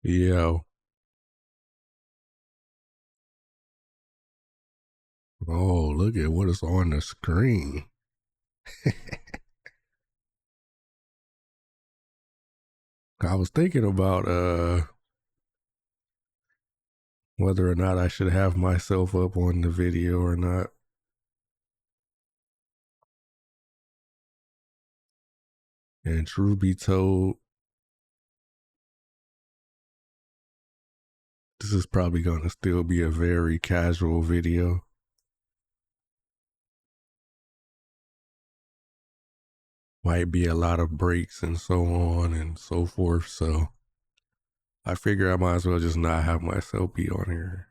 Yo, oh, look at what is on the screen. I was thinking about whether or not I should have myself up on the video or not. And truth be told, this is probably going to still be a very casual video. Might be a lot of breaks and so on and so forth. So I figure I might as well just not have myself be on here.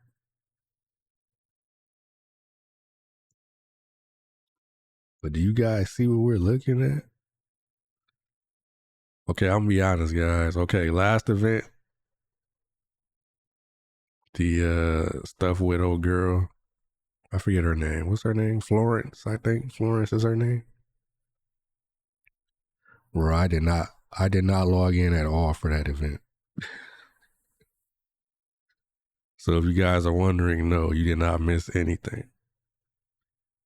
But do you guys see what we're looking at? Okay, I'm gonna be honest, guys. Okay, last event, the stuff with old girl. I forget her name. What's her name? Florence, I think. Florence is her name. Where I did not log in at all for that event. So if you guys are wondering, no, you did not miss anything.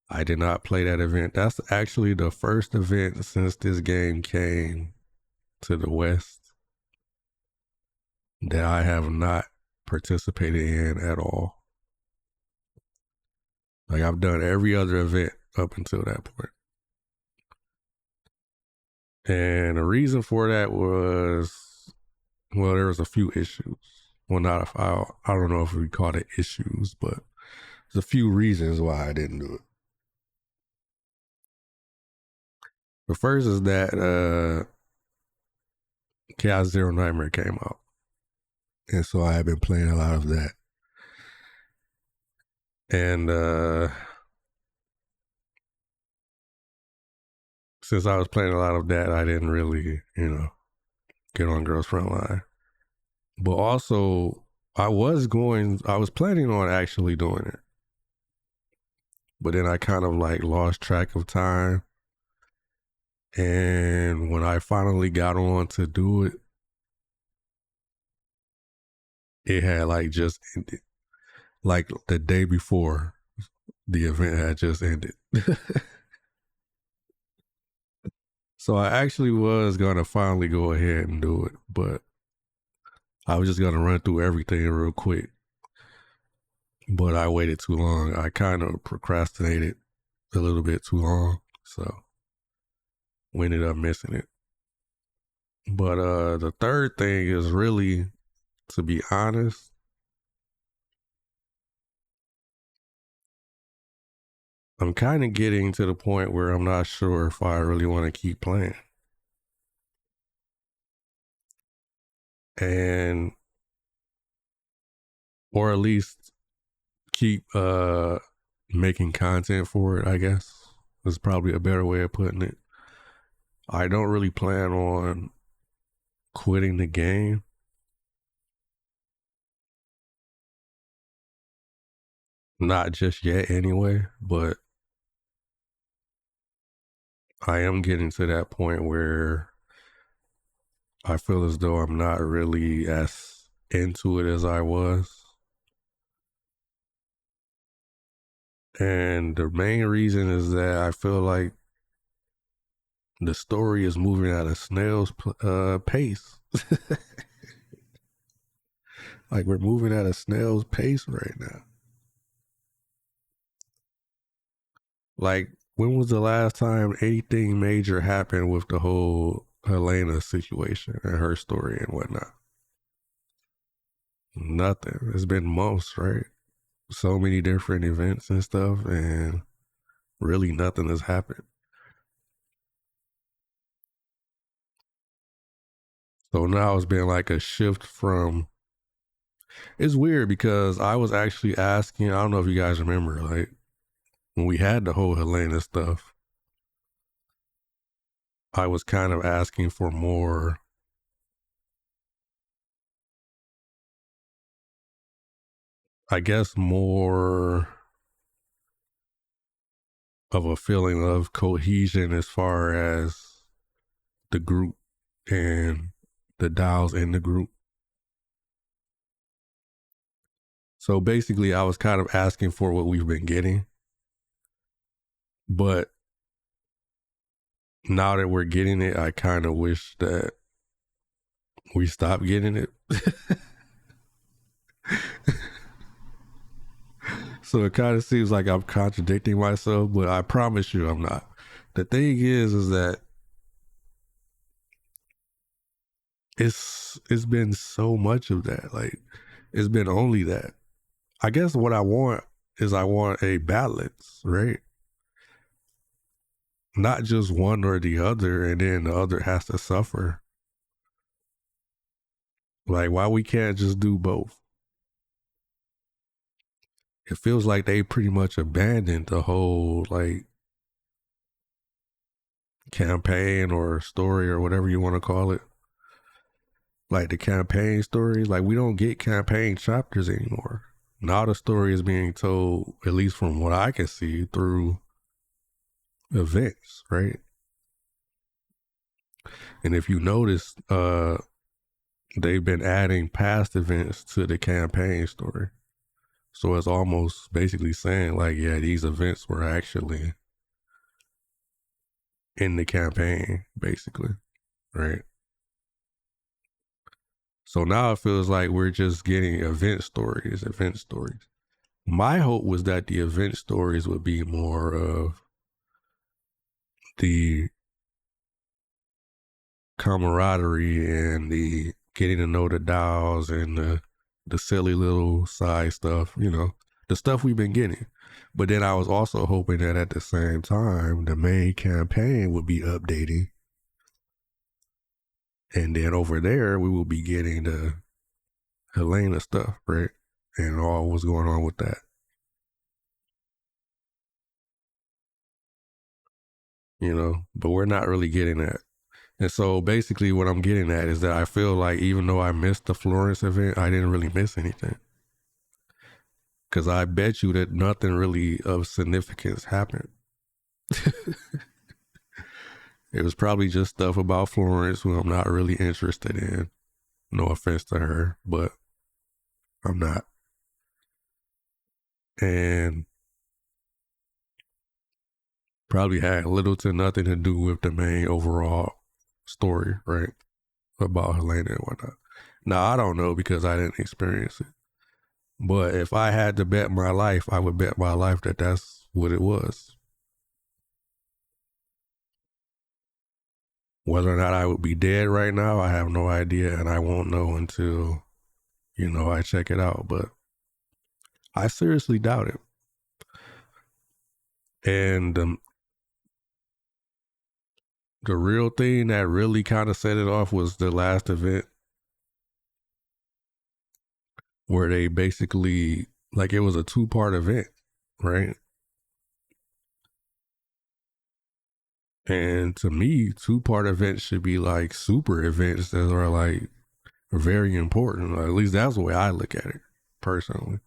I did not play that event. That's actually the first event since this game came to the West that I have not participated in at all. Like I've done every other event up until that point. And the reason for that was, well, there was a few issues. Well, not if I don't know if we call it issues, but there's a few reasons why I didn't do it. The first is that Chaos Zero Nightmare came out, and so I have been playing a lot of that. And since I was playing a lot of that, I didn't really, get on Girls Frontline. But also, I was planning on actually doing it. But then I kind of like lost track of time. And when I finally got on to do it, it had like just ended. Like the day before the event had just ended. So I actually was going to finally go ahead and do it, but I was just going to run through everything real quick. But I waited too long. I kind of procrastinated a little bit too long. So we ended up missing it. But the third thing is really, to be honest, I'm kind of getting to the point where I'm not sure if I really want to keep playing. And, or at least keep making content for it, I guess. Is probably a better way of putting it. I don't really plan on quitting the game. Not just yet anyway, but I am getting to that point where I feel as though I'm not really as into it as I was. And the main reason is that I feel like the story is moving at a snail's pace. Like we're moving at a snail's pace right now. Like, when was the last time anything major happened with the whole Helena situation and her story and whatnot? Nothing. It's been months, right? So many different events and stuff, and really nothing has happened. So now it's been like a shift from. It's weird because I was actually asking, I don't know if you guys remember, like when we had the whole Helena stuff, I was kind of asking for more, I guess, more of a feeling of cohesion as far as the group and the dials in the group. So basically, I was kind of asking for what we've been getting, but now that we're getting it, I kind of wish that we stopped getting it. So it kind of seems like I'm contradicting myself, but I promise you I'm not. The thing is that it's been so much of that. Like, it's been only that. I guess what I want is I want a balance, right? Not just one or the other, and then the other has to suffer. Like, why we can't just do both? It feels like they pretty much abandoned the whole like campaign or story or whatever you want to call it. Like the campaign stories, like we don't get campaign chapters anymore. Now the story is being told, at least from what I can see, through events, right? And if you notice, they've been adding past events to the campaign story. So it's almost basically saying like, yeah, these events were actually in the campaign, basically, right? So now it feels like we're just getting event stories. My hope was that the event stories would be more of the camaraderie and the getting to know the dolls and the silly little side stuff, you know, the stuff we've been getting. But then I was also hoping that at the same time, the main campaign would be updating. And then over there, we will be getting the Helena stuff, right? And all what's going on with that. You know, but we're not really getting that. And so basically what I'm getting at is that I feel like even though I missed the Florence event, I didn't really miss anything. Because I bet you that nothing really of significance happened. It was probably just stuff about Florence who I'm not really interested in. No offense to her, but I'm not. And probably had little to nothing to do with the main overall story, right? About Helena and whatnot. Now, I don't know because I didn't experience it. But if I had to bet my life, I would bet my life that that's what it was. Whether or not I would be dead right now, I have no idea, and I won't know until, you know, I check it out. But I seriously doubt it. And the real thing that really kind of set it off was the last event where they basically, like, it was a 2-part event, right? And to me, 2-part events should be like super events that are like very important. At least that's the way I look at it personally.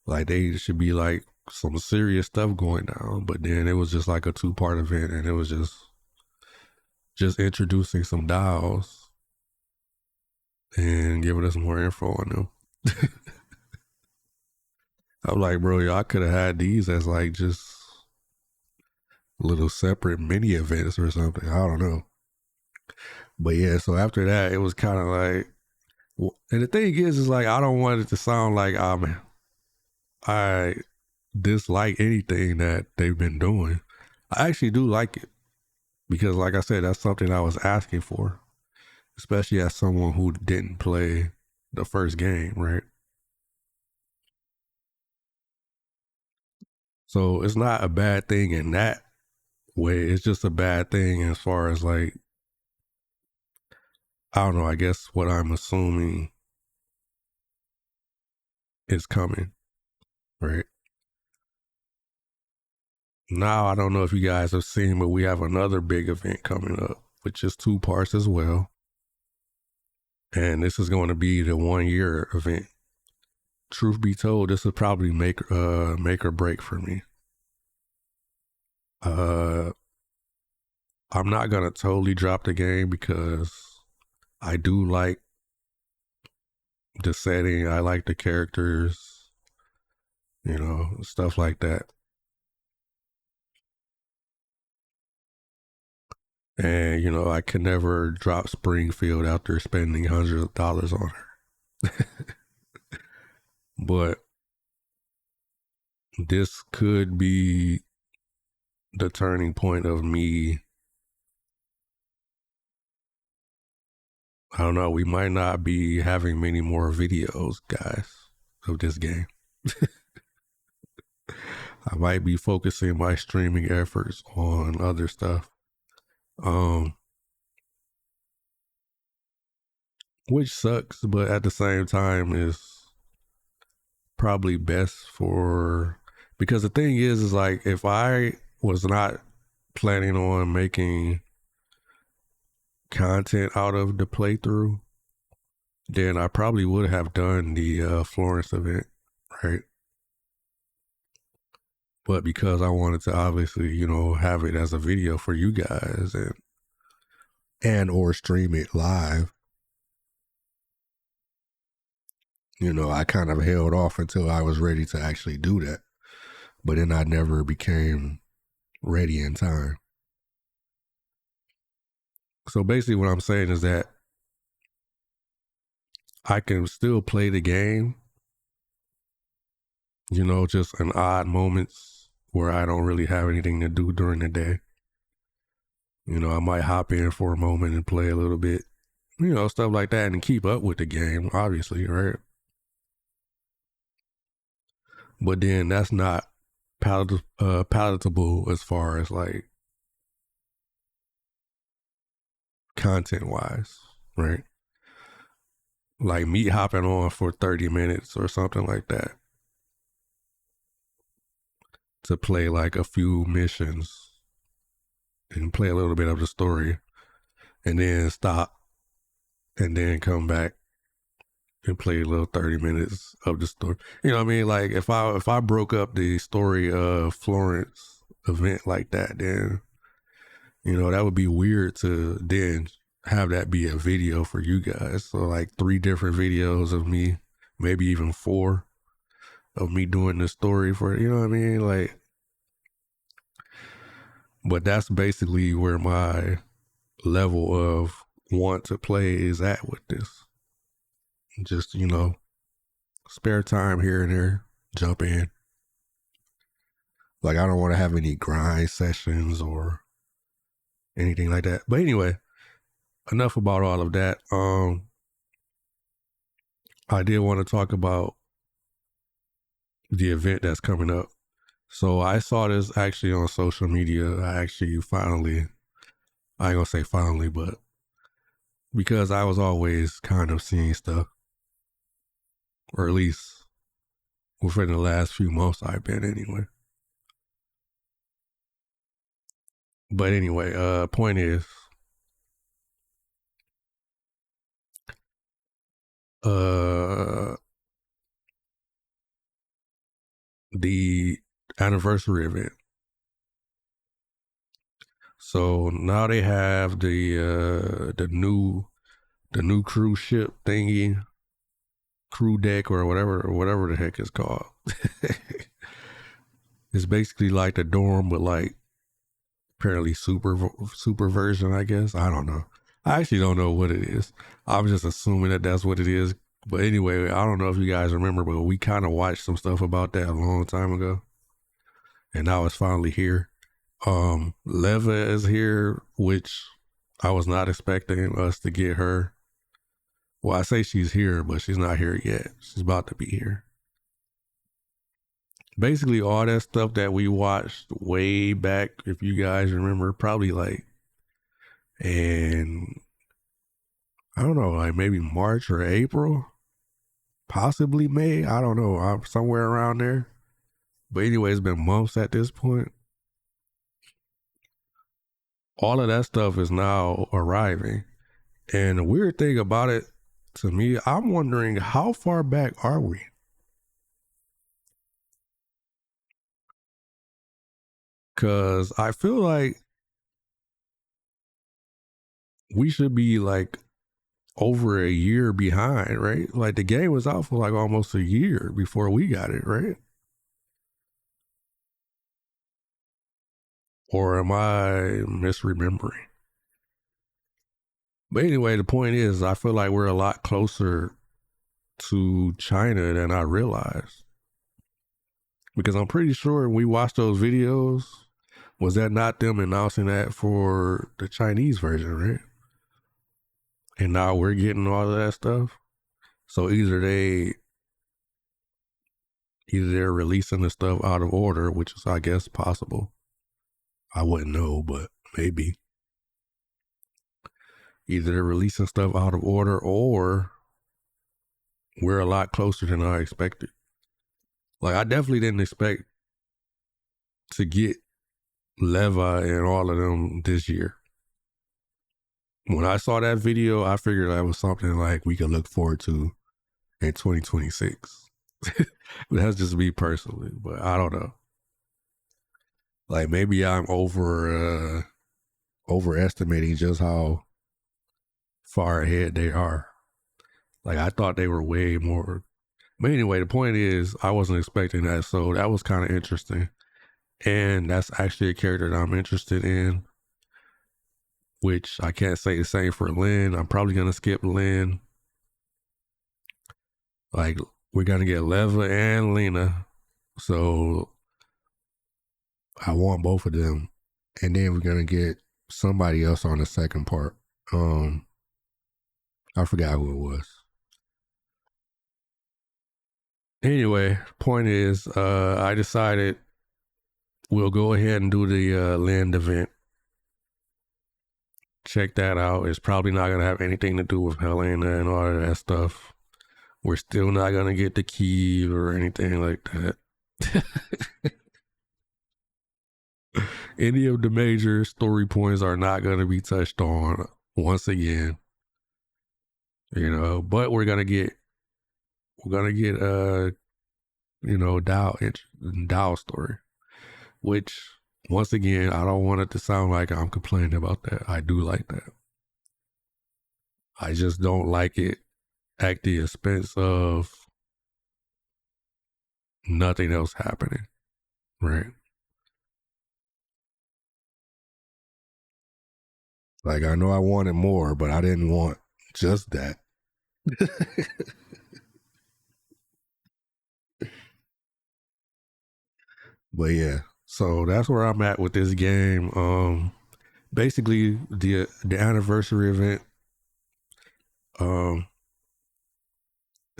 Like they should be like some serious stuff going down, but then it was just like a 2-part event, and it was just introducing some dolls and giving us more info on them. I'm like, bro, y'all could have had these as like just little separate mini events or something. I don't know. But yeah, so after that, it was kind of like, and the thing is like, I don't want it to sound like I dislike anything that they've been doing. I actually do like it because, like I said, that's something I was asking for, especially as someone who didn't play the first game, right? So it's not a bad thing in that way. It's just a bad thing as far as like, I don't know, I guess what I'm assuming is coming, right? Now, I don't know if you guys have seen, but we have another big event coming up, which is 2 parts as well. And this is going to be the 1-year event. Truth be told, this will probably make or break for me. I'm not gonna totally drop the game because I do like the setting. I like the characters. stuff like that. And, I can never drop Springfield after spending hundreds of dollars on her. But this could be the turning point of me. I don't know. We might not be having many more videos, guys, of this game. I might be focusing my streaming efforts on other stuff. Which sucks, but at the same time is probably best for, because the thing is like, if I was not planning on making content out of the playthrough, then I probably would have done the Florence event, right? But because I wanted to obviously, have it as a video for you guys and or stream it live, I kind of held off until I was ready to actually do that. But then I never became ready in time. So basically what I'm saying is that I can still play the game, just in odd moments where I don't really have anything to do during the day. I might hop in for a moment and play a little bit, stuff like that, and keep up with the game, obviously, right? But then that's not palatable as far as like content wise, right? Like me hopping on for 30 minutes or something like that to play like a few missions and play a little bit of the story and then stop and then come back and play a little 30 minutes of the story. You know what I mean? Like if I broke up the story of Florence event like that, then that would be weird to then have that be a video for you guys. So like 3 different videos of me, maybe even 4 of me doing the story for, you know what I mean? Like, but that's basically where my level of want to play is at with this. Just, spare time here and there, jump in. Like I don't want to have any grind sessions or anything like that. But anyway, enough about all of that. I did want to talk about the event that's coming up. So I saw this actually on social media. I actually finally, I ain't gonna say finally, but because I was always kind of seeing stuff, or at least within the last few months I've been anyway. But anyway, point is, the anniversary event. So now they have the new cruise ship thingy, crew deck or whatever the heck it's called. It's basically like the dorm, but like apparently super version, I guess. I don't know. I actually don't know what it is. I was just assuming that that's what it is. But anyway, I don't know if you guys remember, but we kind of watched some stuff about that a long time ago, and now it's finally here. Leva is here, which I was not expecting us to get her. Well, I say she's here, but she's not here yet. She's about to be here. Basically, all that stuff that we watched way back, if you guys remember, probably like, and I don't know, like maybe March or April, possibly May. I don't know. I'm somewhere around there. But anyway, it's been months at this point. All of that stuff is now arriving. And the weird thing about it, to me, I'm wondering how far back are we? Because I feel like we should be like over a year behind, right? Like the game was out for like almost a year before we got it, right? Or am I misremembering? But anyway, the point is, I feel like we're a lot closer to China than I realized. Because I'm pretty sure when we watched those videos, was that not them announcing that for the Chinese version, right? And now we're getting all of that stuff. So either they're releasing the stuff out of order, which is I guess possible. I wouldn't know, but maybe. Either they're releasing stuff out of order or we're a lot closer than I expected. Like I definitely didn't expect to get Leva and all of them this year. When I saw that video, I figured that was something like we could look forward to in 2026. That's just me personally, but I don't know. Like maybe I'm overestimating just how far ahead they are. Like I thought they were way more. But anyway, the point is I wasn't expecting that, so that was kind of interesting. And that's actually a character that I'm interested in, which I can't say the same for Lynn. I'm probably gonna skip Lynn. Like we're gonna get Leva and Lena, so I want both of them, and then we're gonna get somebody else on the second part. I forgot who it was. Anyway, point is, I decided we'll go ahead and do the land event. Check that out. It's probably not gonna have anything to do with Helena and all of that stuff. We're still not gonna get the key or anything like that. Any of the major story points are not gonna be touched on once again. You know, but we're gonna get Dao story, which once again I don't want it to sound like I'm complaining about that. I do like that. I just don't like it at the expense of nothing else happening, right? Like I know I wanted more, but I didn't want just that. But yeah, so that's where I'm at with this game. Basically the anniversary event.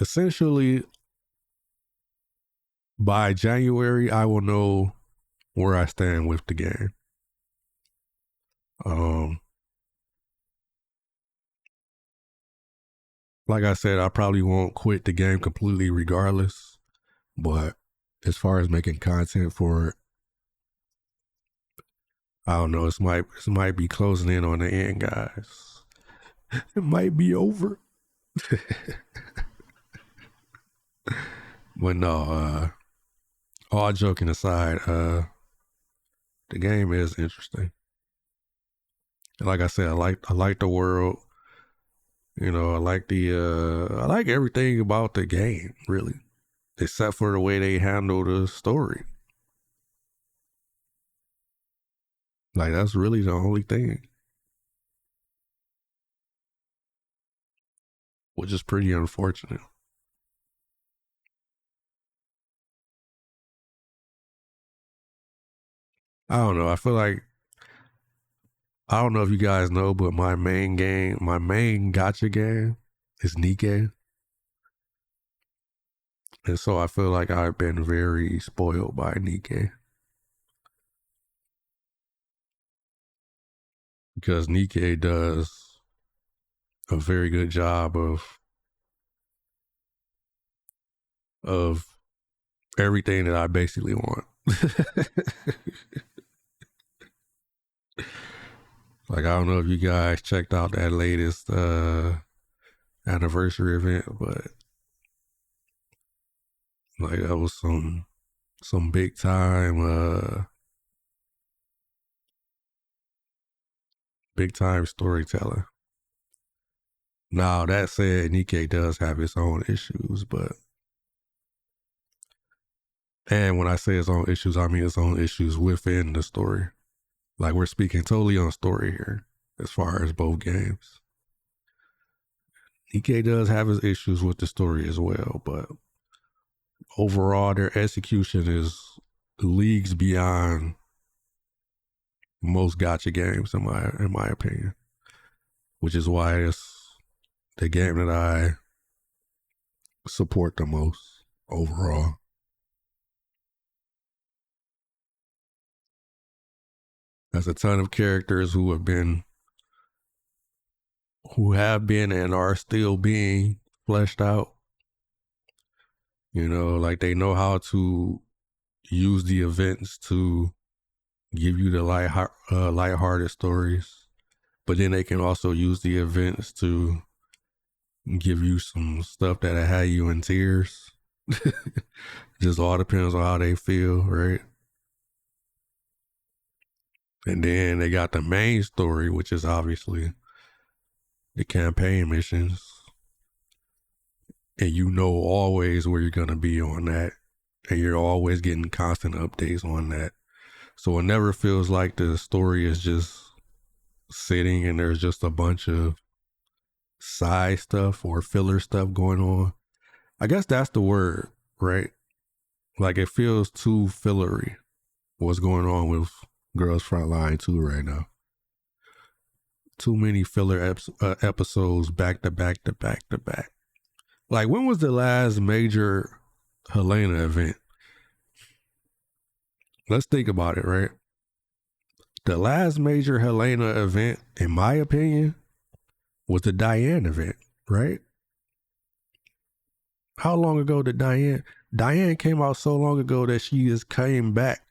Essentially by January I will know where I stand with the game. Like I said, I probably won't quit the game completely regardless, but as far as making content for it, I don't know. This might be closing in on the end, guys. It might be over. But no, all joking aside, the game is interesting. Like I said, I like the world. You know, I like everything about the game, really, except for the way they handle the story. Like that's really the only thing, which is pretty unfortunate. I don't know. I don't know if you guys know, but my main gacha game is Nikkei. And so I feel like I've been very spoiled by Nikkei. Because Nikkei does a very good job of everything that I basically want. Like I don't know if you guys checked out that latest anniversary event, but like that was some big time storytelling. Now that said, Nikkei does have its own issues, and when I say its own issues, I mean its own issues within the story. Like we're speaking totally on story here as far as both games. EK does have his issues with the story as well, but overall their execution is leagues beyond most gacha games in my opinion. Which is why it's the game that I support the most overall. There's a ton of characters who have been and are still being fleshed out. You know, like they know how to use the events to give you the lighthearted stories, but then they can also use the events to give you some stuff that'll have you in tears. Just all depends on how they feel, right? And then they got the main story, which is obviously the campaign missions. And you know always where you're going to be on that. And you're always getting constant updates on that. So it never feels like the story is just sitting and there's just a bunch of side stuff or filler stuff going on. I guess that's the word, right? Like it feels too fillery what's going on with Girls Frontline 2 right now. Too many filler episodes back to back to back to back. Like when was the last major Helena event? Let's think about it, right? The last major Helena event, in my opinion, was the Diane event, right? How long ago did Diane came out so long ago that she just came back.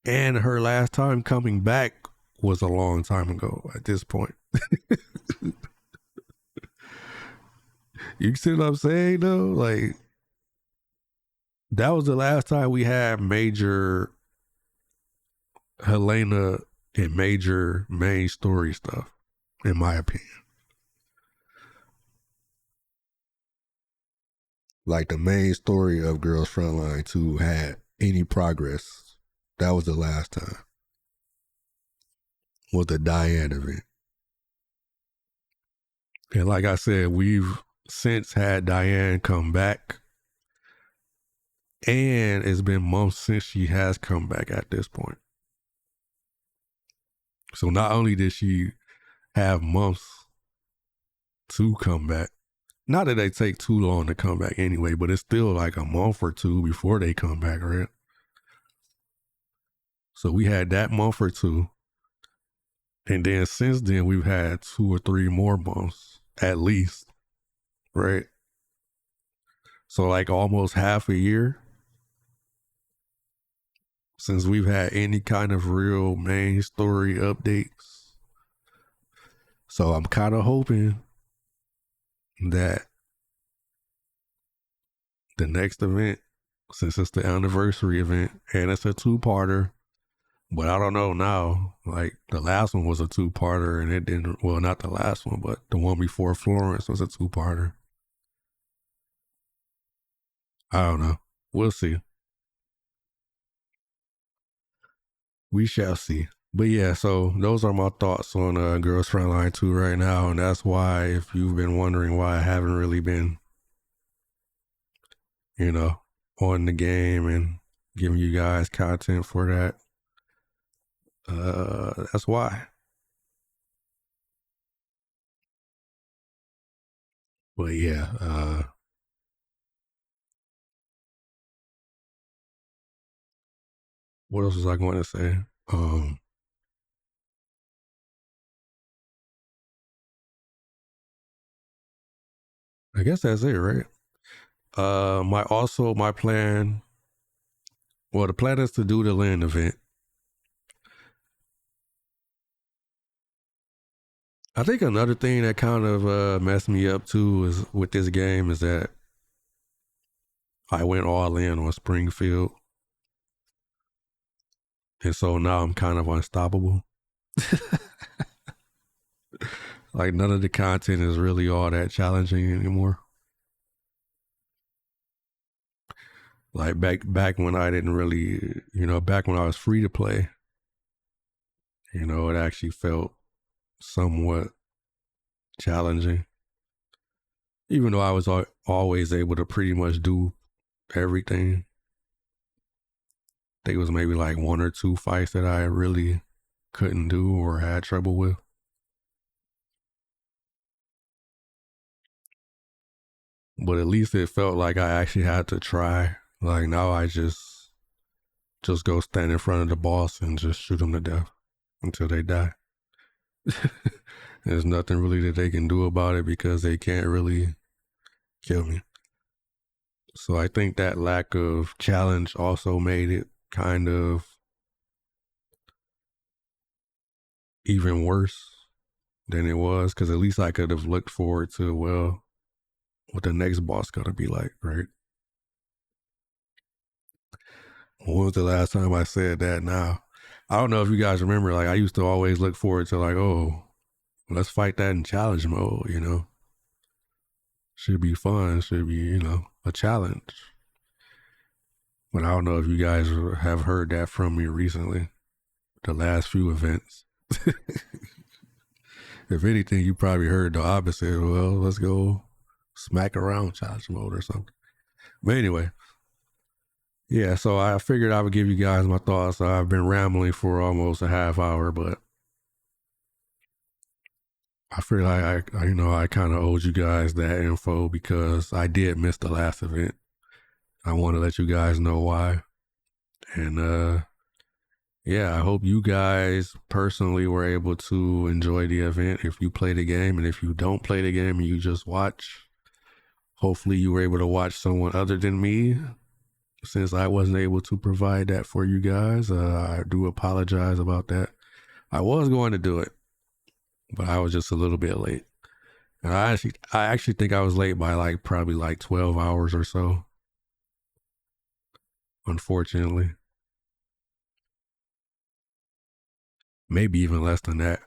And her last time coming back was a long time ago at this point. You see what I'm saying though? Like that was the last time we had major Helena and major main story stuff, in my opinion. Like the main story of Girls Frontline 2 had any progress. That was the last time. Was the Diane event. And like I said, we've since had Diane come back. And it's been months since she has come back at this point. So not only did she have months to come back, not that they take too long to come back anyway, but it's still like a month or two before they come back, right? So we had that month or two. And then since then, we've had 2 or 3 more months at least, right? So like almost half a year since we've had any kind of real main story updates. So I'm kind of hoping that the next event, since it's the anniversary event and it's a 2-parter, but I don't know now. Like the last one was a 2-parter and it didn't, well, not the last one, but the one before Florence was a 2-parter. I don't know. We'll see. We shall see. But yeah, so those are my thoughts on Girls Frontline 2 right now. And that's why, if you've been wondering why I haven't really been, you know, on the game and giving you guys content for that, that's why. But yeah, what else was I going to say? I guess that's it, right? My plan. Well, the plan is to do the land event. I think another thing that kind of messed me up too is with this game is that I went all in on Springfield, and so now I'm kind of unstoppable. Like none of the content is really all that challenging anymore. Like back when I didn't really, back when I was free to play, it actually felt somewhat challenging. Even though I was always able to pretty much do everything. I think it was maybe like one or two fights that I really couldn't do or had trouble with. But at least it felt like I actually had to try. Like now I just go stand in front of the boss and just shoot them to death until they die. There's nothing really that they can do about it because they can't really kill me. So I think that lack of challenge also made it kind of even worse than it was, because at least I could have looked forward to, well, what the next boss gonna be like, right? When was the last time I said that? Now, I don't know if you guys remember, like I used to always look forward to like, oh, let's fight that in challenge mode, Should be fun, should be, a challenge. But I don't know if you guys have heard that from me recently, the last few events. If anything, you probably heard the opposite. Well, let's go smack around challenge mode or something. But anyway, yeah, so I figured I would give you guys my thoughts. I've been rambling for almost a half hour, but I feel like I kind of owed you guys that info because I did miss the last event. I want to let you guys know why. And yeah, I hope you guys personally were able to enjoy the event if you play the game. And if you don't play the game and you just watch, hopefully you were able to watch someone other than me, since I wasn't able to provide that for you guys. I do apologize about that. I was going to do it, but I was just a little bit late. And I actually think I was late by probably 12 hours or so, unfortunately. Maybe even less than that.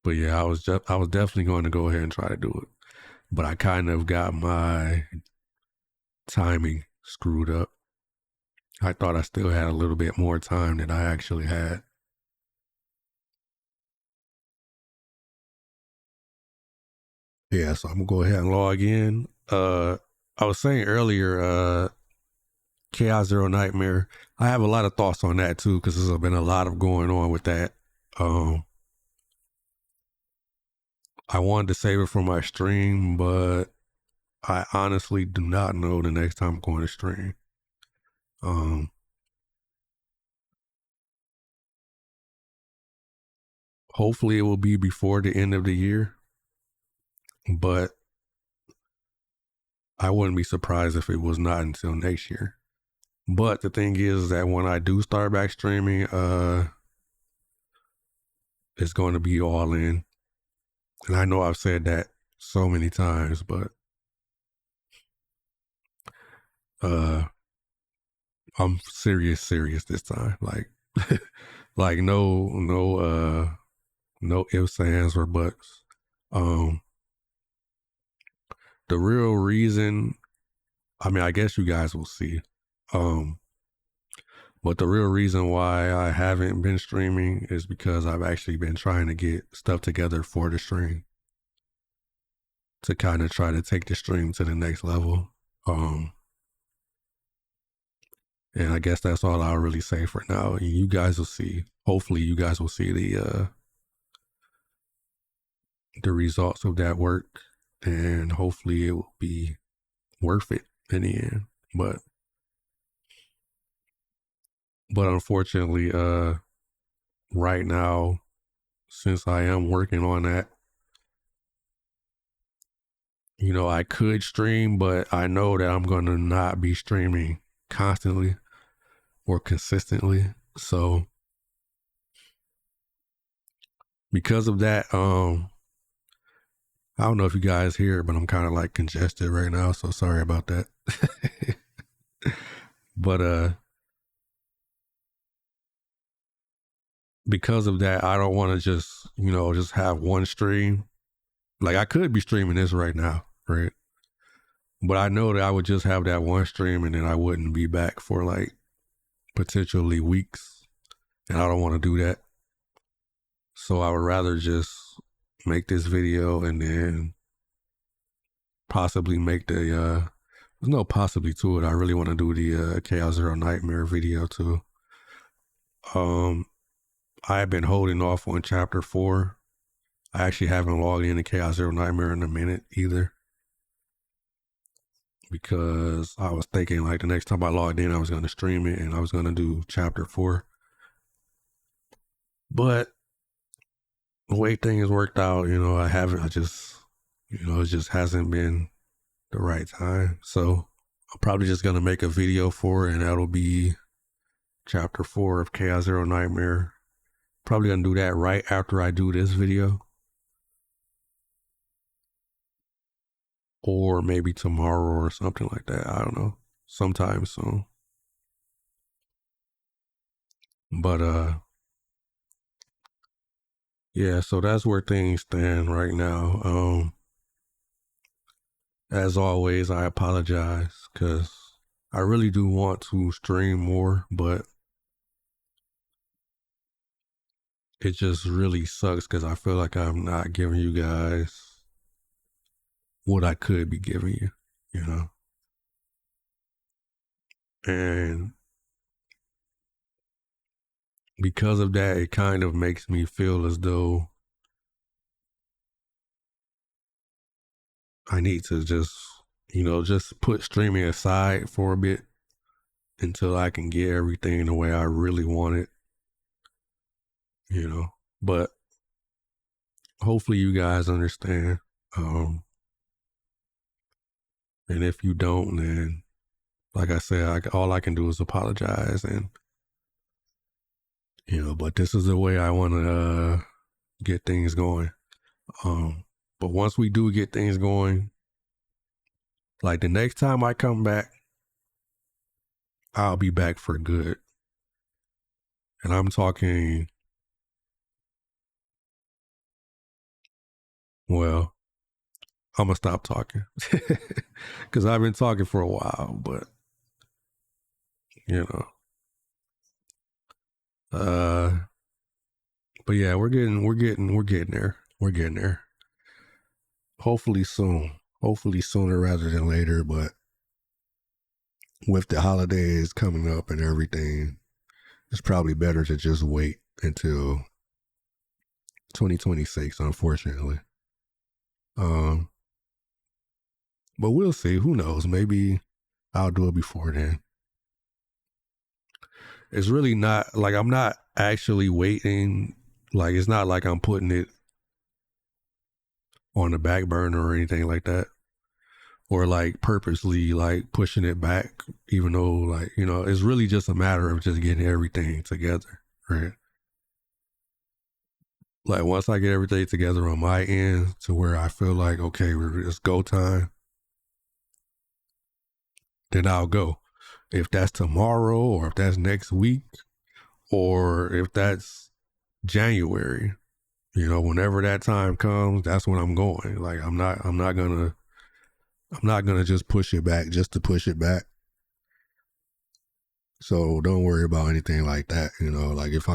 But yeah, I was definitely going to go ahead and try to do it. But I kind of got my timing screwed up. I thought I still had a little bit more time than I actually had. Yeah, so I'm gonna go ahead and log in. I was saying earlier, Chaos Zero Nightmare. I have a lot of thoughts on that too, because there's been a lot of going on with that. I wanted to save it for my stream, but I honestly do not know the next time I'm going to stream. Hopefully it will be before the end of the year, but I wouldn't be surprised if it was not until next year. But the thing is that when I do start back streaming, it's going to be all in. And I know I've said that so many times, but I'm serious this time. Like no ifs, ands, or buts. The real reason, I mean, I guess you guys will see. But the real reason why I haven't been streaming is because I've actually been trying to get stuff together for the stream to kind of try to take the stream to the next level. And I guess that's all I'll really say for now. You guys will see. Hopefully, you guys will see the results of that work, and hopefully, it will be worth it in the end. But unfortunately, right now, since I am working on that, I could stream, but I know that I'm going to not be streaming constantly or consistently. So because of that, I don't know if you guys hear it, but I'm kind of like congested right now, so sorry about that. But because of that, I don't want to just have one stream. Like I could be streaming this right now, right? But I know that I would just have that one stream and then I wouldn't be back for like potentially weeks. And I don't want to do that. So I would rather just make this video and then possibly make the there's no possibly to it. I really want to do the Chaos Zero Nightmare video too. I've been holding off on chapter 4. I actually haven't logged into Chaos Zero Nightmare in a minute either, because I was thinking like the next time I logged in I was going to stream it and I was going to do chapter 4. But the way things worked out, it just hasn't been the right time. So I'm probably just going to make a video for it and that'll be chapter 4 of Chaos Zero Nightmare. Probably going to do that right after I do this video. Or maybe tomorrow or something like that. I don't know. Sometime soon. But yeah, so that's where things stand right now. As always, I apologize because I really do want to stream more, but it just really sucks because I feel like I'm not giving you guys what I could be giving you, you know? And because of that, it kind of makes me feel as though I need to just put streaming aside for a bit until I can get everything the way I really want it, But hopefully you guys understand. And if you don't, then like I said, all I can do is apologize, and but this is the way I want to get things going. But once we do get things going, like the next time I come back, I'll be back for good. And I'm talking, well, I'm gonna stop talking because I've been talking for a while, but uh, but yeah, we're getting there. We're getting there. Hopefully soon. Hopefully sooner rather than later, but with the holidays coming up and everything, it's probably better to just wait until 2026, unfortunately. But we'll see. Who knows? Maybe I'll do it before then. It's really not like I'm not actually waiting. Like it's not like I'm putting it on the back burner or anything like that, or like purposely like pushing it back, even though like it's really just a matter of just getting everything together, right? Like once I get everything together on my end to where I feel like okay, it's go time, then I'll go. If that's tomorrow or if that's next week or if that's January, whenever that time comes, that's when I'm going. Like I'm not gonna just push it back just to push it back. So don't worry about anything like that. Like if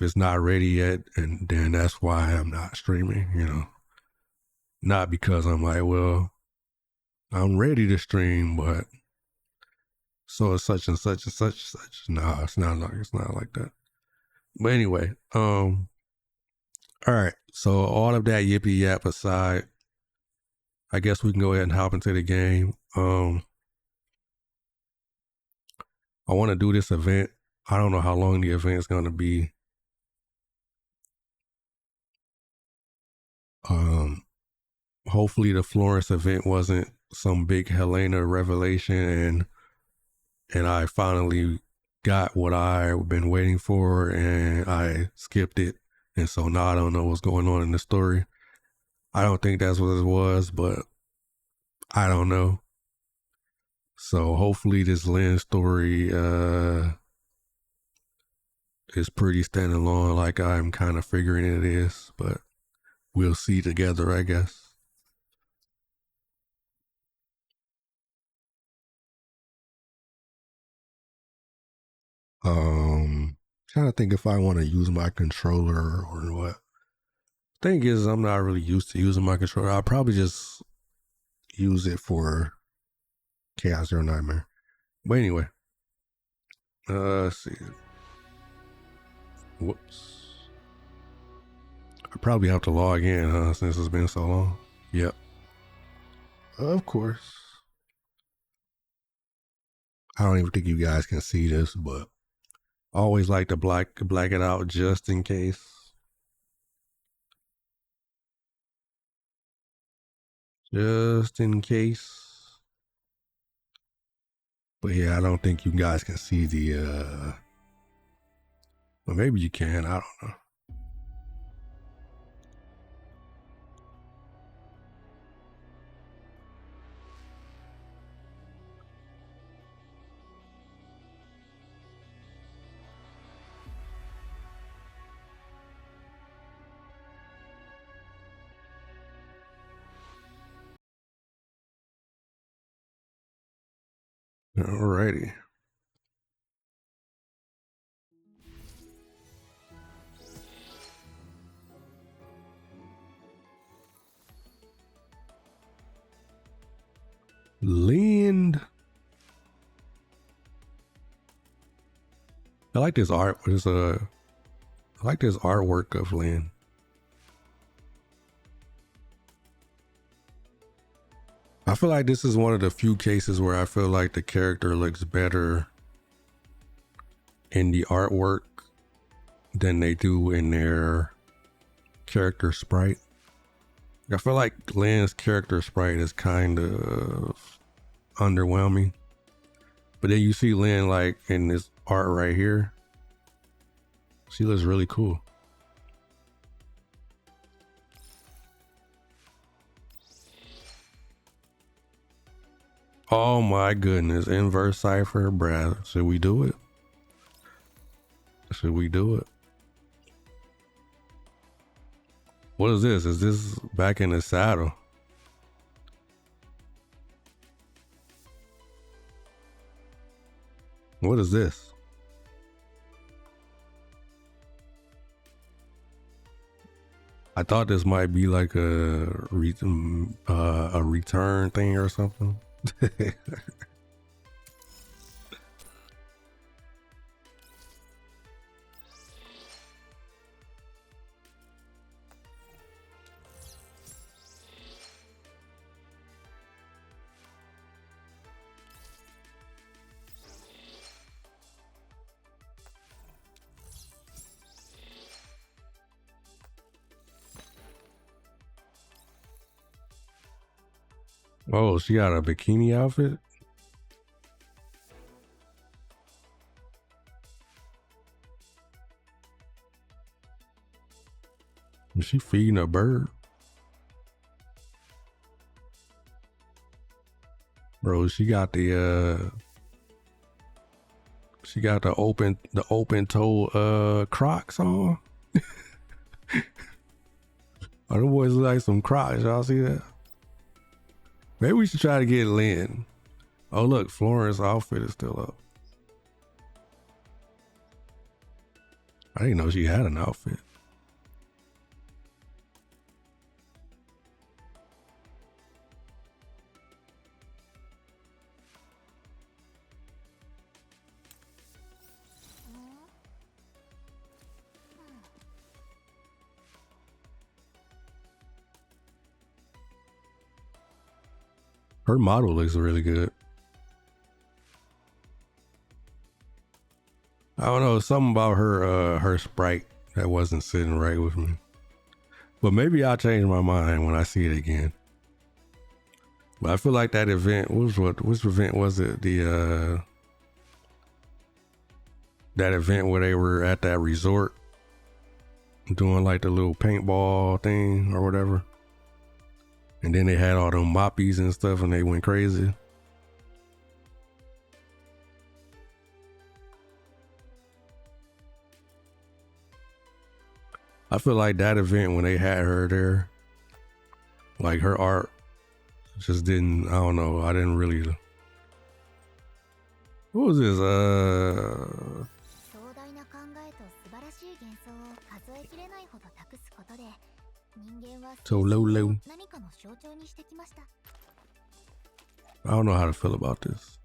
it's not ready yet, and then that's why I'm not streaming, not because I'm like, well, I'm ready to stream, but so it's such and such and such and such. Nah, it's not like that. But anyway, all right. So all of that yippee yap aside, I guess we can go ahead and hop into the game. I want to do this event. I don't know how long the event is going to be. Hopefully the Florence event wasn't some big Helena revelation and I finally got what I've been waiting for and I skipped it. And so now I don't know what's going on in the story. I don't think that's what it was, but I don't know. So hopefully this Lynn story is pretty standalone like I'm kind of figuring it is, but we'll see together, I guess. Trying to think if I want to use my controller or what. Thing is, I'm not really used to using my controller. I'll probably just use it for Chaos Zero Nightmare. But anyway, let's see. Whoops. I probably have to log in, huh? Since it's been so long. Yep. Of course. I don't even think you guys can see this, but I always like to black it out just in case. Just in case. But yeah, I don't think you guys can see the well, maybe you can, I don't know. Alrighty. Lind. I like this art. I like this artwork of Lynn. I feel like this is one of the few cases where I feel like the character looks better in the artwork than they do in their character sprite. I feel like Lynn's character sprite is kind of underwhelming. But then you see Lynn like in this art right here. She looks really cool. Oh my goodness, inverse cipher, bruh. Should we do it? Should we do it? What is this? Is this back in the saddle? What is this? I thought this might be like a return thing or something. Oh, she got a bikini outfit? Is she feeding a bird? Bro, she got the open toe Crocs on. Oh, them boys look like some Crocs. Y'all see that? Maybe we should try to get Lynn. Oh look, Florence's outfit is still up. I didn't know she had an outfit. Her model looks really good. I don't know, something about her sprite that wasn't sitting right with me. But maybe I'll change my mind when I see it again. But I feel like that event, which event was it? That event where they were at that resort doing like the little paintball thing or whatever. And then they had all them moppies and stuff and they went crazy. I feel like that event when they had her there, like her art just didn't, I don't know, I didn't really. What was this? So low. I don't know how to feel about this.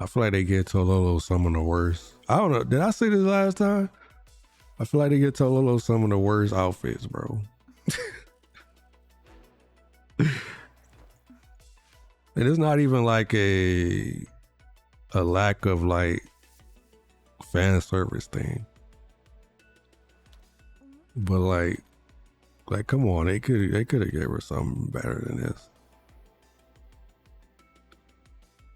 I feel like they get Tololo some of the worst. I don't know. Did I say this last time? I feel like they get Tololo some of the worst outfits, bro. And it's not even like a lack of like fan service thing. But like come on, they could have gave her something better than this.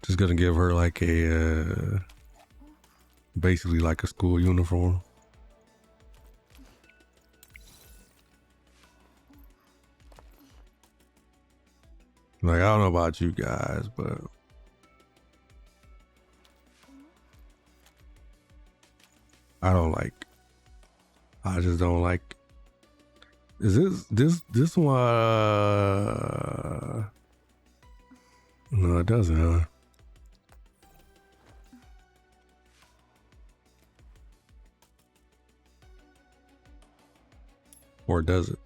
Just gonna give her like a basically like a school uniform. Like, I don't know about you guys, but I just don't like. Is this one? No, it doesn't, huh? Or does it?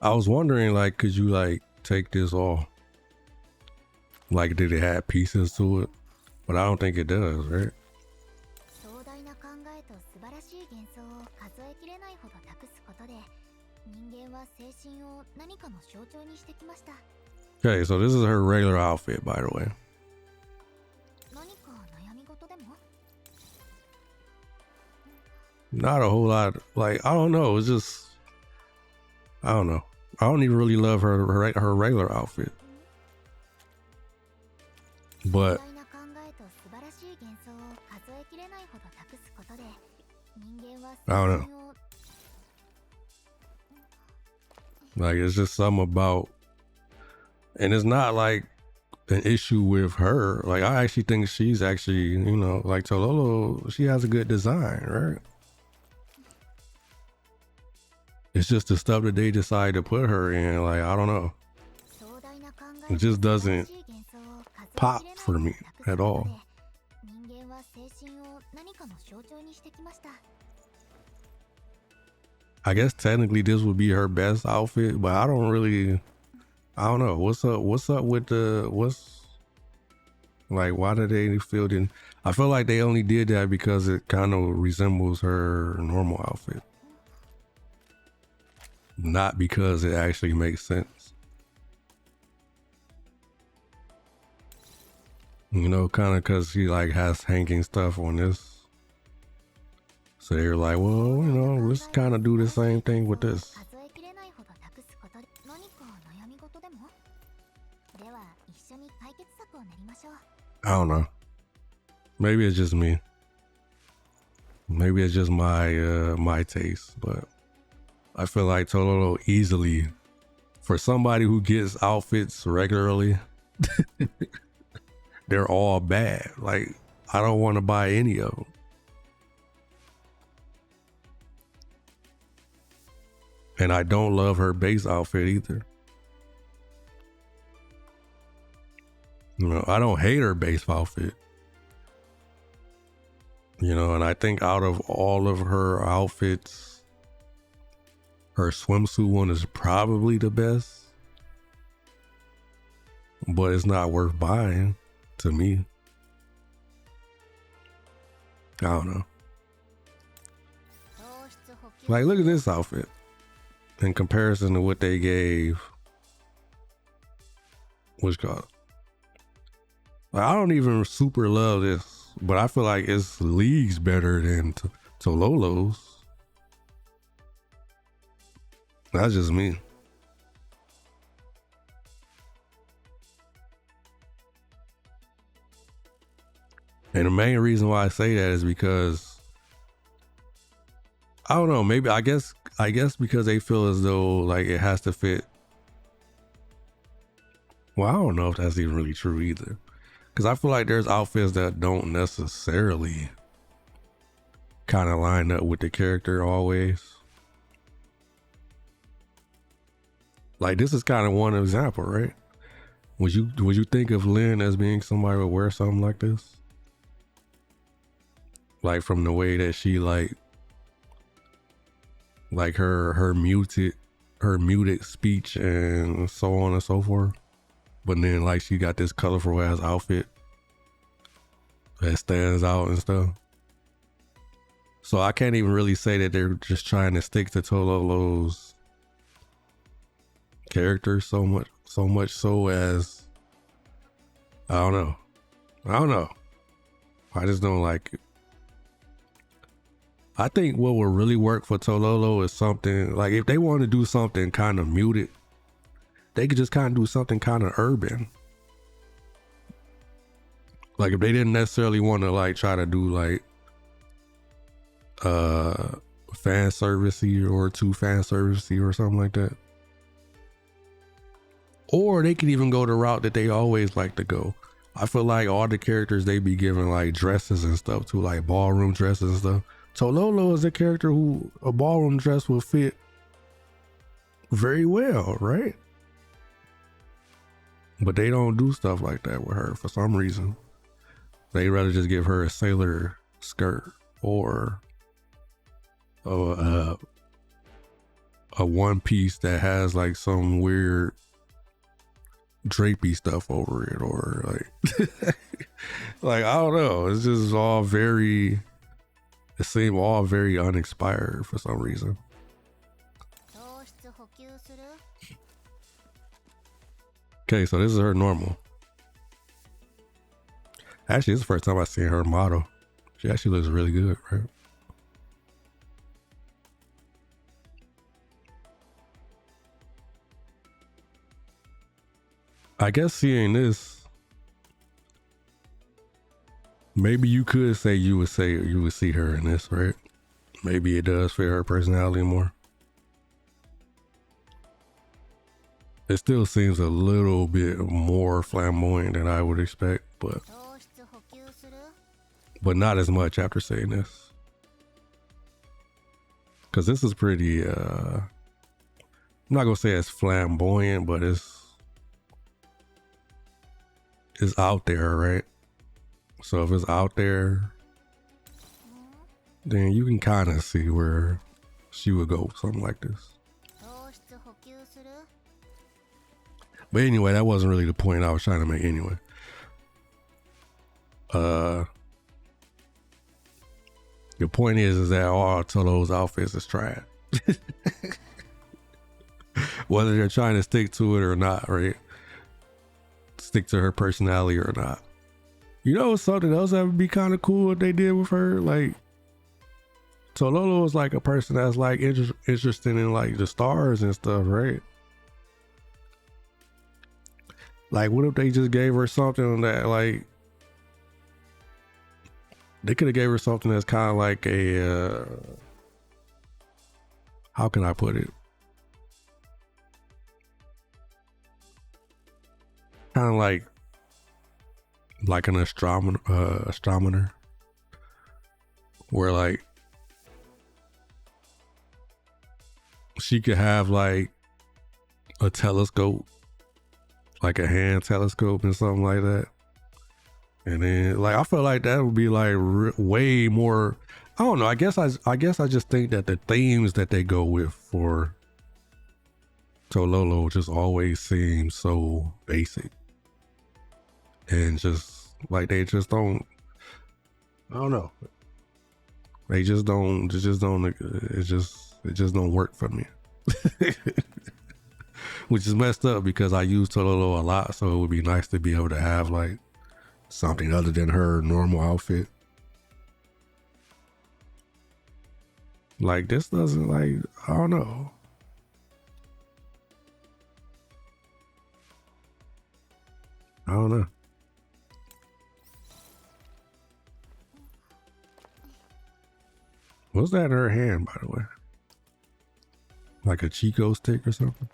I was wondering, like, could you like take this off? Like, did it have pieces to it? But I don't think it does, right? Okay, so this is her regular outfit, by the way. Not a whole lot. Like, I don't know. It's just, I don't know. I don't even really love her regular outfit. But I don't know. Like, it's just something about, and it's not like an issue with her. Like, I actually think she's actually, you know, like Tololo, she has a good design, right? It's just the stuff that they decide to put her in. Like, I don't know. It just doesn't pop for me at all. I guess technically this would be her best outfit, but I don't know. What's up with like, why did they feel it? I feel like they only did that because it kind of resembles her normal outfit. Not because it actually makes sense. You know, kind of because she like has hanging stuff on this. So they're like, well, you know, let's kind of do the same thing with this. I don't know. Maybe it's just me. Maybe it's just my taste, but I feel like Tololo easily, for somebody who gets outfits regularly, they're all bad. Like, I don't want to buy any of them. And I don't love her base outfit either. You know, I don't hate her base outfit. You know, and I think out of all of her outfits, her swimsuit one is probably the best. But it's not worth buying to me. I don't know. Like, look at this outfit in comparison to what they gave. What's called? Like, I don't even super love this, but I feel like it's leagues better than Tololo's. That's just me. And the main reason why I say that is because I don't know, maybe I guess because they feel as though like it has to fit. Well, I don't know if that's even really true either. Because I feel like there's outfits that don't necessarily kind of line up with the character always. Like this is kind of one example, right? Would you think of Lynn as being somebody who would wear something like this? Like from the way that she like her muted speech and so on and so forth. But then like she got this colorful ass outfit that stands out and stuff. So I can't even really say that they're just trying to stick to Tololo's character so much so as I don't know. I just don't like it. I think what would really work for Tololo is something like if they want to do something kind of muted, they could just kind of do something kind of urban. Like if they didn't necessarily want to like try to do like fan servicey or too fan servicey or something like that. Or they could even go the route that they always like to go. I feel like all the characters they be giving like dresses and stuff too, like ballroom dresses and stuff. Tololo is a character who a ballroom dress will fit very well, right? But they don't do stuff like that with her for some reason. They rather just give her a sailor skirt or a one piece that has like some weird drapey stuff over it, or like like I don't know. It's just all very. It seemed all very uninspired for some reason. Okay, so this is her normal. Actually, this is the first time I've seen her model. She actually looks really good, right? I guess seeing this, maybe you could say you would see her in this, right? Maybe it does fit her personality more. It still seems a little bit more flamboyant than I would expect, but not as much after saying this. Because this is pretty, I'm not gonna say it's flamboyant, but it's out there, right? So if it's out there, then you can kind of see where she would go with something like this. But anyway, that wasn't really the point I was trying to make anyway. The point is that all Tolo's outfits is trash. Whether they're trying to stick to it or not, right? Stick to her personality or not. You know, something else that would be kind of cool if they did with her, like Tololo is like a person that's like interested in like the stars and stuff, right? Like, what if they just gave her something that like they could have gave her something that's kind of like a how can I put it? Kind of like an astronomer, where like she could have like a telescope, like a hand telescope and something like that. And then like I feel like that would be like way more. I don't know. I guess I just think that the themes that they go with for Tololo just always seem so basic. And just like they just don't, I don't know. They just don't, it just don't work for me. Which is messed up because I use Tololo a lot, so it would be nice to be able to have like something other than her normal outfit. Like this doesn't like, I don't know. I don't know. What's that in her hand, by the way? Like a Chico stick or something?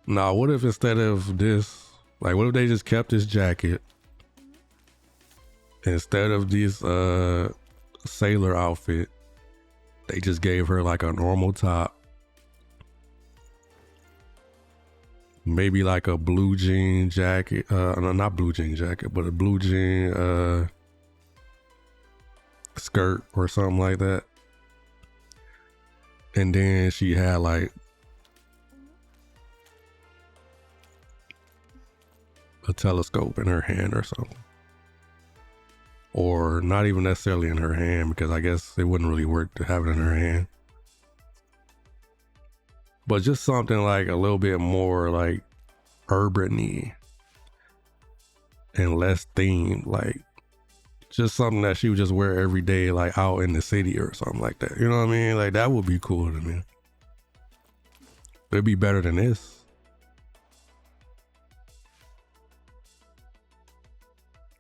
Nah, what if instead of this, like what if they just kept this jacket instead of this sailor outfit, they just gave her like a normal top, maybe like a blue jean jacket, no, not blue jean jacket, but a blue jean skirt or something like that. And then she had like a telescope in her hand or something. Or not even necessarily in her hand, because I guess it wouldn't really work to have it in her hand. But just something like a little bit more like urban-y and less themed, like just something that she would just wear every day, like out in the city or something like that. You know what I mean? Like that would be cool to me. It'd be better than this.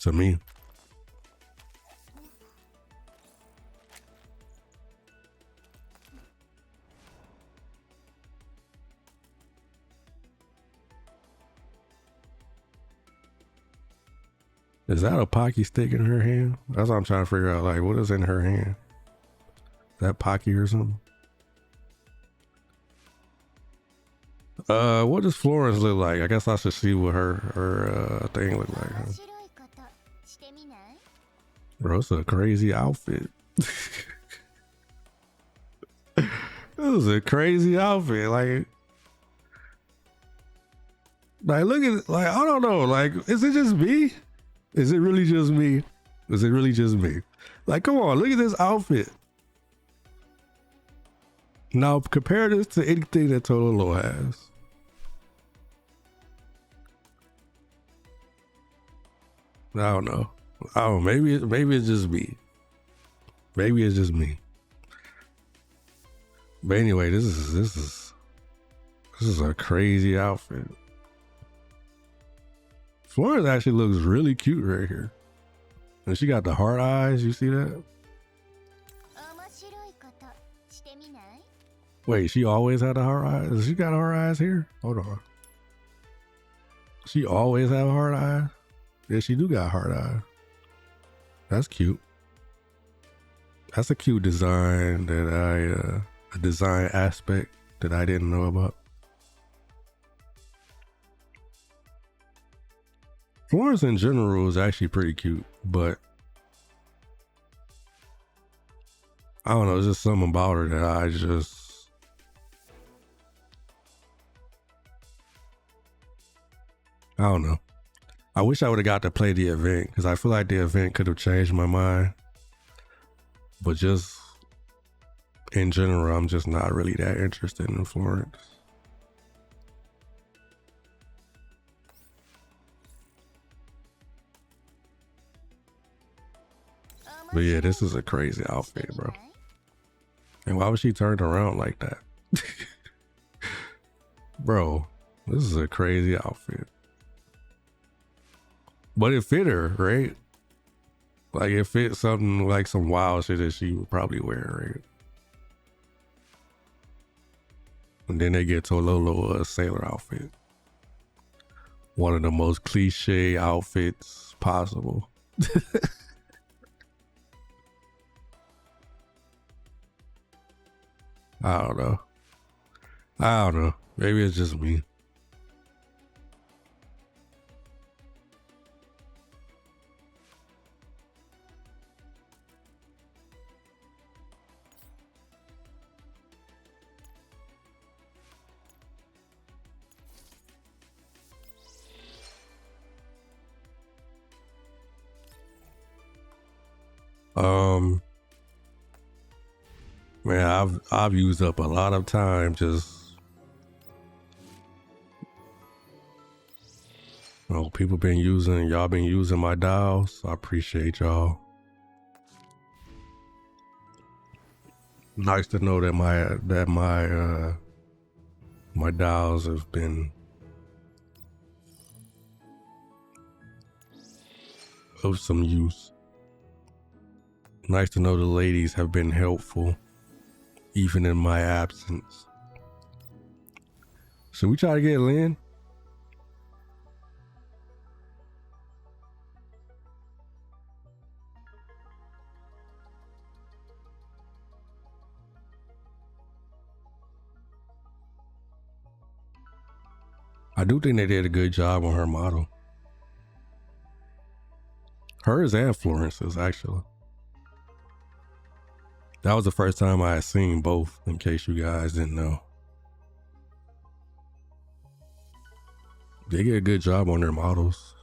To me. Is that a Pocky stick in her hand? That's what I'm trying to figure out. Like, what is in her hand? Is that Pocky or something? What does Florence look like? I guess I should see what her thing look like. Huh? Bro, it's a crazy outfit. It was a crazy outfit. Like look at it. Like, I don't know. Like, is it just me? Is it really just me? Is it really just me? Like, come on, look at this outfit. Now, compare this to anything that Tololo has. I don't know. Oh, maybe it's just me. Maybe it's just me. But anyway, this is a crazy outfit. Florence actually looks really cute right here. And she got the heart eyes, you see that? Wait, she always had the heart eyes? She got heart eyes here? Hold on. She always have heart eyes? Yeah, she do got heart eyes. That's cute. That's a cute design that a design aspect that I didn't know about. Florence in general is actually pretty cute, but I don't know, there's just something about her that I don't know. I wish I would have got to play the event, because I feel like the event could have changed my mind. But just in general, I'm just not really that interested in Florence. But yeah, this is a crazy outfit, bro. And why was she turned around like that? Bro, this is a crazy outfit. But it fit her, right? Like it fit something like some wild shit that she would probably wear, right? And then they get Tololo a sailor outfit. One of the most cliche outfits possible. I don't know. Maybe it's just me. Man, I've used up a lot of time just, y'all been using my dials. So I appreciate y'all. Nice to know that my dials have been of some use. Nice to know the ladies have been helpful, even in my absence. Should we try to get Lynn? I do think they did a good job on her model. Hers and Florence's, actually. That was the first time I had seen both, in case you guys didn't know. They get a good job on their models.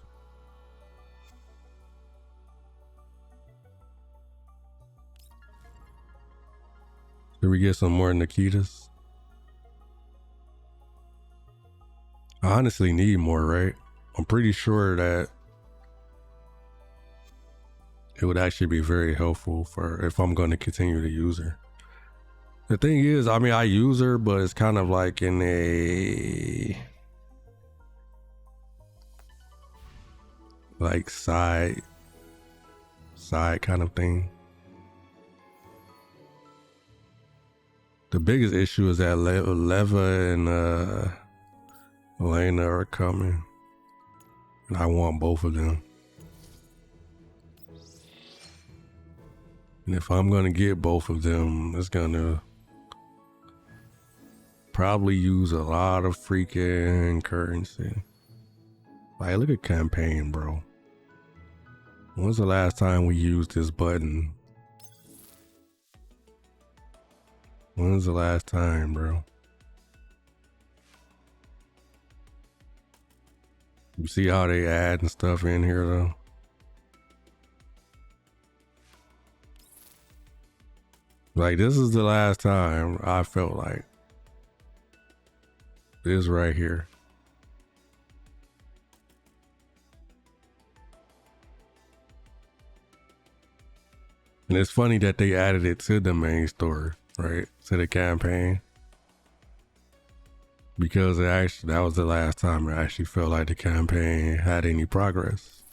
Should we get some more Nikitas? I honestly need more, right? I'm pretty sure that it would actually be very helpful for if I'm going to continue to use her. The thing is, I mean, I use her, but it's kind of like in a like side kind of thing. The biggest issue is that Leva and Elena are coming, and I want both of them. And if I'm gonna get both of them, it's gonna probably use a lot of freaking currency. Like, look at campaign, bro. When's the last time we used this button? When's the last time, bro? You see how they add and stuff in here, though? Like, this is the last time I felt like this right here. And it's funny that they added it to the main story, right? To the campaign. Because that was the last time I actually felt like the campaign had any progress.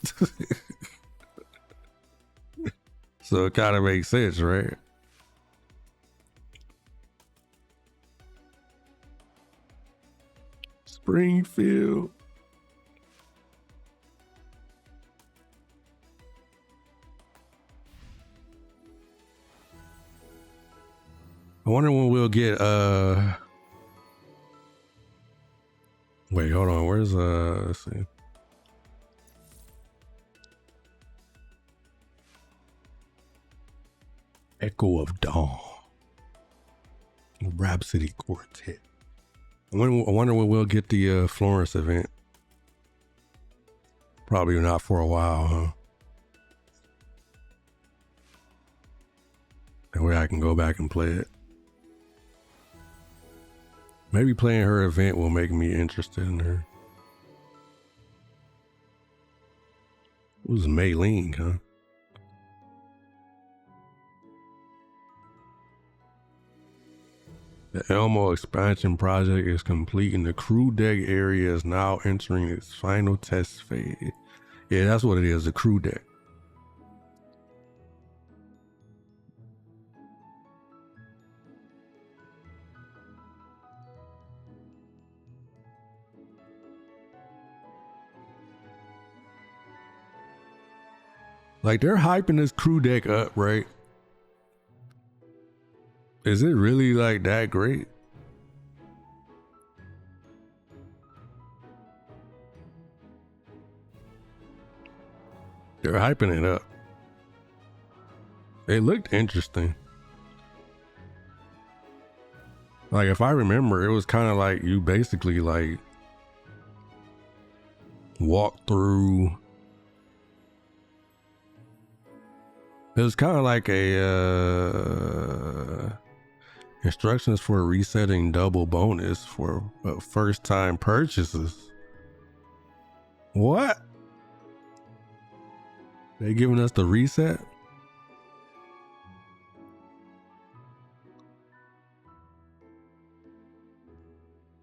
So it kind of makes sense, right? Springfield. I wonder when we'll get wait, hold on, where's let's see. Echo of Dawn. Rhapsody Quartet. I wonder when we'll get the Florence event. Probably not for a while, huh? That way I can go back and play it. Maybe playing her event will make me interested in her. It was Mei-Ling, huh? The Elmo expansion project is complete and the crew deck area is now entering its final test phase. Yeah, that's what it is, the crew deck. Like, they're hyping this crew deck up, right? Is it really like that great? They're hyping it up. It looked interesting. Like, if I remember, it was kind of like you basically like walk through. It was kind of like a instructions for resetting double bonus for first time purchases. What? They giving us the reset?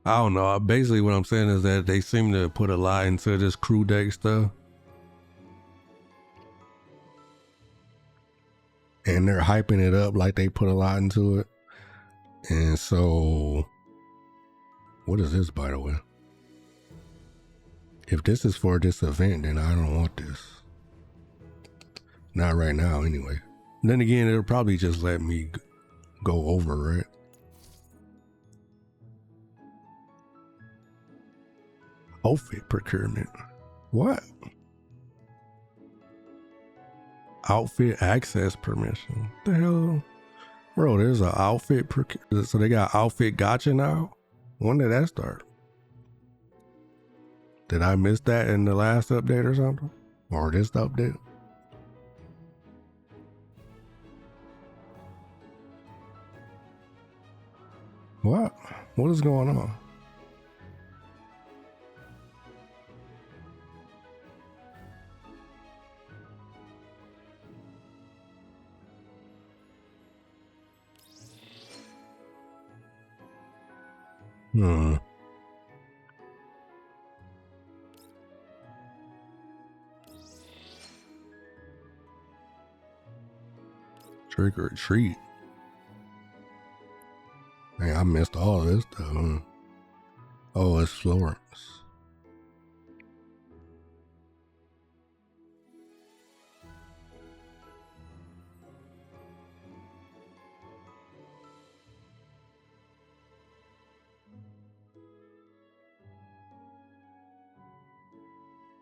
I don't know. Basically what I'm saying is that they seem to put a lot into this crew deck stuff. And they're hyping it up like they put a lot into it. And so, what is this, by the way? If this is for this event, then I don't want this. Not right now, anyway. Then again, it'll probably just let me go over it. Outfit procurement. What? Outfit access permission. The hell? Bro, there's an outfit. So they got outfit gotcha now? When did that start? Did I miss that in the last update or something? Or this update? What? What is going on? Trick or treat. Man, I missed all this stuff. Oh, it's Florence.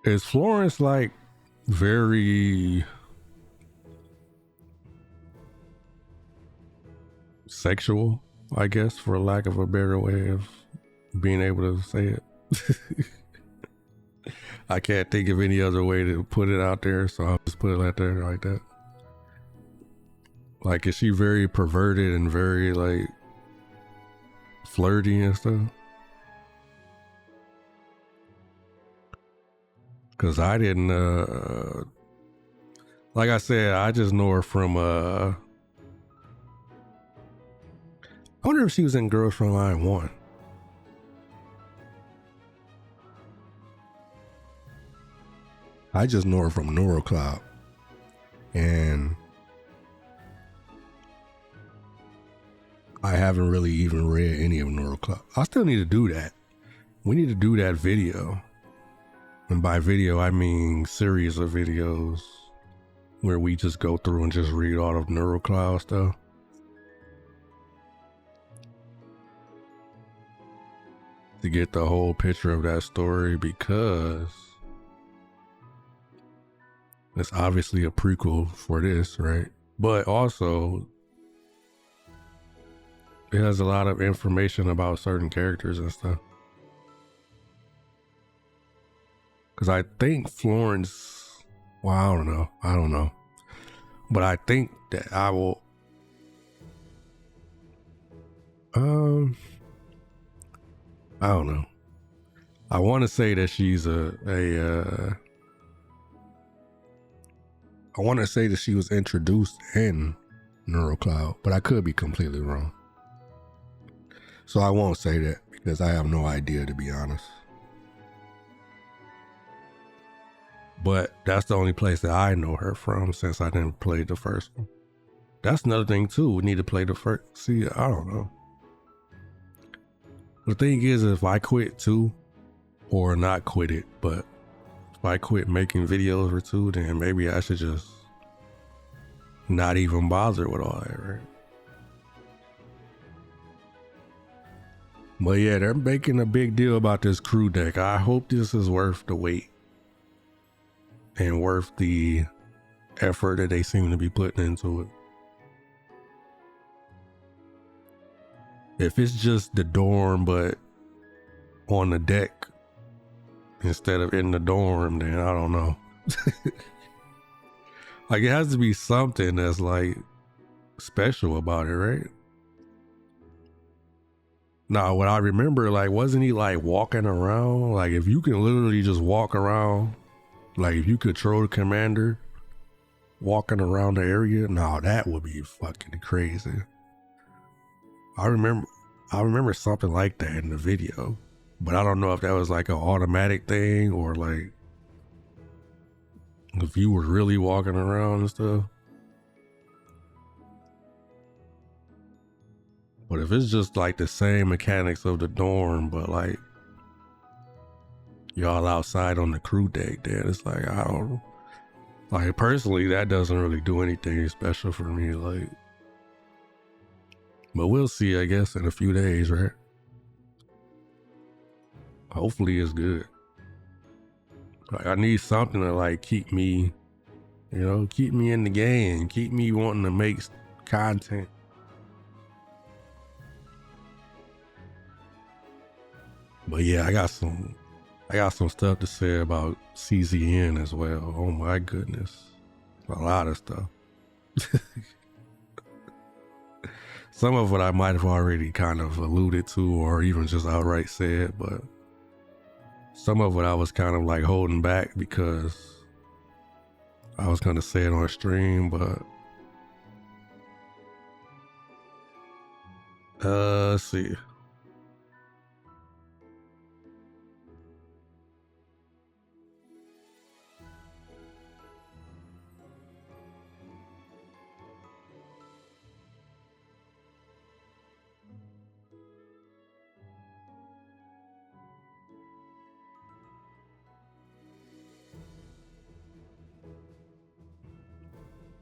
Is Florence like very sexual, I guess, for lack of a better way of being able to say it? I can't think of any other way to put it out there, so I'll just put it out there like that. Like, is she very perverted and very like flirty and stuff? Cause I didn't like I said, I just know her from I wonder if she was in Girls Frontline 1. I just know her from NeuroCloud. And I haven't really even read any of NeuroCloud. I still need to do that. We need to do that video. And by video, I mean series of videos where we just go through and just read all of NeuroCloud stuff. To get the whole picture of that story, because it's obviously a prequel for this, right? But also, it has a lot of information about certain characters and stuff. Because I think Florence, well, I don't know. But I think that I will, I don't know. I want to say that she's I want to say that she was introduced in NeuroCloud, but I could be completely wrong. So I won't say that because I have no idea, to be honest. But that's the only place that I know her from since I didn't play the first one. That's another thing too. We need to play the first. See, I don't know. The thing is, if I quit too, or not quit it, but if I quit making videos or two, then maybe I should just not even bother with all that, right? But yeah, they're making a big deal about this crew deck. I hope this is worth the wait and worth the effort that they seem to be putting into it. If it's just the dorm but on the deck instead of in the dorm, then I don't know. Like, it has to be something that's like special about it, right? Now, what I remember, like, wasn't he like walking around? Like, if you can literally just walk around, like if you control the commander walking around the area, no, that would be fucking crazy. I remember something like that in the video, but I don't know if that was like an automatic thing or like if you were really walking around and stuff. But if it's just like the same mechanics of the dorm, but like y'all outside on the crew deck, then it's like, I don't know. Like, personally, that doesn't really do anything special for me. Like, but we'll see, I guess, in a few days, right? Hopefully it's good. Like I need something to like keep me, keep me in the game, keep me wanting to make content. But yeah, I got some stuff to say about CZN as well. Oh my goodness, a lot of stuff. Some of it I might have already kind of alluded to or even just outright said, but some of it I was kind of like holding back because I was going to say it on stream, but let's see.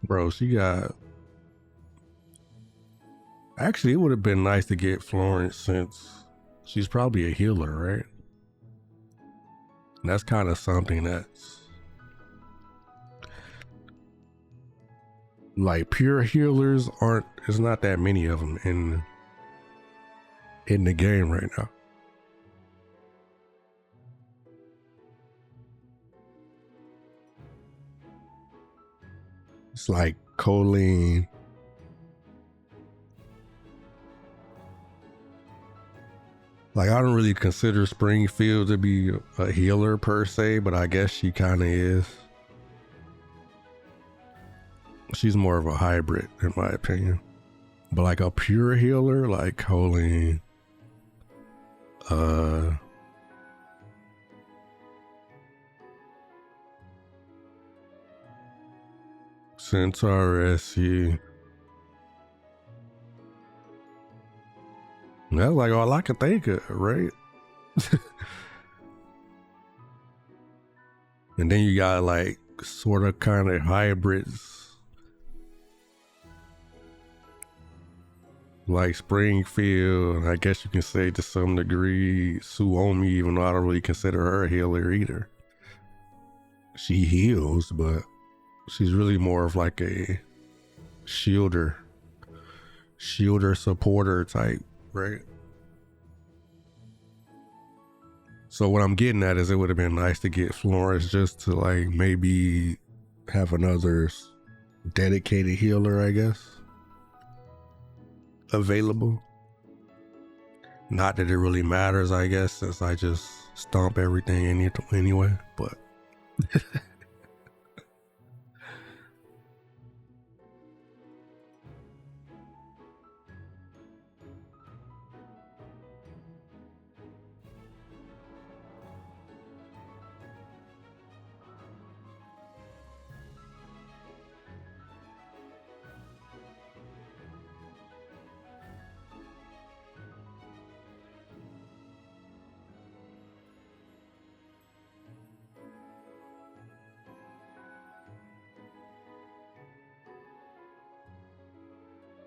Bro, she got... Actually, it would have been nice to get Florence since she's probably a healer, right? And that's kind of something that's... Like, pure healers aren't... There's not that many of them in the game right now. It's like Colleen. Like, I don't really consider Springfield to be a healer per se, but I guess she kind of is. She's more of a hybrid, in my opinion. But like a pure healer, like Colleen, Centaur SC. That's like all I can think of, right? And then you got like sort of kind of hybrids, like Springfield. I guess you can say to some degree Suomi, even though I don't really consider her a healer either. She heals, but she's really more of like a shielder supporter type, right? So what I'm getting at is it would have been nice to get Florence just to like maybe have another dedicated healer, I guess, available. Not that it really matters, I guess, since I just stomp everything anyway, but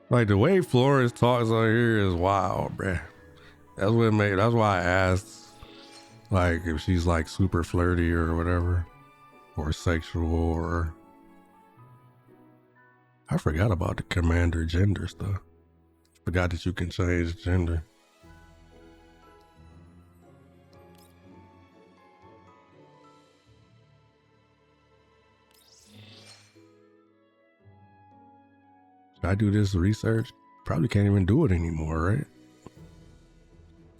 like the way Florence talks on here is wild, bruh. That's why I asked, like, if she's like super flirty or whatever, or sexual, or I forgot about the commander gender stuff. Forgot that you can change gender. Should I do this research? Probably can't even do it anymore, right?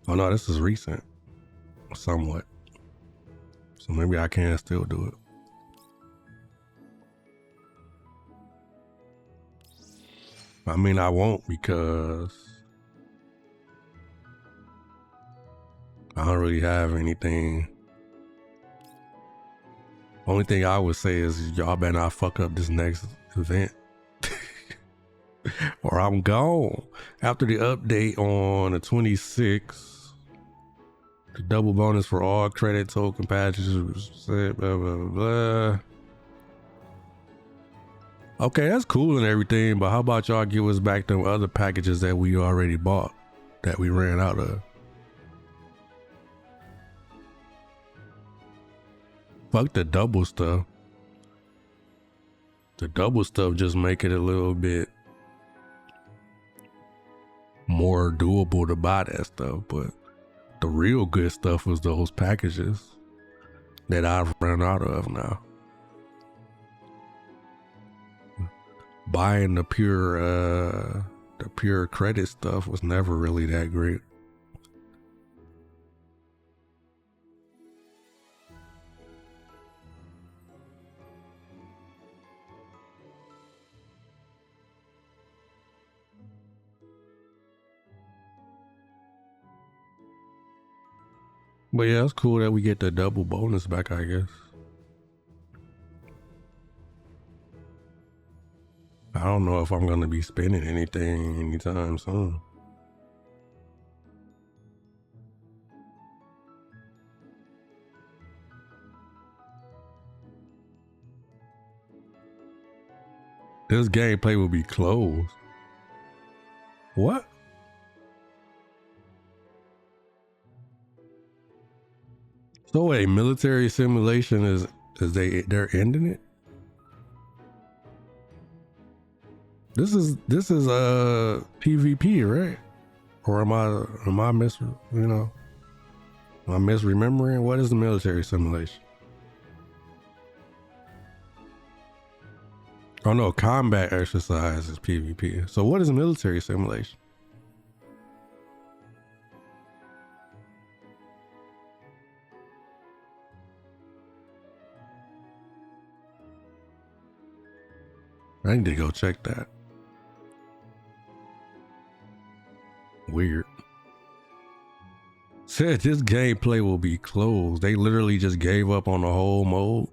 Oh no, this is recent, somewhat. So maybe I can still do it. I mean, I won't because I don't really have anything. Only thing I would say is y'all better not fuck up this next event. Or I'm gone. After the update on the 26th, the double bonus for all credit token packages, blah, blah, blah, blah. Okay, that's cool and everything, but how about y'all give us back them other packages that we already bought, that we ran out of? Fuck the double stuff. The double stuff just make it a little bit more doable to buy that stuff, but the real good stuff was those packages that I've run out of now. Buying the pure credit stuff was never really that great. But yeah, it's cool that we get the double bonus back, I guess. I don't know if I'm gonna be spending anything anytime soon. This gameplay will be closed. What? So a military simulation is they're ending it? This is PvP, right? Or am I misremembering? What is the military simulation? Oh no, combat exercise is PvP. So what is a military simulation? I need to go check that. Weird. Said this gameplay will be closed. They literally just gave up on the whole mode.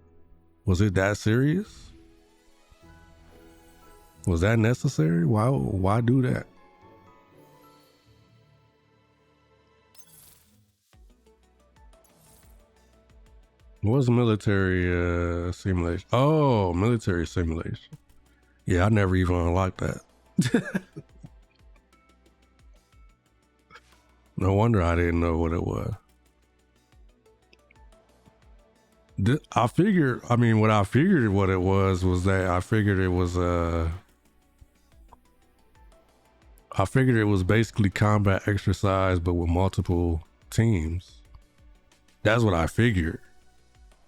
Was it that serious? Was that necessary? Why do that? What's military simulation? Oh, military simulation. Yeah, I never even unlocked that. No wonder I didn't know what it was. I figured what it was that I figured it was basically combat exercise, but with multiple teams. That's what I figured.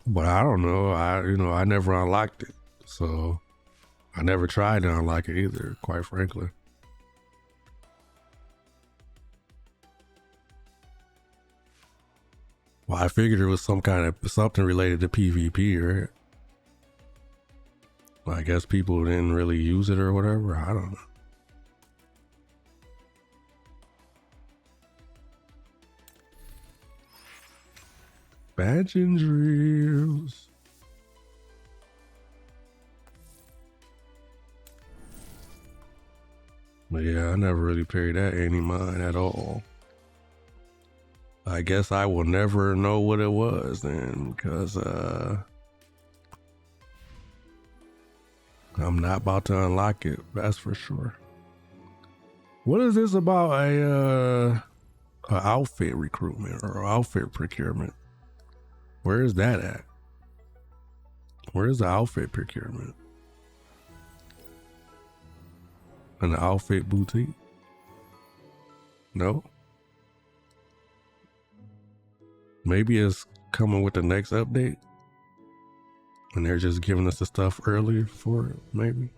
But I don't know. I never unlocked it. So I never tried to unlock it either, quite frankly. Well, I figured it was something related to PvP, right? Well, I guess people didn't really use it or whatever. I don't know. Badge and drills. But yeah, I never really paid that any mind at all. I guess I will never know what it was then, because I'm not about to unlock it, that's for sure. What is this about a outfit recruitment or outfit procurement? Where is that at? Where is the outfit procurement? An outfit boutique? No? Maybe it's coming with the next update and they're just giving us the stuff earlier for it, maybe.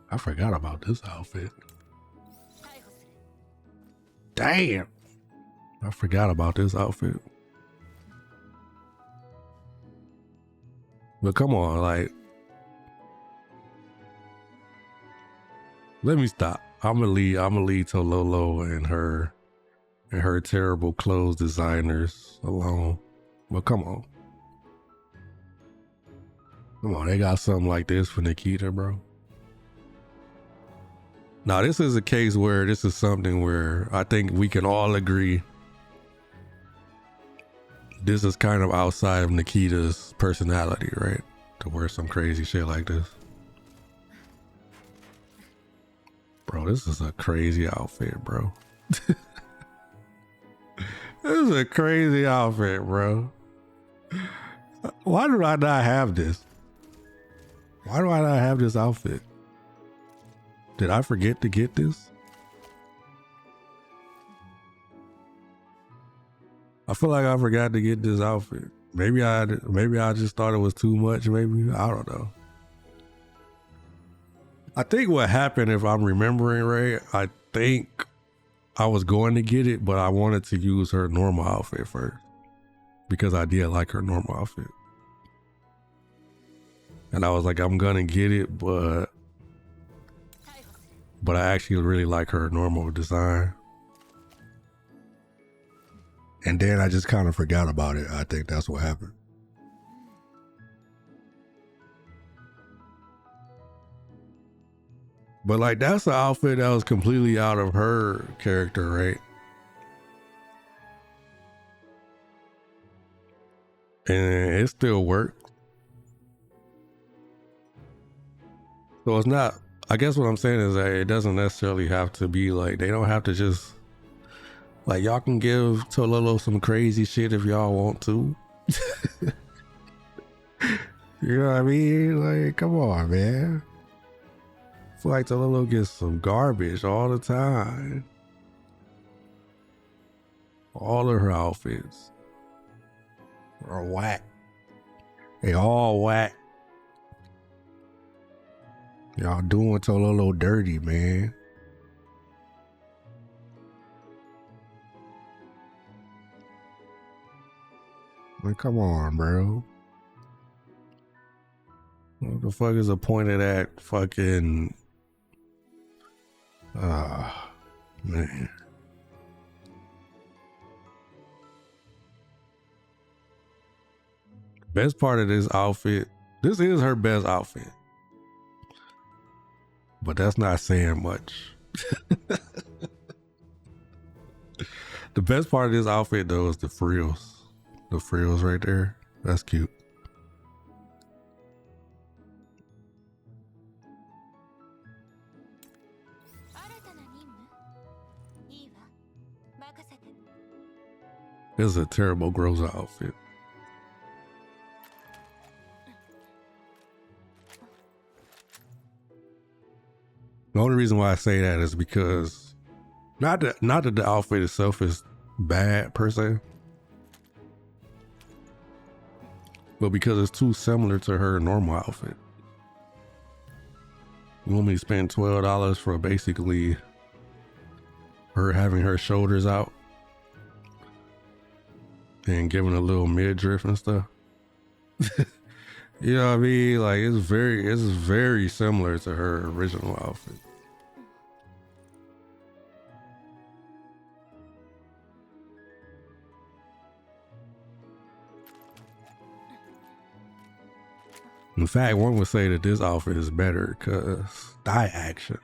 I forgot about this outfit. Damn! I forgot about this outfit. But come on, like, let me stop. I'm gonna leave Tololo and her terrible clothes designers alone. But come on, they got something like this for Nikita, bro. Now this is a case where this is something where I think we can all agree this is kind of outside of Nikita's personality, right? To wear some crazy shit like this. Bro, this is a crazy outfit, bro. This is a crazy outfit, bro. Why do I not have this? Why do I not have this outfit? Did I forget to get this? I feel like I forgot to get this outfit. Maybe I just thought it was too much. Maybe I don't know. I think what happened, if I'm remembering right, I think I was going to get it, but I wanted to use her normal outfit first because I did like her normal outfit. And I was like, I'm gonna get it, but I actually really like her normal design. And then I just kind of forgot about it. I think that's what happened. But like, that's an outfit that was completely out of her character, right? And it still worked. So it's not, I guess what I'm saying is that it doesn't necessarily have to be like, they don't have to just, like, y'all can give Tololo some crazy shit if y'all want to. You know what I mean? Like, come on, man. I feel like Tololo gets some garbage all the time. All of her outfits are whack. They all whack. Y'all doing Tololo dirty, man. Like, come on, bro. What the fuck is the point of that fucking... man. Best part of this outfit, this is her best outfit. But that's not saying much. The best part of this outfit though is the frills. The frills right there. That's cute. This is a terrible Groza outfit. The only reason why I say that is because not that the outfit itself is bad per se, but because it's too similar to her normal outfit. You want me to spend $12 for basically her having her shoulders out and giving a little midriff and stuff? You know what I mean? Like, it's very similar to her original outfit. In fact, one would say that this outfit is better because thigh action.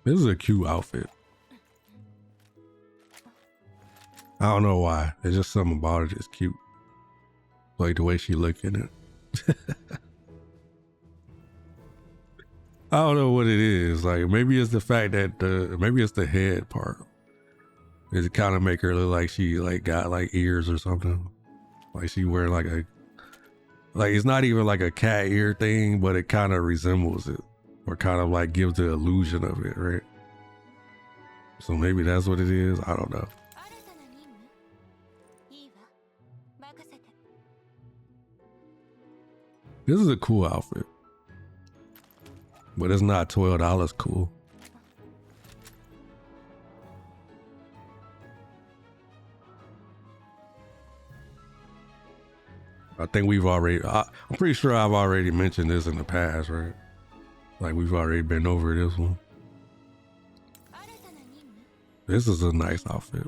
This is a cute outfit. I don't know why. There's just something about it that's cute. Like the way she look in it. I don't know what it is. Like, maybe it's the fact that maybe it's the head part. It kind of make her look like she like got like ears or something. Like she wearing like it's not even like a cat ear thing, but it kind of resembles it. Or kind of like gives the illusion of it, right? So maybe that's what it is. I don't know. This is a cool outfit, but it's not $12 cool. I think we've already, I'm pretty sure I've already mentioned this in the past, right? Like, we've already been over this one. This is a nice outfit.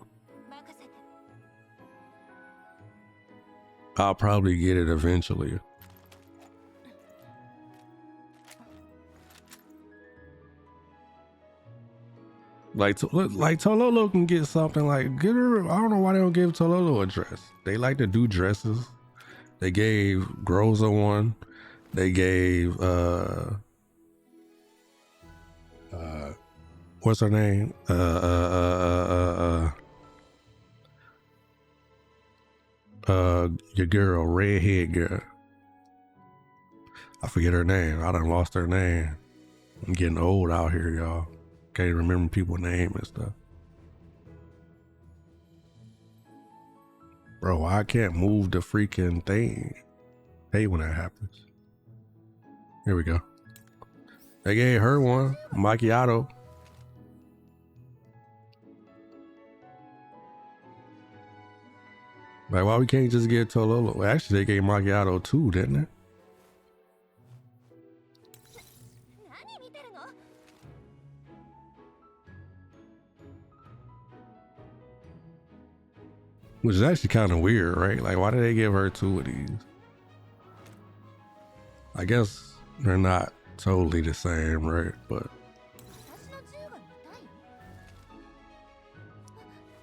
I'll probably get it eventually. Like Tololo can get something like, get her, I don't know why they don't give Tololo a dress. They like to do dresses. They gave Groza one. They gave what's her name? Your girl, redhead girl. I forget her name. I done lost her name. I'm getting old out here, y'all. Can't remember people's name and stuff. Bro, I can't move the freaking thing. Hate when that happens. Here we go. They gave her one, macchiato. Like, why we can't just get Tololo? Well, actually, they gave macchiato too, didn't they? Which is actually kind of weird, right? Like, why did they give her two of these? I guess they're not totally the same, right? But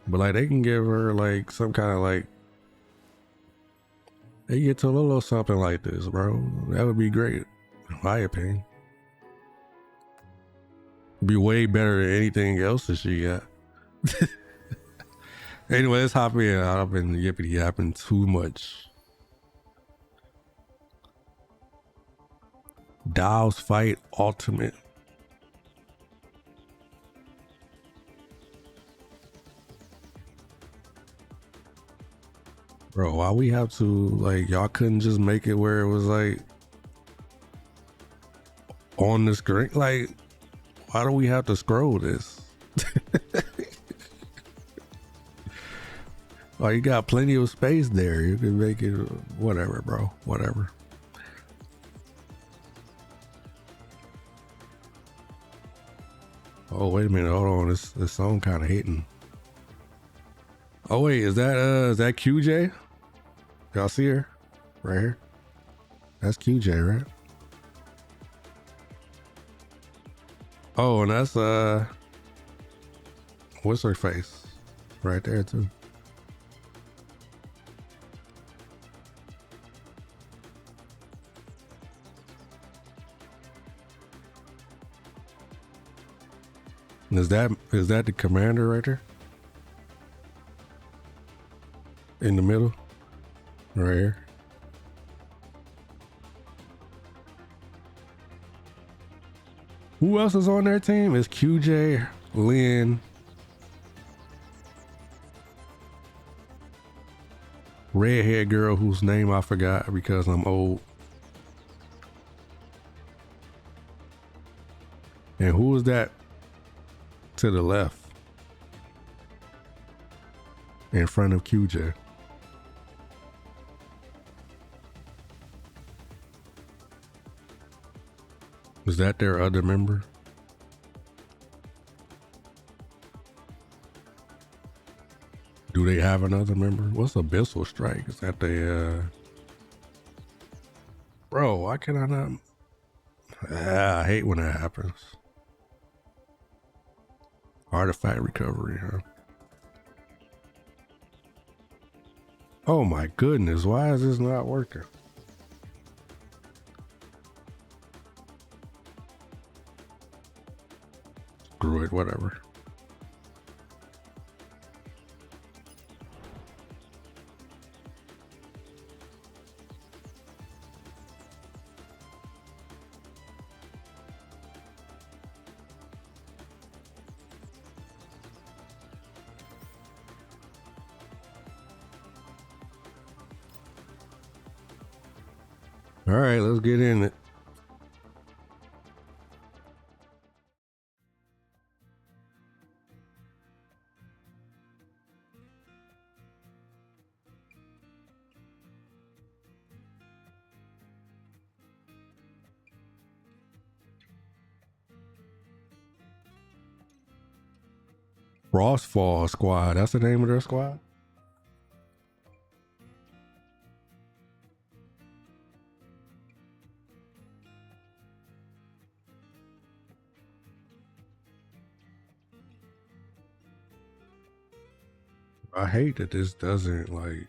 like, they can give her like some kind of like, they get to a little something like this, bro. That would be great, in my opinion. It'd be way better than anything else that she got. Anyway, let's hop in. I've been yippity yapping too much. Dolls Fight Ultimate. Bro, why we have to, like, y'all couldn't just make it where it was like on the screen? Like, why do we have to scroll this? Well, you got plenty of space there. You can make it whatever, bro. Whatever. Oh, wait a minute. Hold on. This song kind of hitting. Oh wait, is that QJ? Y'all see her? Right here? That's QJ, right? Oh, and that's what's her face? Right there too. Is that the commander right there? In the middle? Right here. Who else is on their team? It's QJ, Lynn, redhead girl whose name I forgot because I'm old. And who is that to the left? In front of QJ. Is that their other member? Do they have another member? What's Abyssal Strike? Is that the Bro, why can I not? I hate when that happens. Artifact recovery, huh? Oh my goodness, why is this not working? Screw it, whatever. All right, let's get in it. Frostfall Squad, that's the name of their squad? I hate that this doesn't like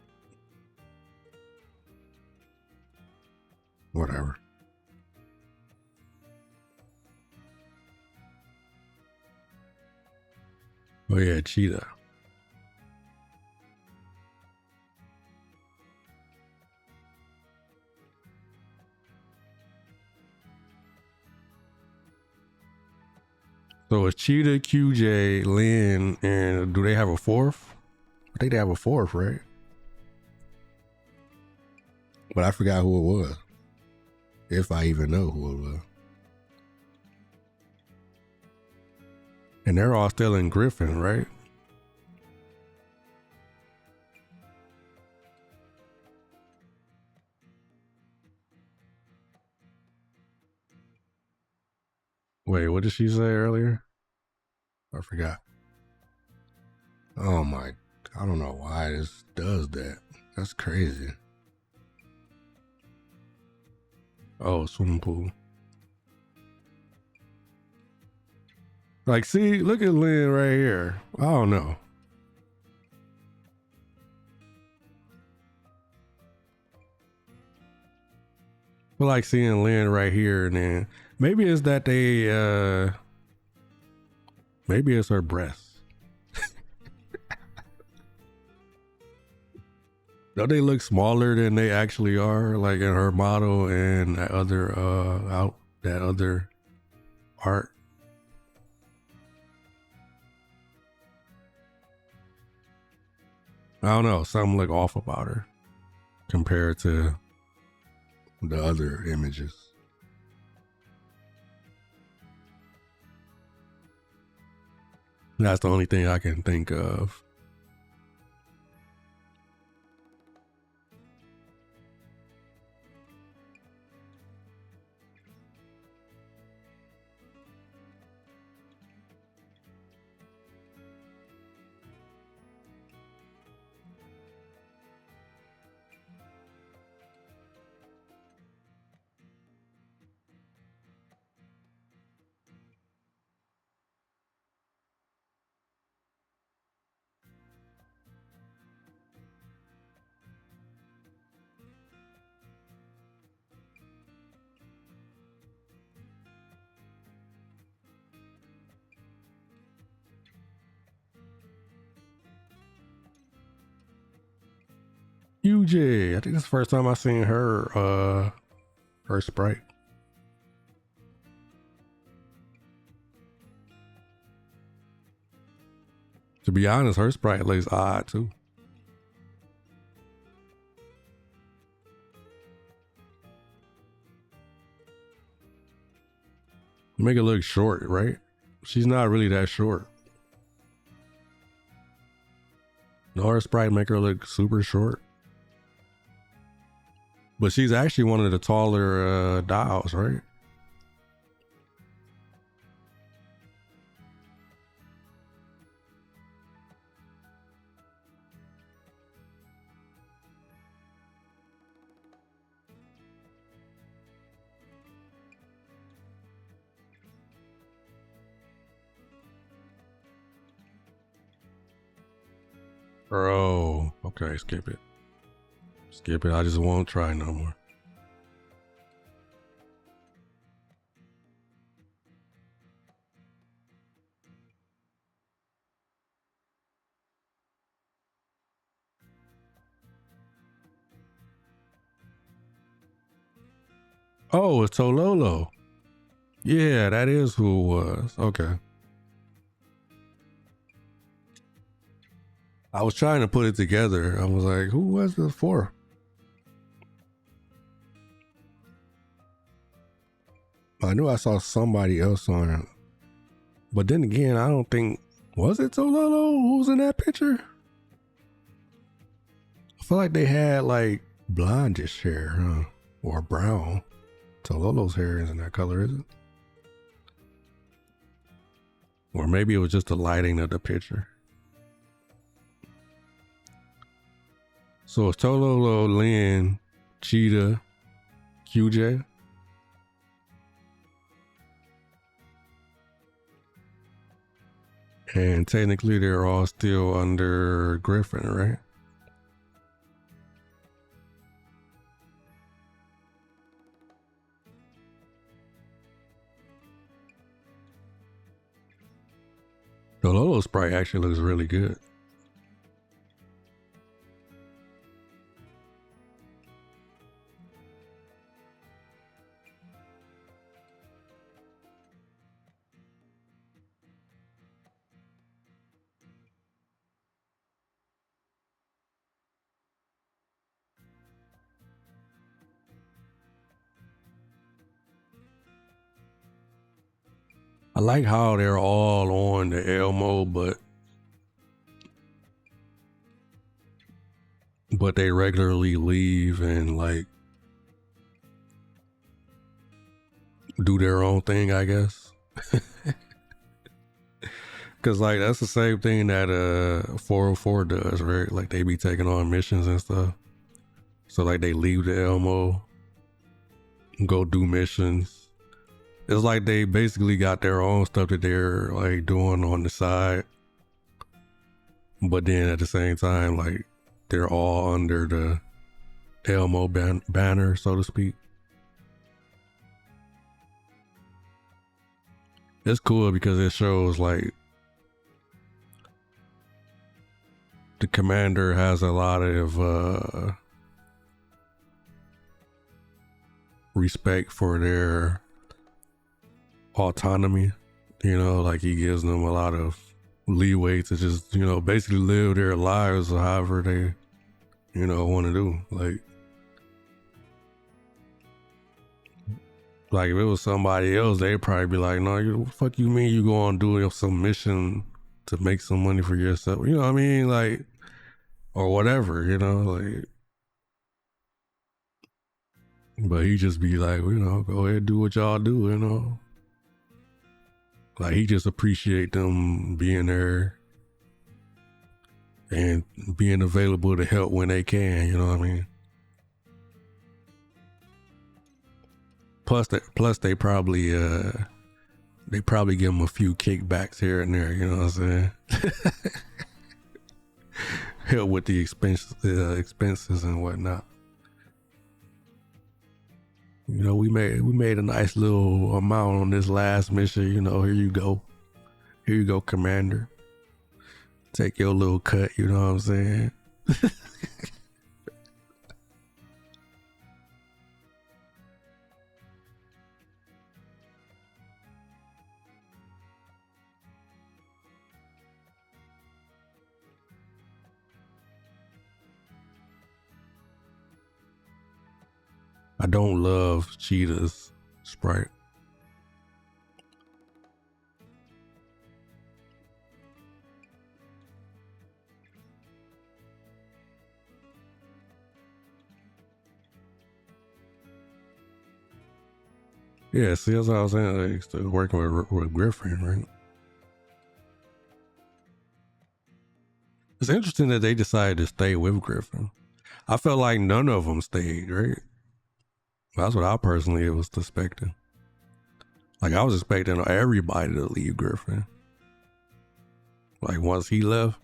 Oh yeah, Cheetah. So it's Cheetah, QJ, Lynn, and do they have a fourth? I think they have a fourth, right? But I forgot who it was. If I even know who it was. And they're all still in Griffin, right? Wait, what did she say earlier? I forgot. Oh my, I don't know why this does that. That's crazy. Oh, swimming pool. Like, see, look at Lynn right here. I don't know. I like seeing Lynn right here, and then maybe it's that maybe it's her breasts. Don't they look smaller than they actually are, like in her model and that other that other art? I don't know, something look off about her compared to the other images. That's the only thing I can think of. UJ, I think that's the first time I seen her sprite. To be honest, her sprite looks odd too. Make it look short, right? She's not really that short. No, her sprite make her look super short. But she's actually one of the taller dolls, right? Oh, okay, skip it. Skip it. I just won't try no more. Oh, it's Tololo. Yeah, that is who it was. Okay. I was trying to put it together. I was like, who was this for? I knew I saw somebody else on it. But then again, I don't think, was it Tololo who was in that picture? I feel like they had like blondish hair, huh? Or brown. Tololo's hair isn't that color, is it? Or maybe it was just the lighting of the picture. So it's Tololo, Lynn, Cheetah, QJ. And technically they're all still under Griffin, right? The Lolo Sprite actually looks really good. I like how they're all on the Elmo, but they regularly leave and like do their own thing, I guess. Cause like that's the same thing that 404 does, right? Like they be taking on missions and stuff. So like they leave the Elmo, go do missions. It's like they basically got their own stuff that they're like doing on the side. But then at the same time, like they're all under the Elmo banner, so to speak. It's cool because it shows like the commander has a lot of respect for their autonomy, you know, like he gives them a lot of leeway to just, you know, basically live their lives however they, you know, want to do. Like if it was somebody else, they'd probably be like, no, what the fuck you mean you go on doing some mission to make some money for yourself? You know what I mean? Like, or whatever, you know, like, but he just be like, you know, go ahead, do what y'all do, you know. Like he just appreciate them being there and being available to help when they can, you know what I mean? Plus they probably give them a few kickbacks here and there, you know what I'm saying? Help with the expenses and whatnot. You know, we made a nice little amount on this last mission. You know, here you go, Commander. Take your little cut. You know what I'm saying? I don't love Cheetah's Sprite. Yeah, see, that's what I was saying. Like, still working with Griffin, right? It's interesting that they decided to stay with Griffin. I felt like none of them stayed, right? That's what I personally was expecting. Like I was expecting everybody to leave Griffin. Like once he left,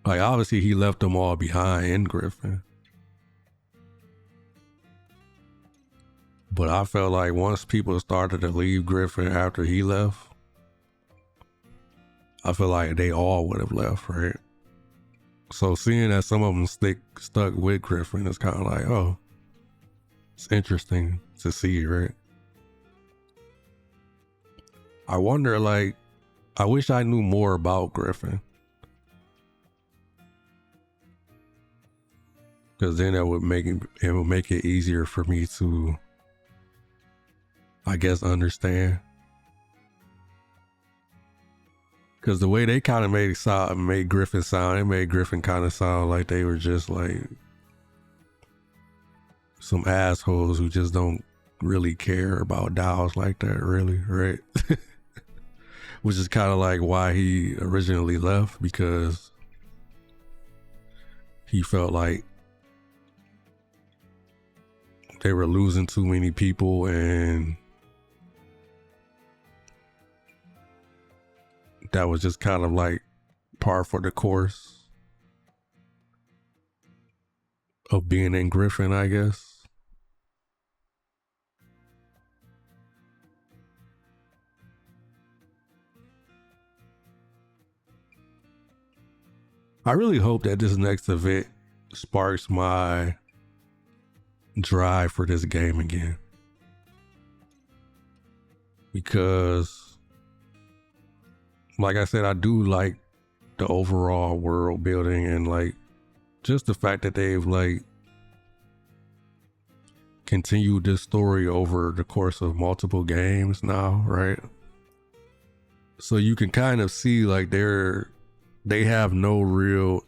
like obviously he left them all behind in Griffin. But I felt like once people started to leave Griffin after he left, I feel like they all would have left, right? So seeing that some of them stuck with Griffin, it's kind of like, oh, it's interesting to see, right? I wonder, like, I wish I knew more about Griffin. Because then it would make it easier for me to, I guess, understand. Because the way they kind of made Griffin sound, it made Griffin kind of sound like they were just like some assholes who just don't really care about dolls like that, really, right? Which is kind of like why he originally left, because he felt like they were losing too many people and that was just kind of like par for the course of being in Griffin, I guess. I really hope that this next event sparks my drive for this game again, because like I said, I do like the overall world building and like just the fact that they've like continued this story over the course of multiple games now, right? So you can kind of see like they have no real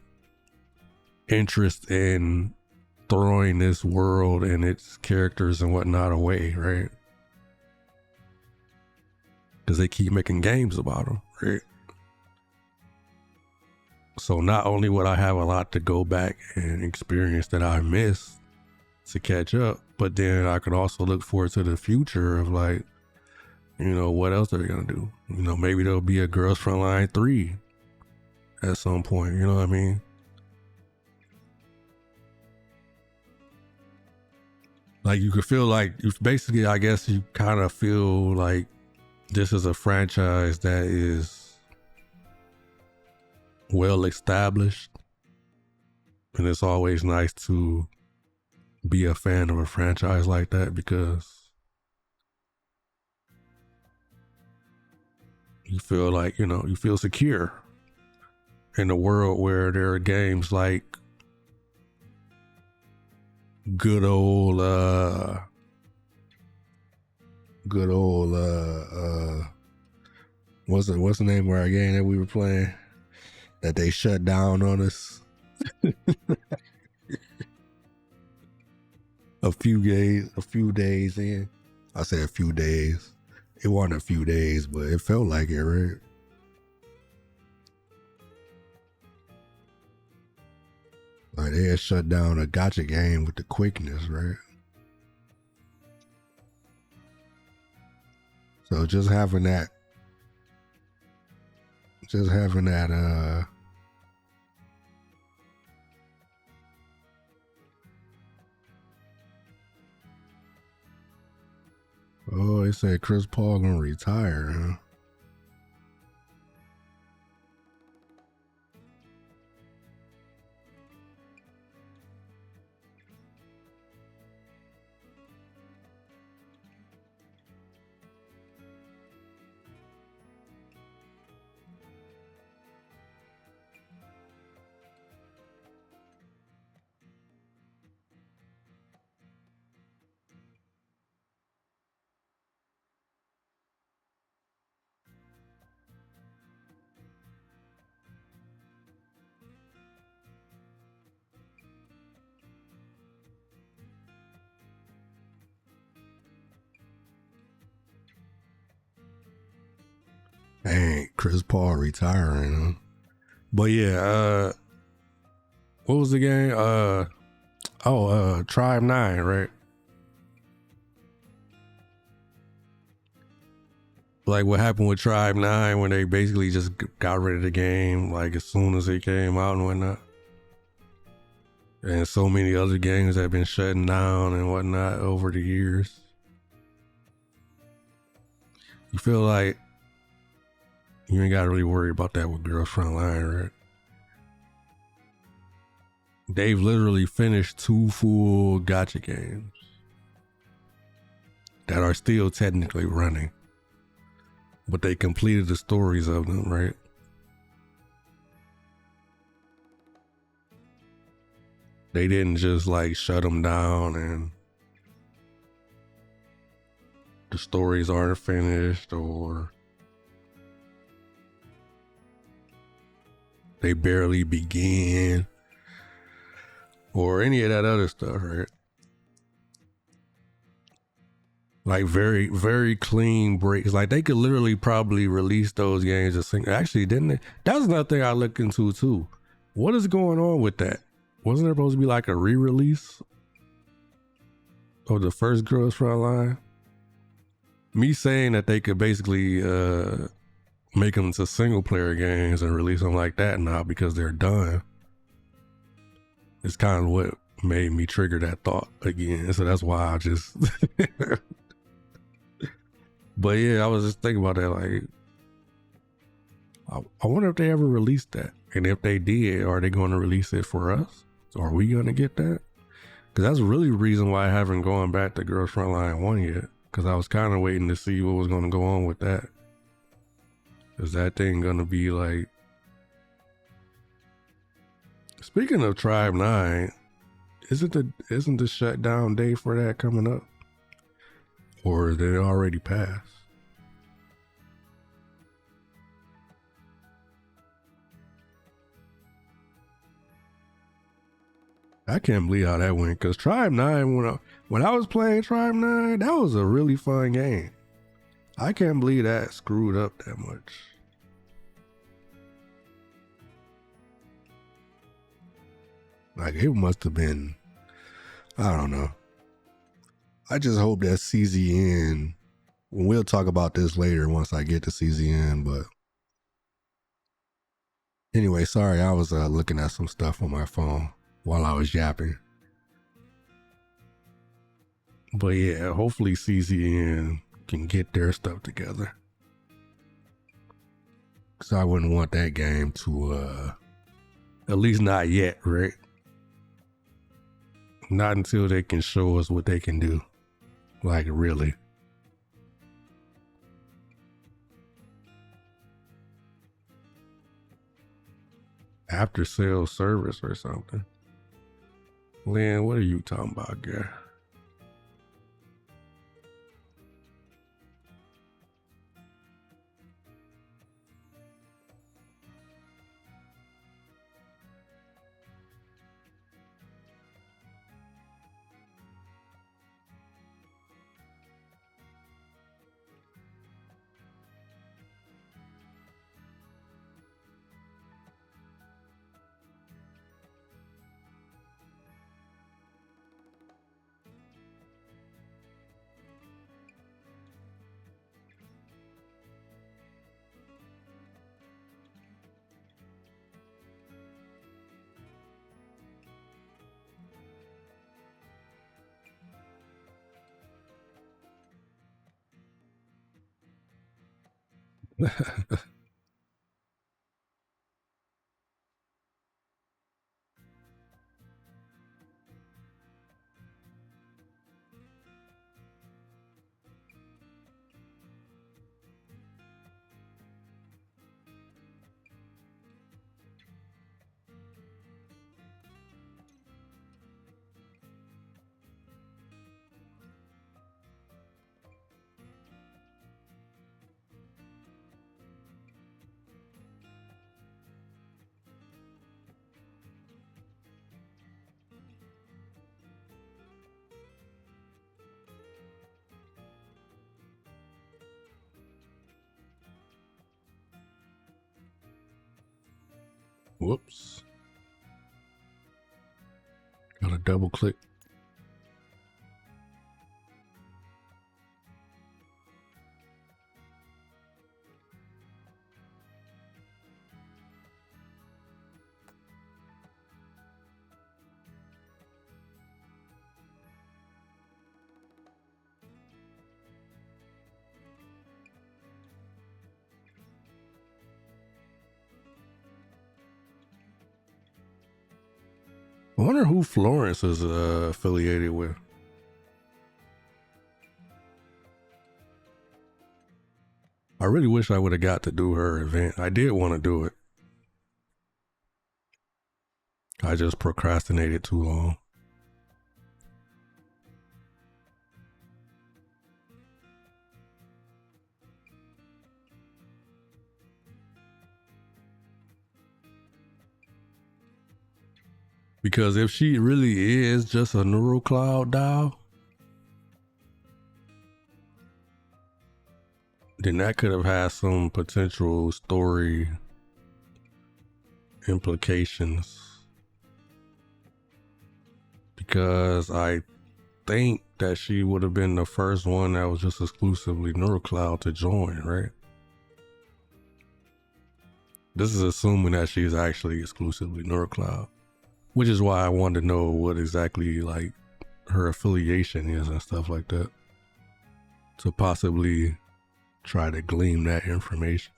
interest in throwing this world and its characters and whatnot away, right? Because they keep making games about them, right? So not only would I have a lot to go back and experience that I missed to catch up, but then I could also look forward to the future of like, you know, what else are they gonna do? You know, maybe there'll be a Girls Frontline 3 at some point, you know what I mean? Like you could feel like, basically, I guess you kind of feel like this is a franchise that is well established, and it's always nice to be a fan of a franchise like that because you feel like, you know, you feel secure in a world where there are games like good old what's the name of our game that we were playing that they shut down on us a few days in. I said a few days. It wasn't a few days, but it felt like it, right? Like they had shut down a gacha game with the quickness, right? So just having that oh, they said Chris Paul gonna retire, huh? Dang, Chris Paul retiring, huh? But yeah, what was the game? Tribe 9, right? Like what happened with Tribe 9 when they basically just got rid of the game like as soon as it came out and whatnot. And so many other games have been shutting down and whatnot over the years. You feel like you ain't got to really worry about that with Girls Frontline, right? They've literally finished 2 full gacha games that are still technically running, but they completed the stories of them, right? They didn't just like shut them down and the stories aren't finished or they barely begin or any of that other stuff, right? Like very, very clean breaks. Like they could literally probably release those games as single. Actually, didn't they? That was another thing I looked into too. What is going on with that? Wasn't there supposed to be like a re-release of the first Girls Frontline? Me saying that they could basically make them into single player games and release them like that now because they're done. It's kind of what made me trigger that thought again. So that's why I just But yeah, I was just thinking about that, I wonder if they ever released that. And if they did, are they going to release it for us? Are we going to get that? Because that's really the reason why I haven't gone back to Girls Frontline 1 yet. Because I was kind of waiting to see what was going to go on with that. Is that thing going to be like... Speaking of Tribe 9, isn't the shutdown day for that coming up? Or did it already pass? I can't believe how that went, because Tribe 9, when I was playing Tribe 9, that was a really fun game. I can't believe that screwed up that much. Like, it must have been, I don't know. I just hope that CZN, we'll talk about this later once I get to CZN, but anyway, sorry, I was looking at some stuff on my phone while I was yapping. But yeah, hopefully CZN can get their stuff together. Because I wouldn't want that game to, at least not yet, right? Not until they can show us what they can do. Like, really. After sales service or something. Lynn, what are you talking about, girl? Whoops. Gotta double click. I wonder who Florence is affiliated with. I really wish I would have got to do her event. I did want to do it. I just procrastinated too long. Because if she really is just a neural cloud doll, then that could have had some potential story implications. Because I think that she would have been the first one that was just exclusively neural cloud to join, right? This is assuming that she's actually exclusively neural cloud. Which is why I wanted to know what exactly like her affiliation is and stuff like that. To possibly try to glean that information.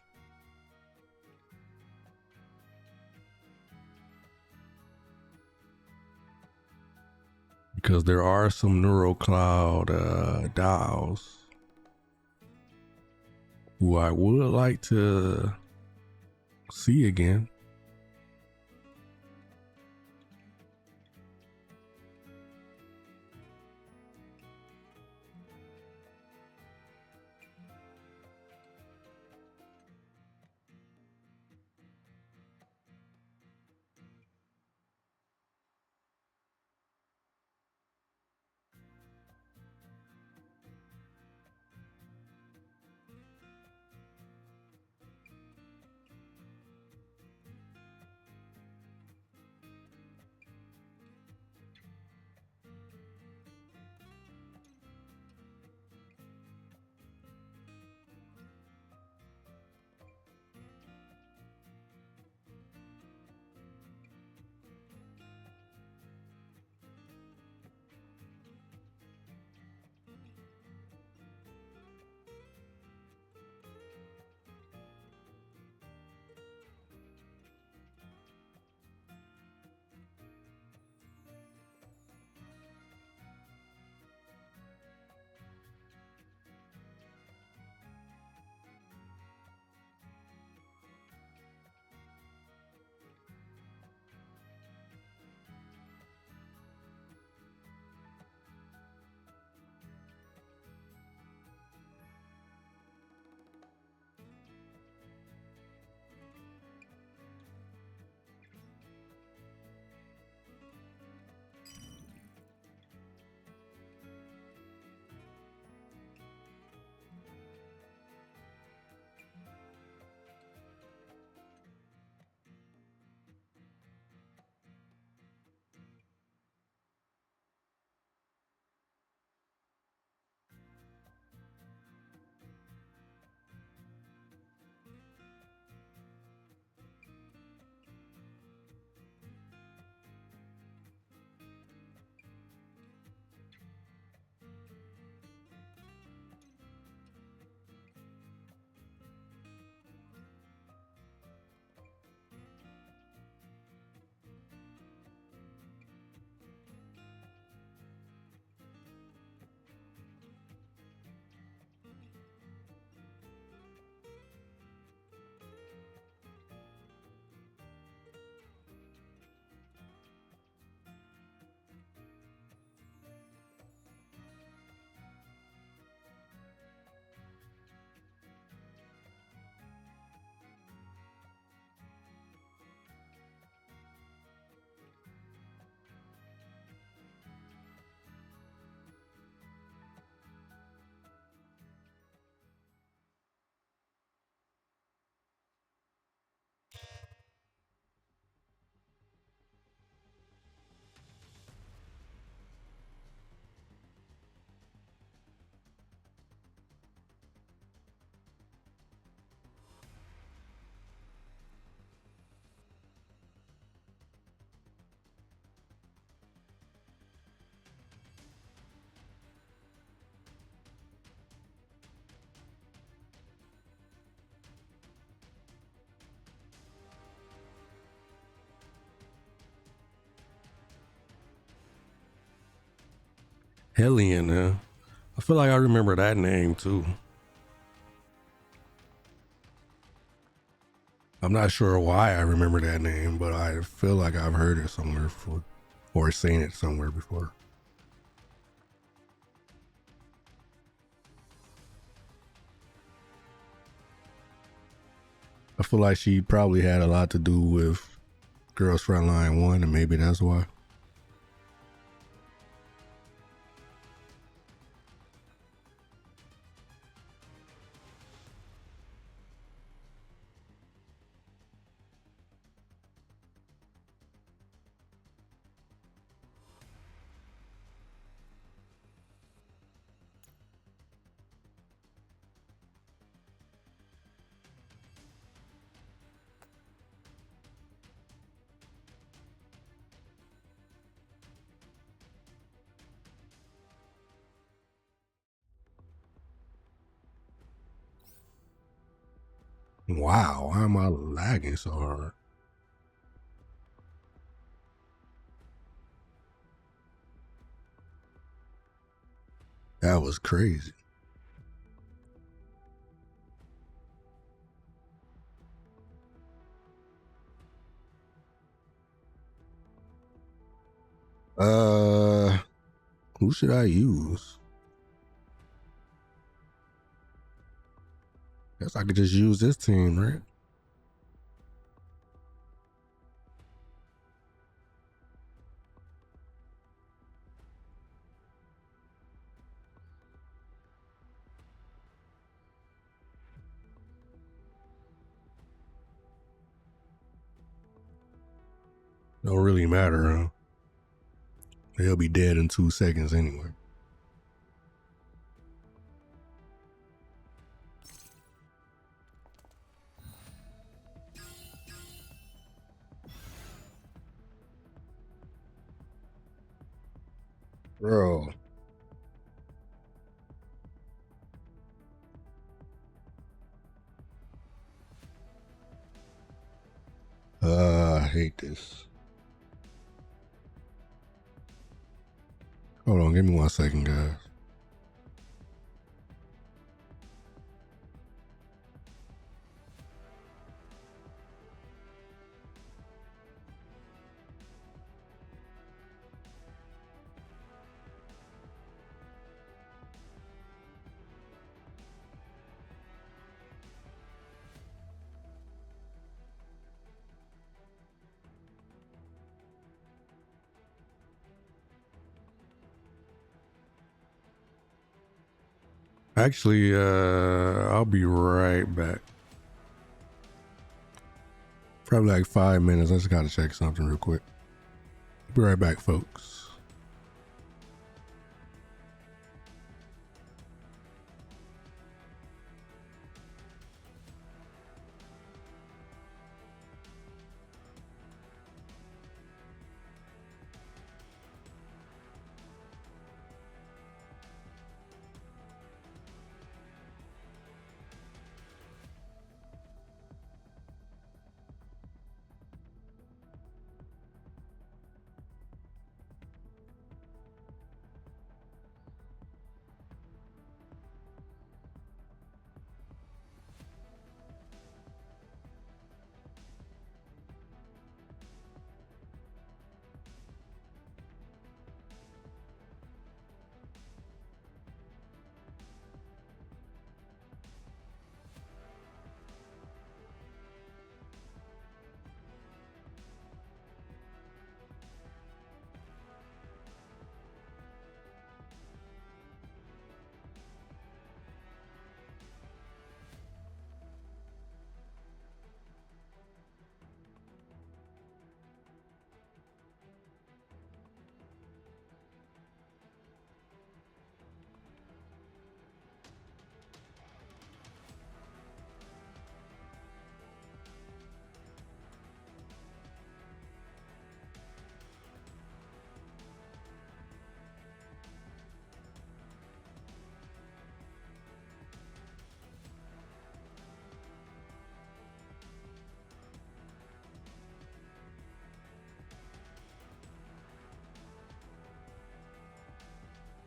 because there are some NeuroCloud dolls who I would like to see again. Hellion, I feel like I remember that name too. I'm not sure why I remember that name, but I feel like I've heard it somewhere before or seen it somewhere before. I feel like she probably had a lot to do with Girls Frontline 1, and maybe that's why. Wow, why am I lagging so hard? That was crazy. Who should I use? Guess I could just use this team, right? Don't really matter, huh? They'll be dead in 2 seconds anyway. Bro. I hate this. Hold on, give me 1 second, guys. Actually, I'll be right back. Probably like 5 minutes. I just gotta check something real quick. Be right back, folks.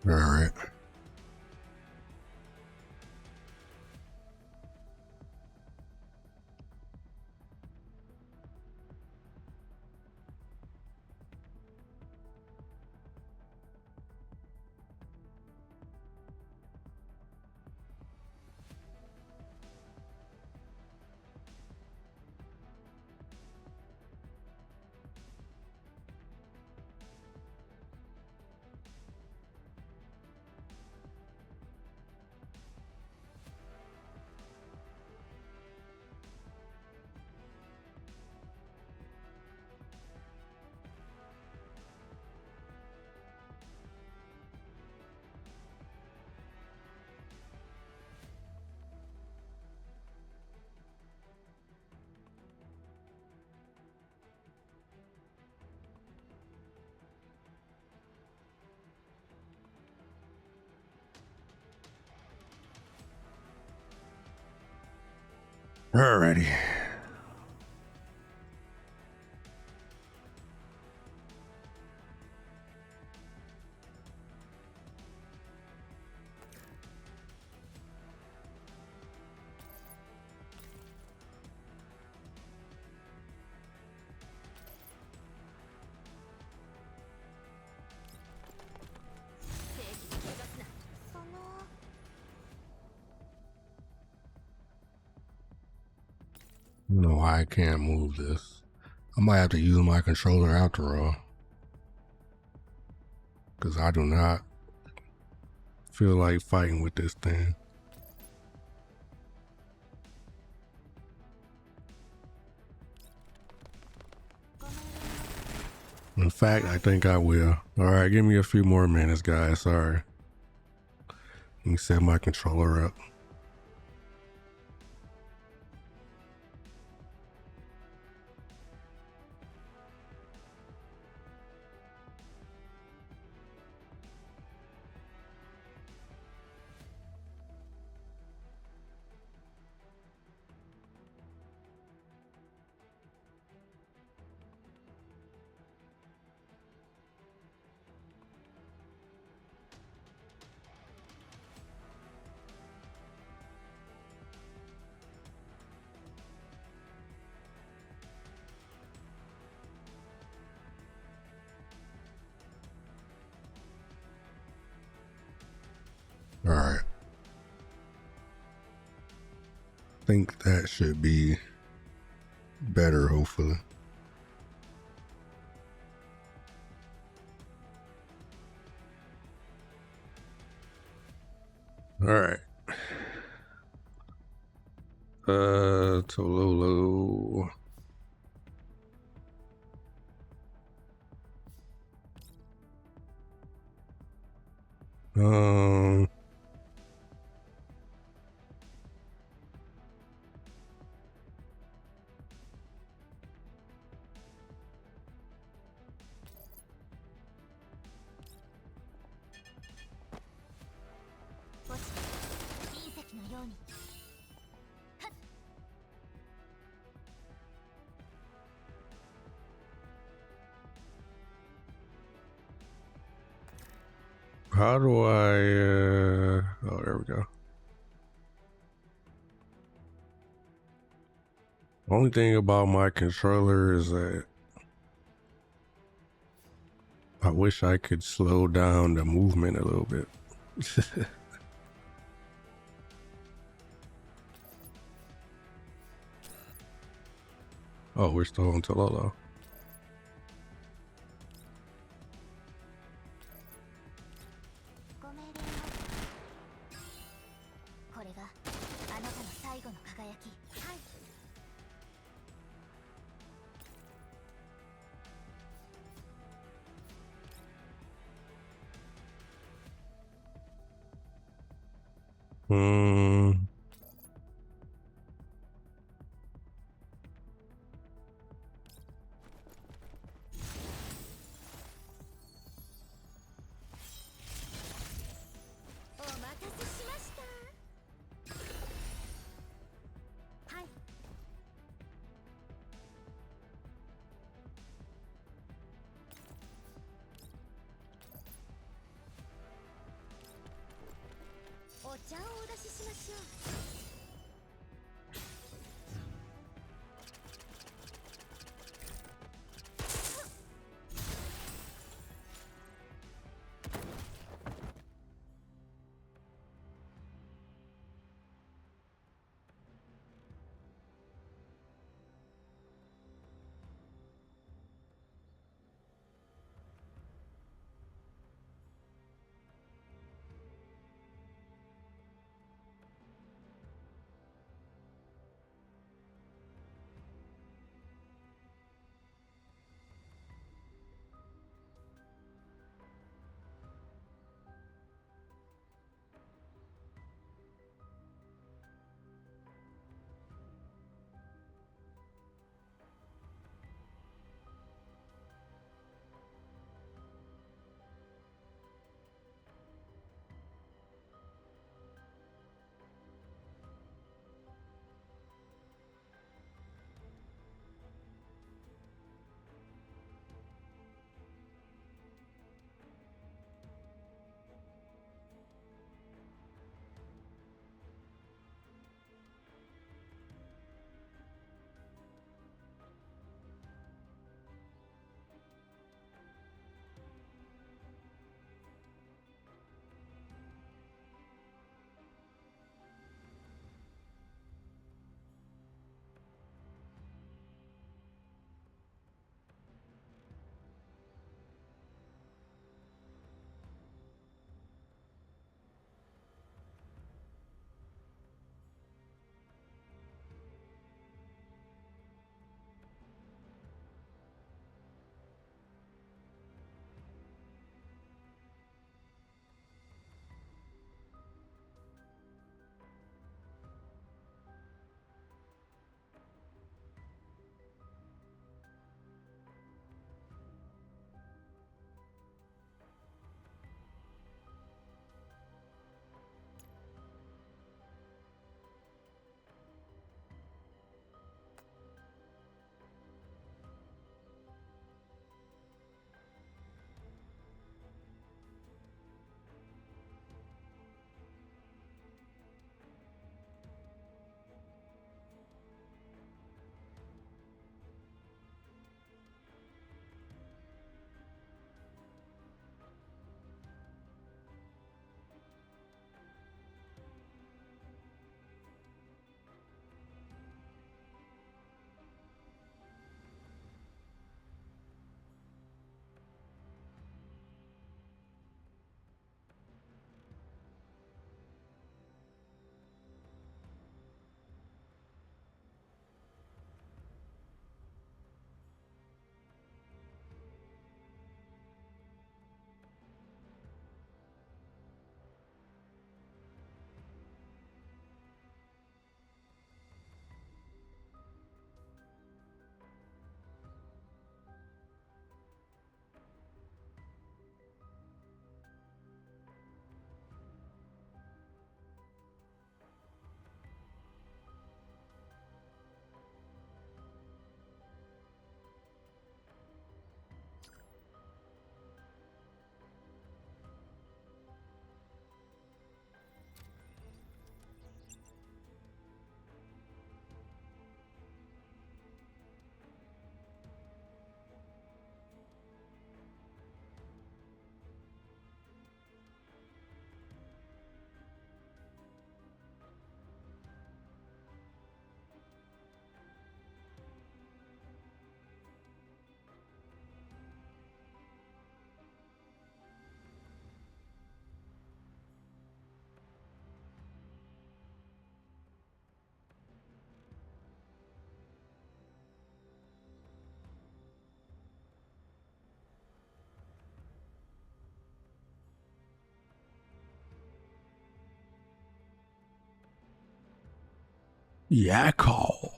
All right. Alrighty. No, I can't move this. I might have to use my controller after all, because I do not feel like fighting with this thing. In fact, I think I will. Alright, give me a few more minutes, guys. Sorry. Let me set my controller up. Alright. I think that should be better, hopefully. Alright. Tololo. Um, how do I, oh, there we go. Only thing about my controller is that I wish I could slow down the movement a little bit. Oh, we're still on Tololo. Hmm. Yakov.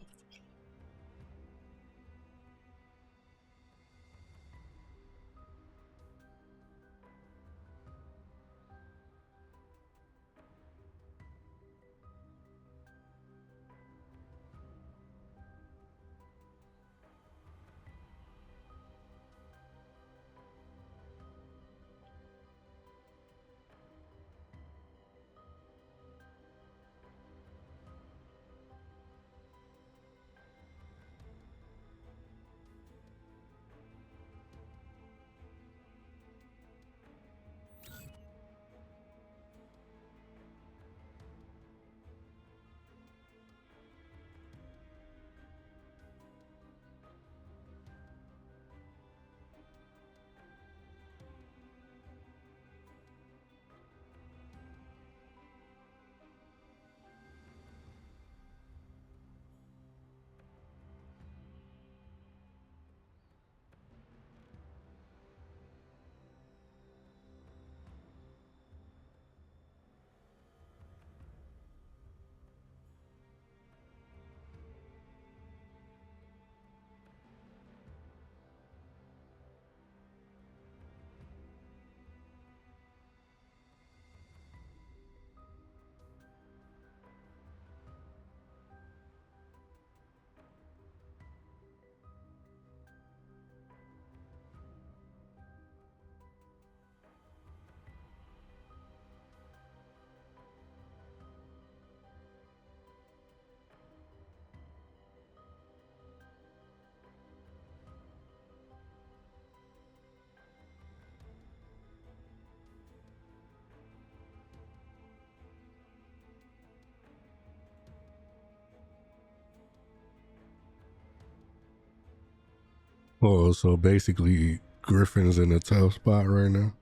Oh, so basically, Griffin's in a tough spot right now.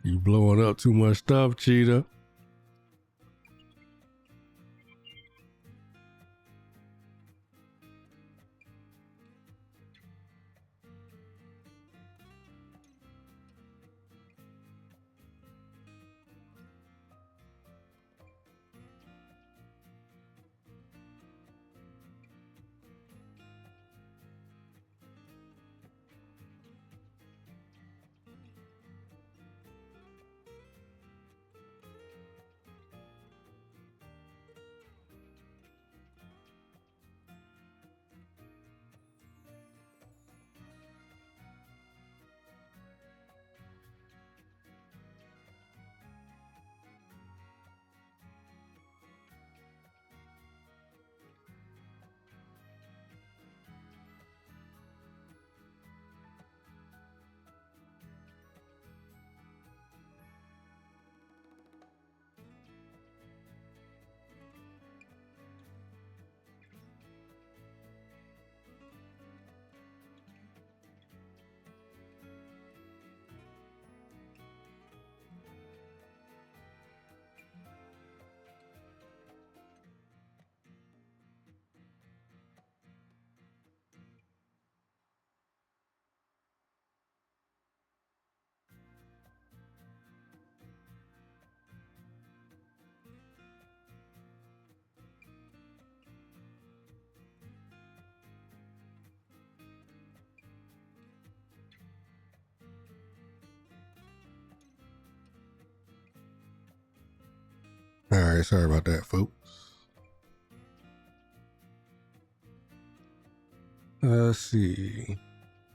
You blowing up too much stuff, Cheetah. All right, sorry about that, folks. Let's see.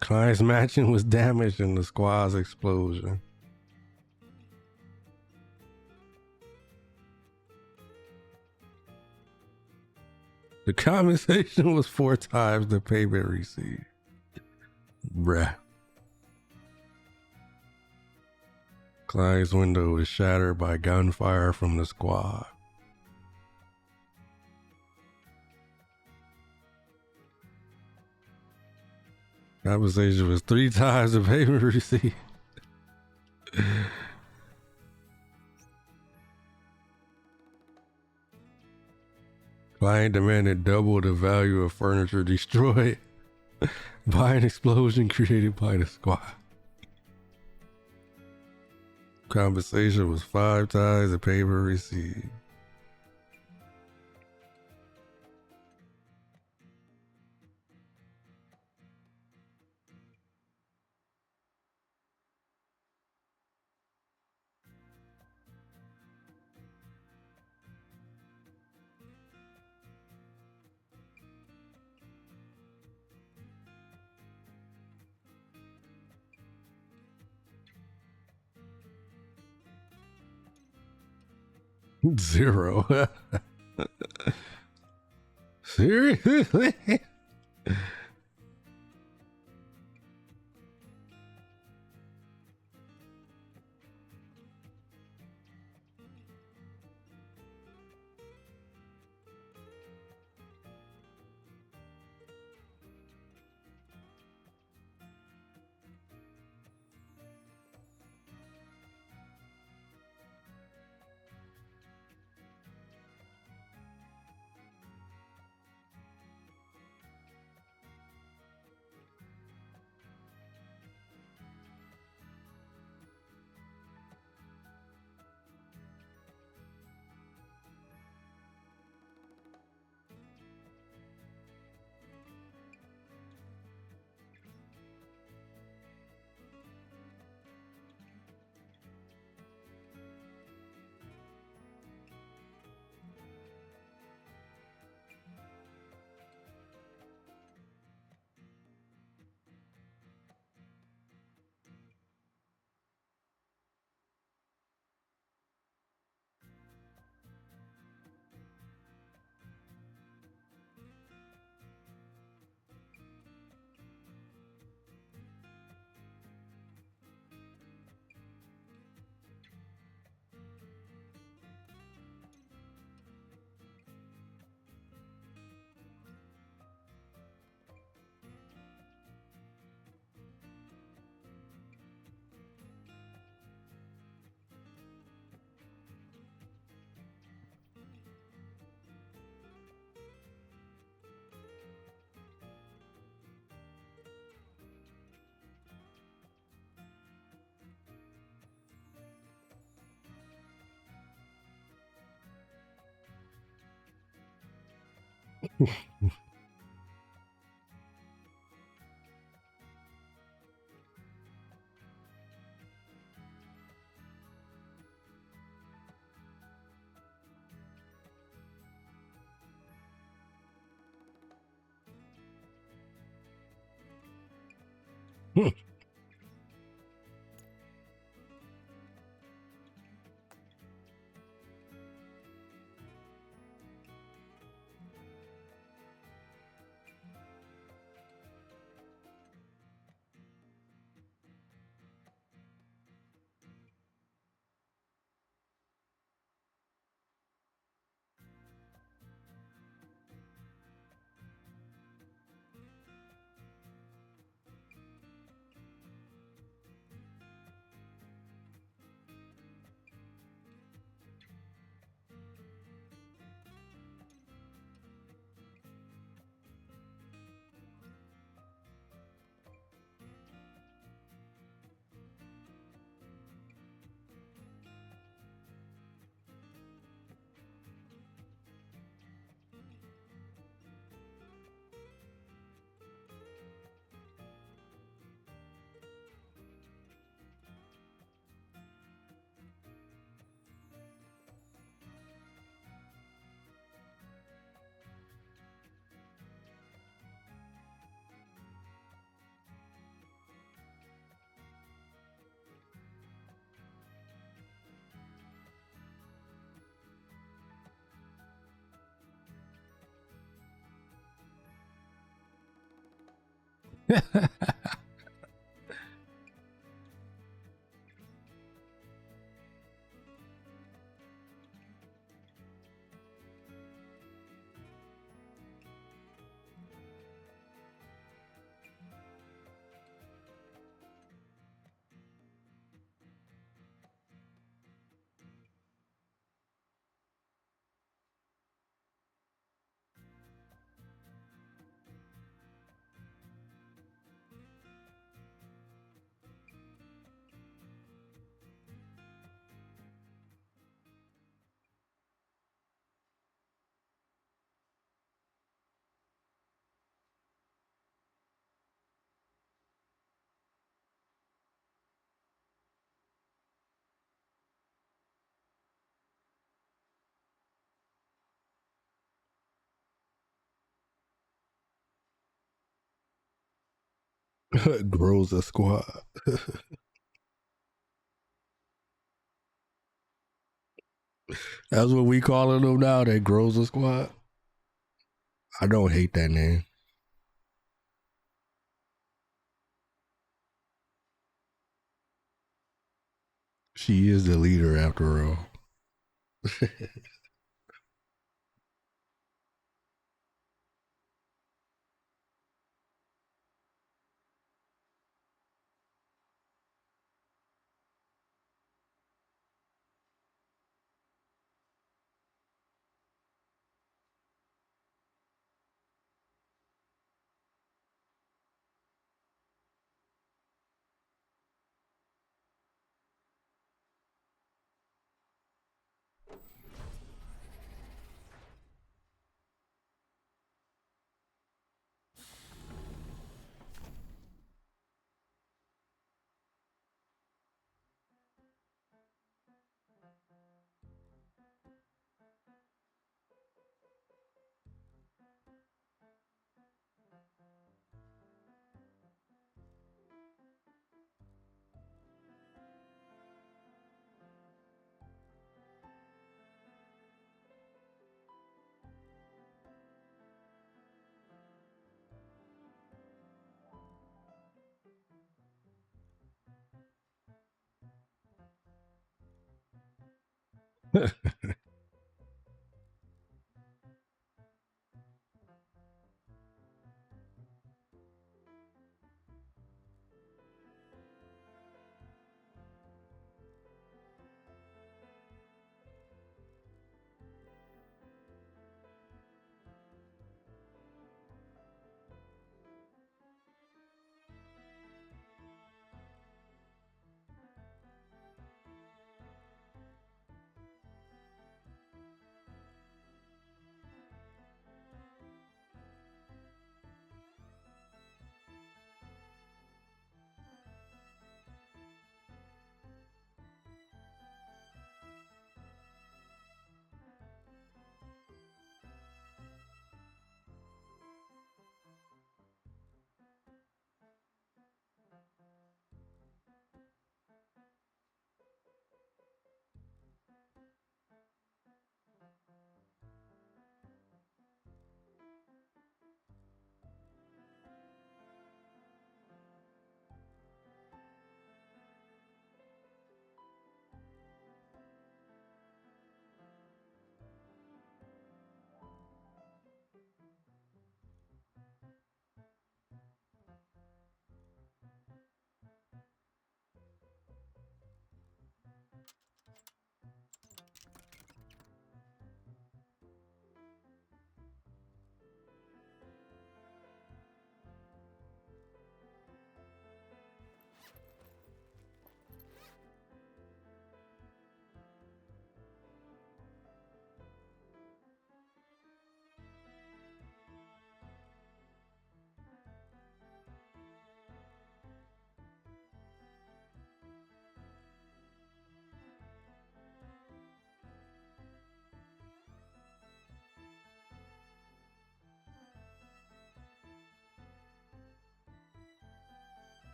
Client's matching was damaged in the squad's explosion. The compensation was 4 times the payment received. Bruh. Client's window was shattered by gunfire from the squad. Compensation was 3 times the payment received. Client demanded double the value of furniture destroyed by an explosion created by the squad. Compensation was 5 times the payment received. Zero. Seriously? Grows a squad. That's what we calling them now. That grows a squad. I don't hate that name. She is the leader after all.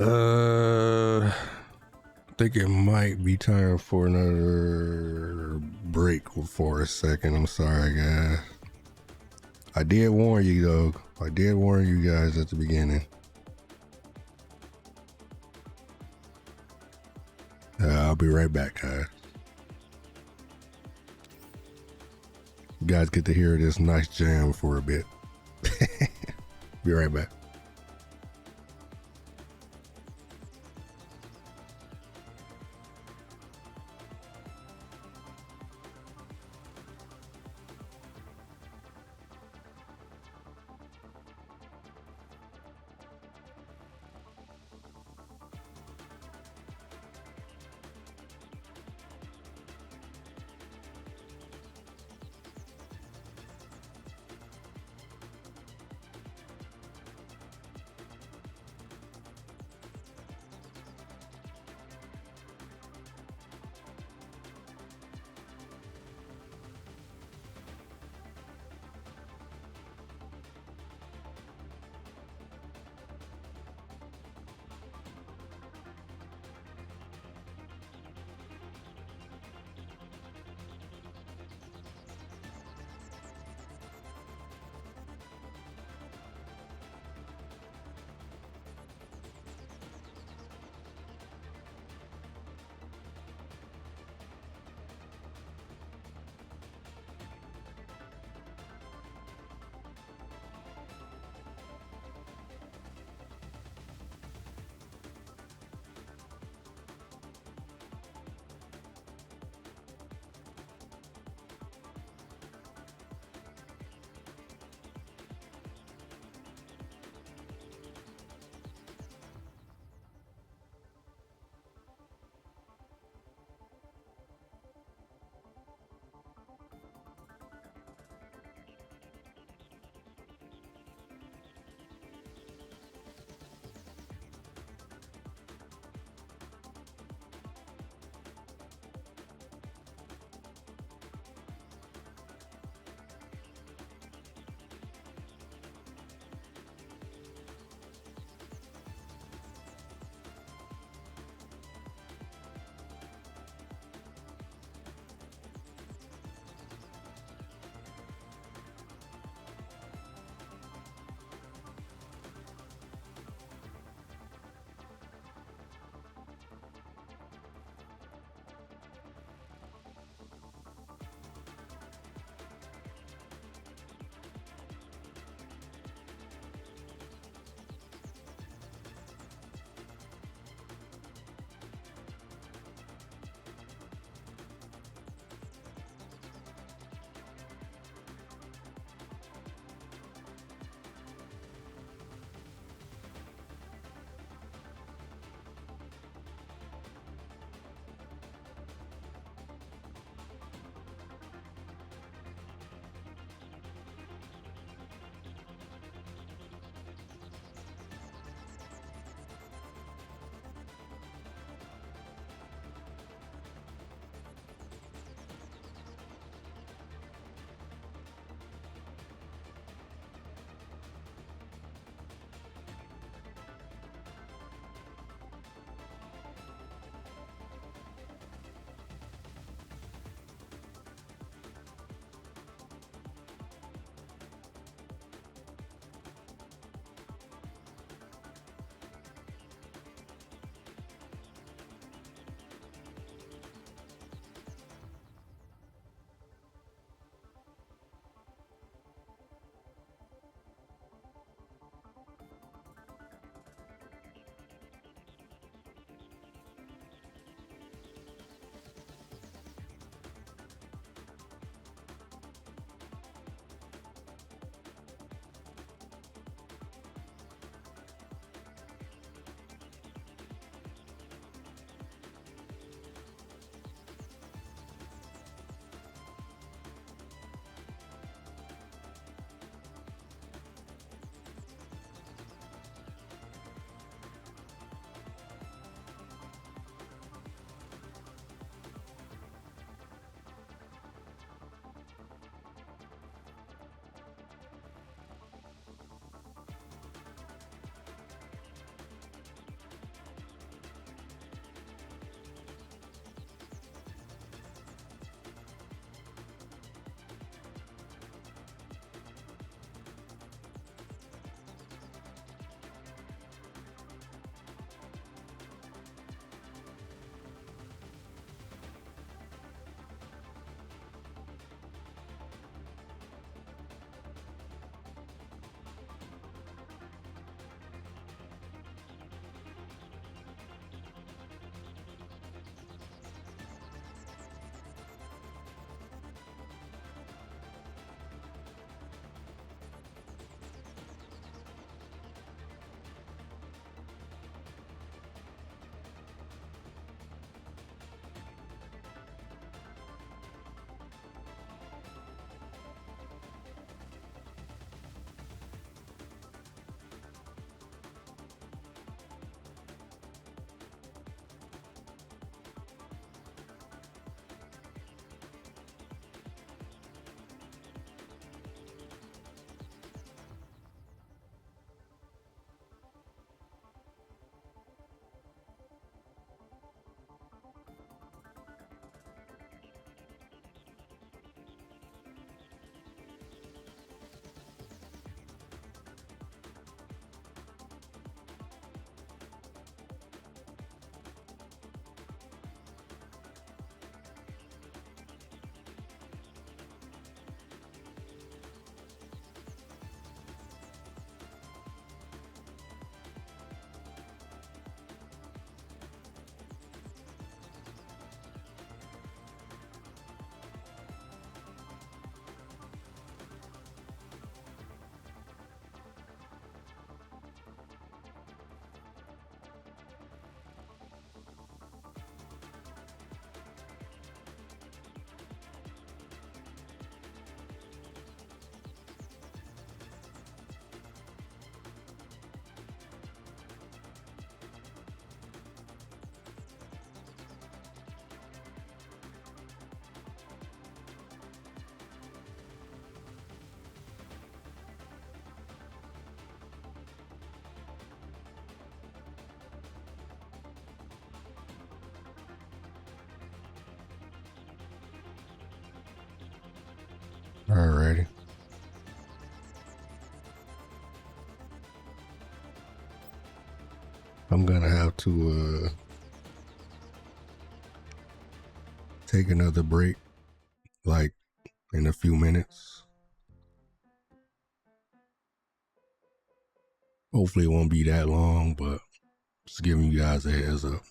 I think it might be time for another break for a second. I'm sorry, guys. I did warn you, though. I did warn you guys at the beginning. I'll be right back, guys. You guys get to hear this nice jam for a bit. Be right back. about to take another break, like in a few minutes. Hopefully it won't be that long, but just giving you guys a heads up.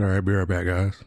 All right, be right back, guys.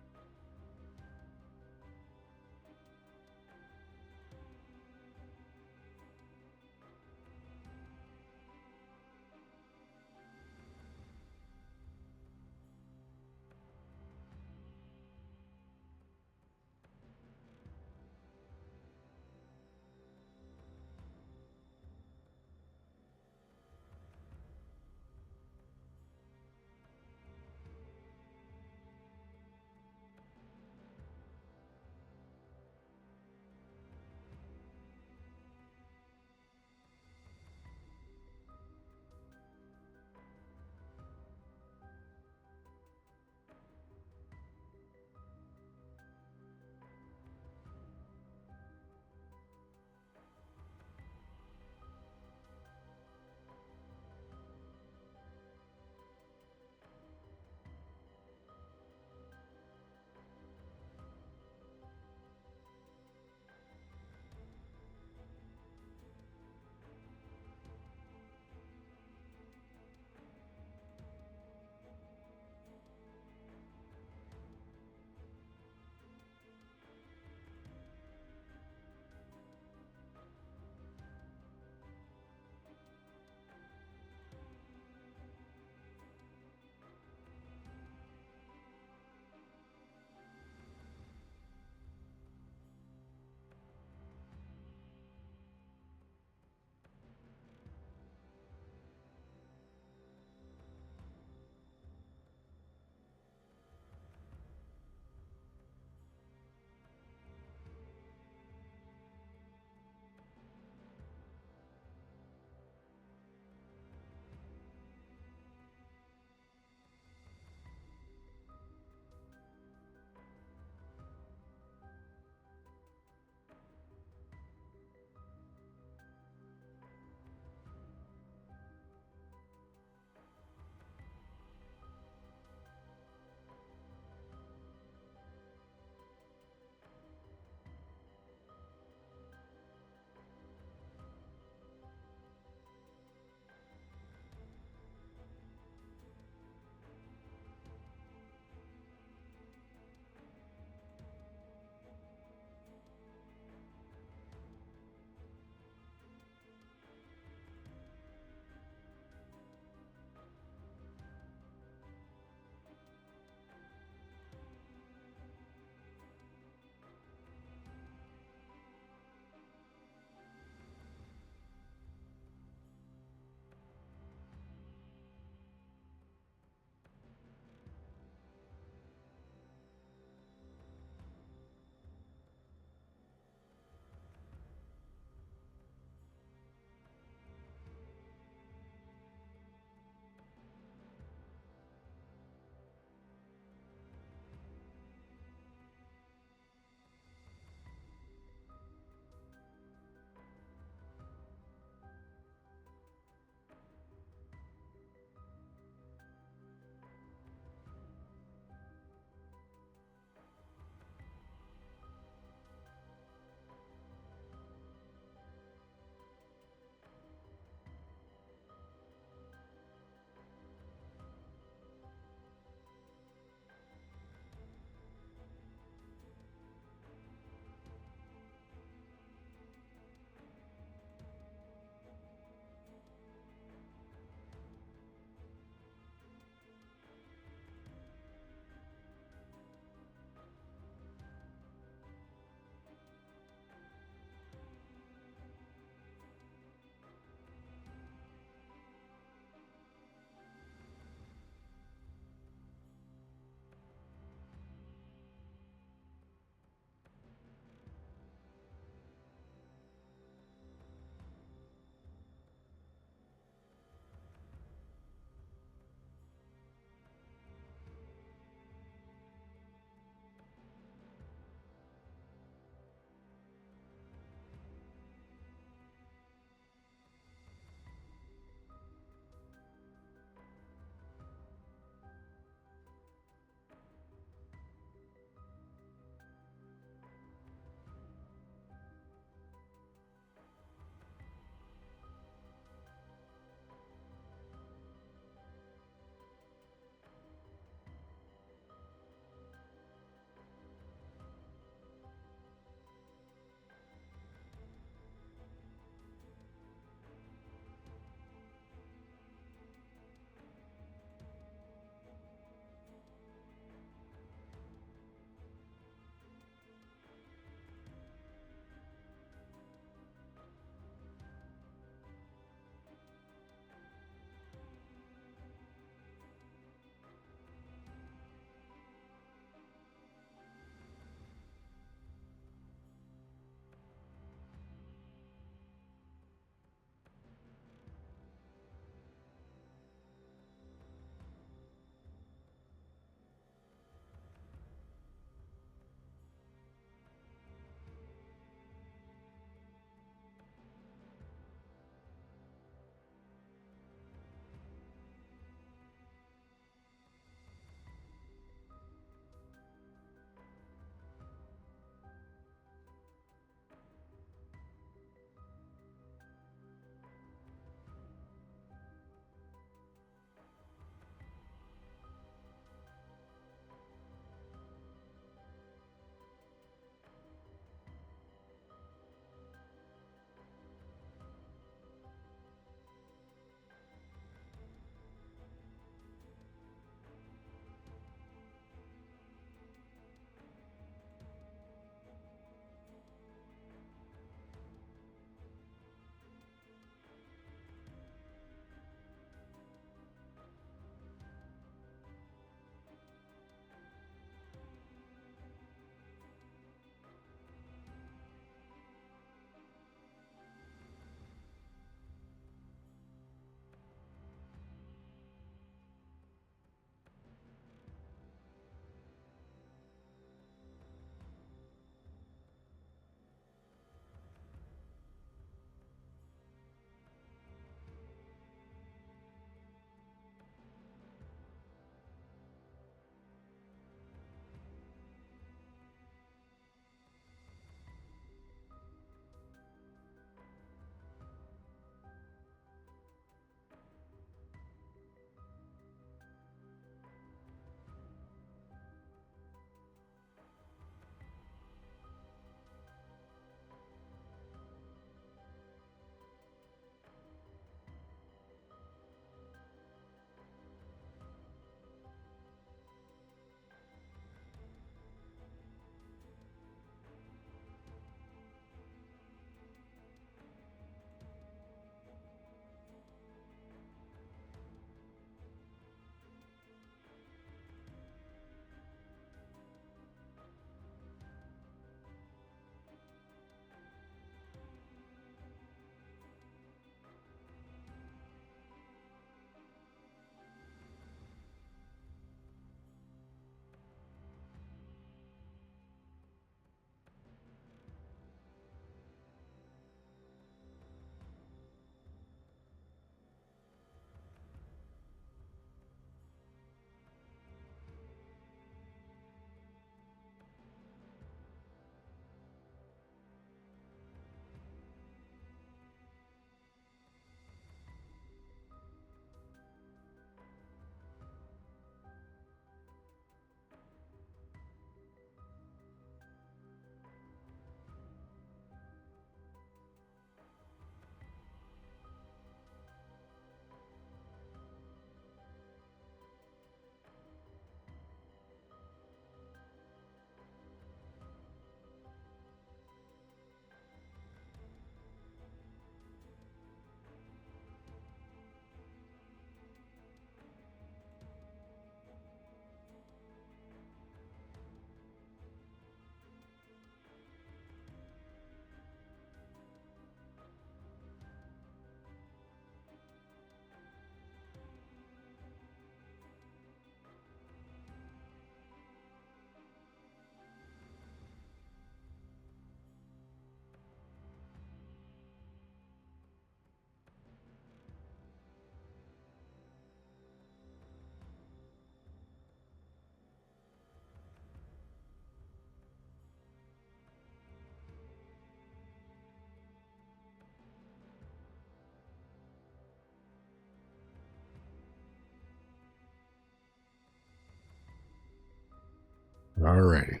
Alrighty.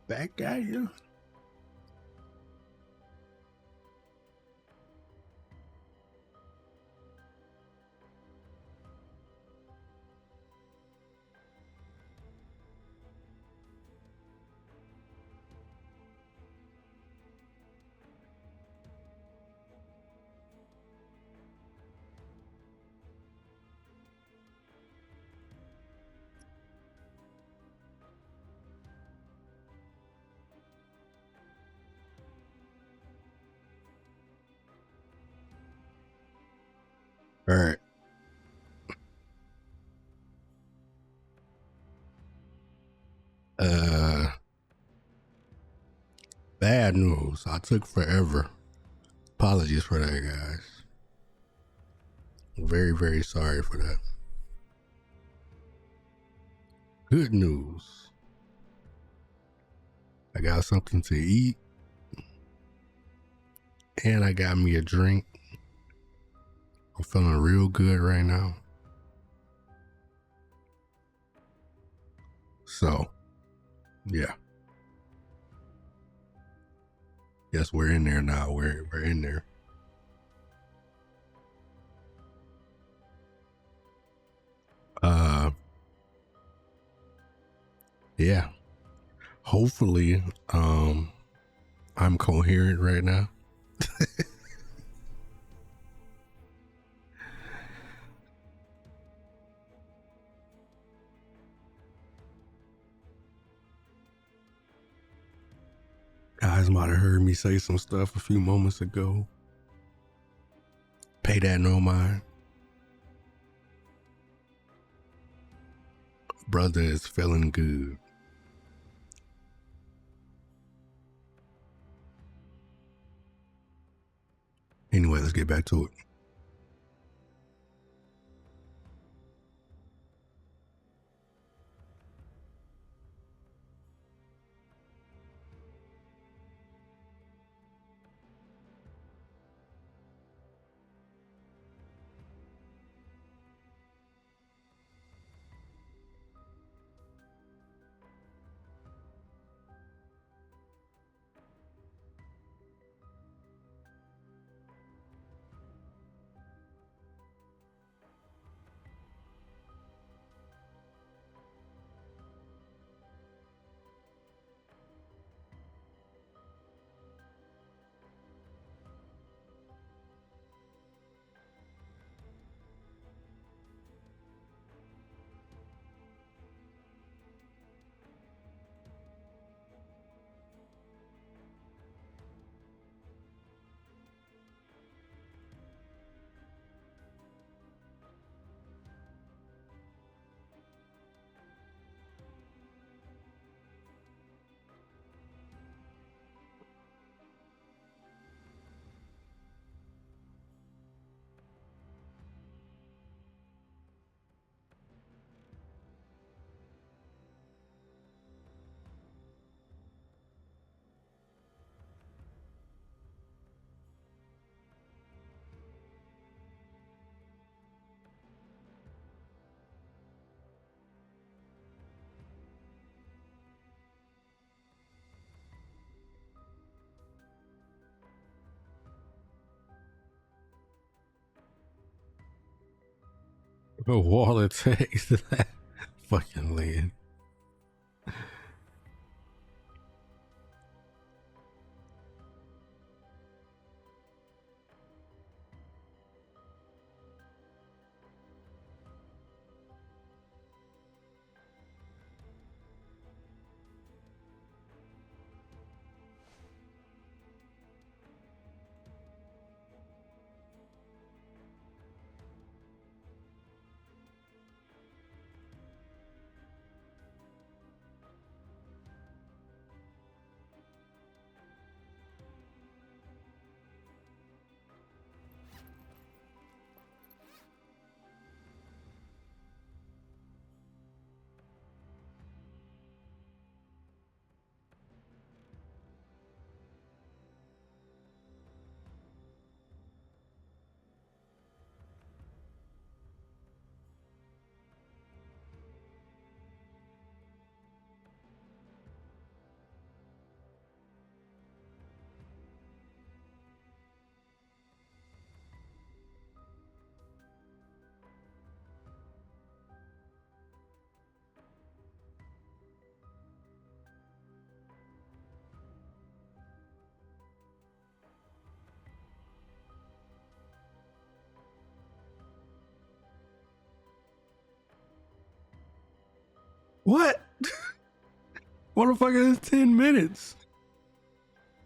Back at you. All right. Bad news. I took forever. Apologies for that, guys. Very, very sorry for that. Good news. I got something to eat. And I got me a drink. I'm feeling real good right now. So, yeah. Yes, we're in there now. We're in there. Yeah. Hopefully, I'm coherent right now. Guys might have heard me say some stuff a few moments ago. Pay that no mind. Brother is feeling good. Anyway, let's get back to it. A wall of text. Fucking Lynn. What? What the fuck is 10 minutes?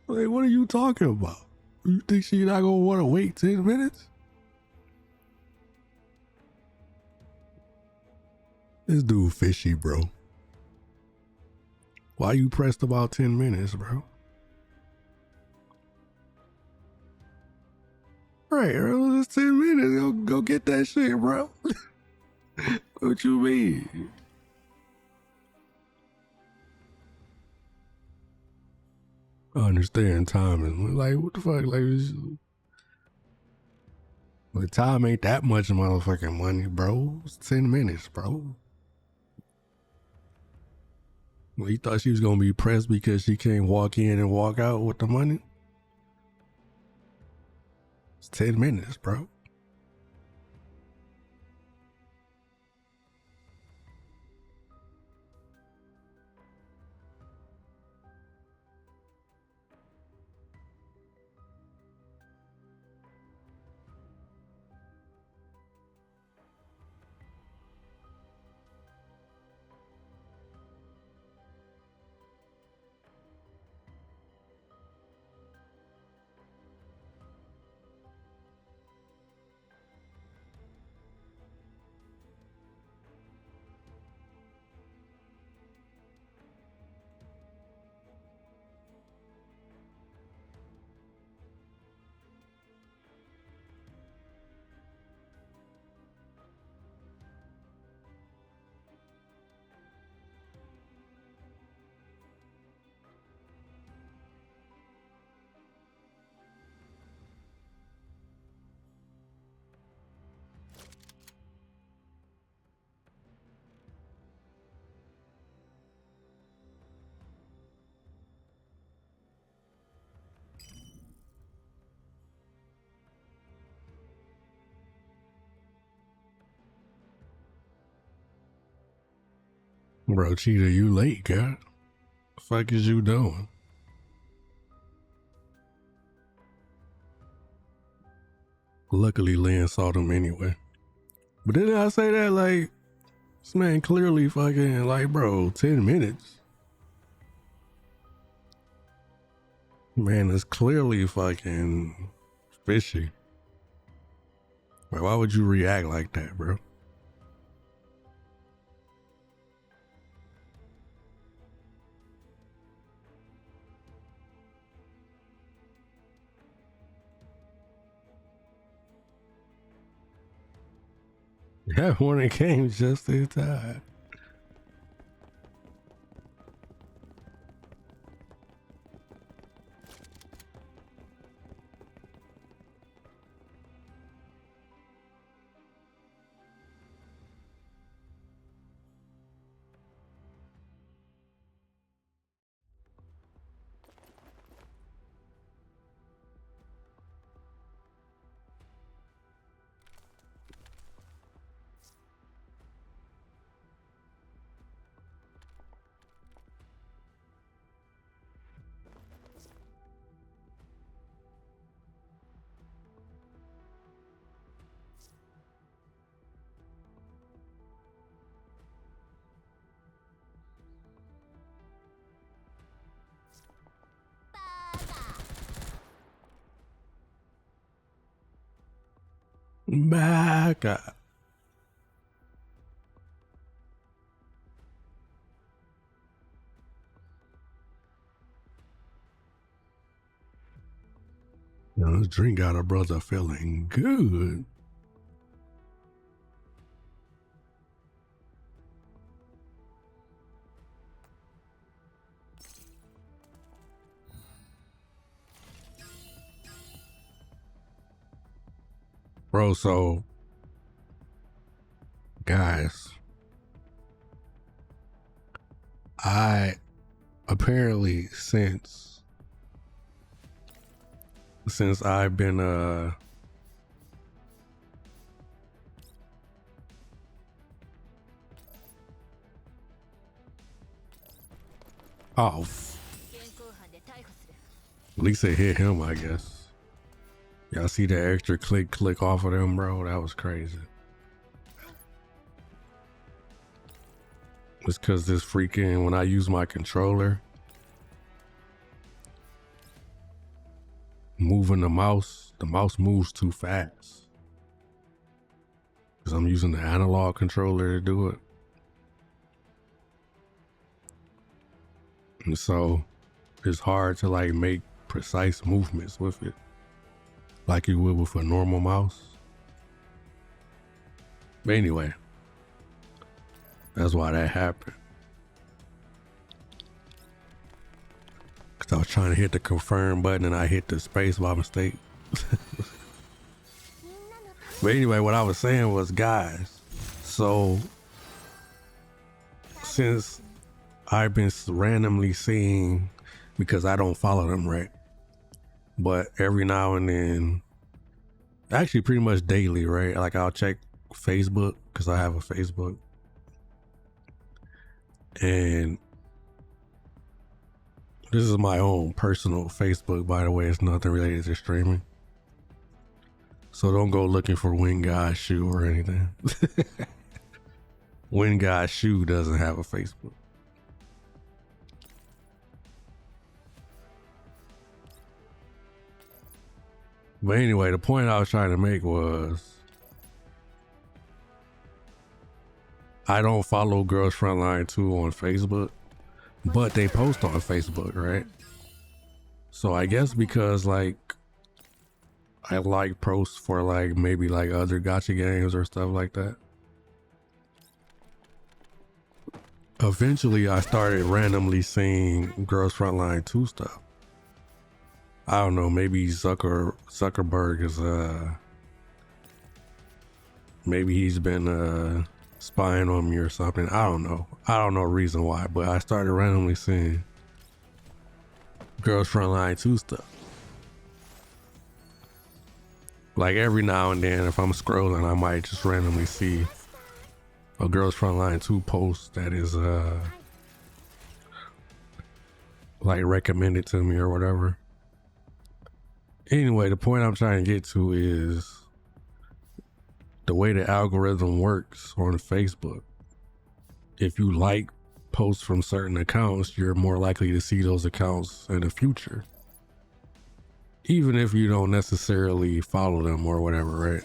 Like, what are you talking about? You think she not gonna want to wait 10 minutes? This dude fishy, bro. Why you pressed about 10 minutes, bro? Right, bro, it's 10 minutes. Go get that shit, bro. What you mean? I understand timing. Like, what the fuck? Like, time ain't that much motherfucking money, bro. It's 10 minutes, bro. Well, you thought she was gonna be pressed because she can't walk in and walk out with the money? It's 10 minutes, bro. Bro, Cheetah, you late, girl. The fuck is you doing? Luckily, Lynn saw them anyway. But didn't I say that, like, this man clearly fucking, like, bro, 10 minutes. Man is clearly fucking fishy. Like, why would you react like that, bro? That morning came just in time. Back up. Now, this drink got a brother feeling good. Bro, so, guys, I apparently since I've been off. At least it hit him, I guess. Y'all see the extra click off of them, bro? That was crazy. It's because this freaking, when I use my controller, moving the mouse moves too fast. Because I'm using the analog controller to do it. And so it's hard to like make precise movements with it, like you would with a normal mouse. But anyway, that's why that happened. Cause I was trying to hit the confirm button and I hit the space by mistake. But anyway, what I was saying was, guys, so since I've been randomly seeing, because I don't follow them, right? But every now and then, actually pretty much daily, right? Like I'll check Facebook because I have a Facebook. And this is my own personal Facebook, by the way. It's nothing related to streaming. So don't go looking for When God Shoe or anything. When God Shoe doesn't have a Facebook. But anyway, the point I was trying to make was I don't follow Girls Frontline 2 on Facebook, but they post on Facebook, right? So I guess because like I like posts for like maybe like other gacha games or stuff like that. Eventually I started randomly seeing Girls Frontline 2 stuff. I don't know, maybe Zuckerberg is maybe he's been spying on me or something. I don't know. I don't know reason why, but I started randomly seeing Girls Frontline 2 stuff. Like every now and then, if I'm scrolling, I might just randomly see a Girls Frontline 2 post that is like recommended to me or whatever. Anyway, the point I'm trying to get to is the way the algorithm works on Facebook. If you like posts from certain accounts, you're more likely to see those accounts in the future, even if you don't necessarily follow them or whatever, right?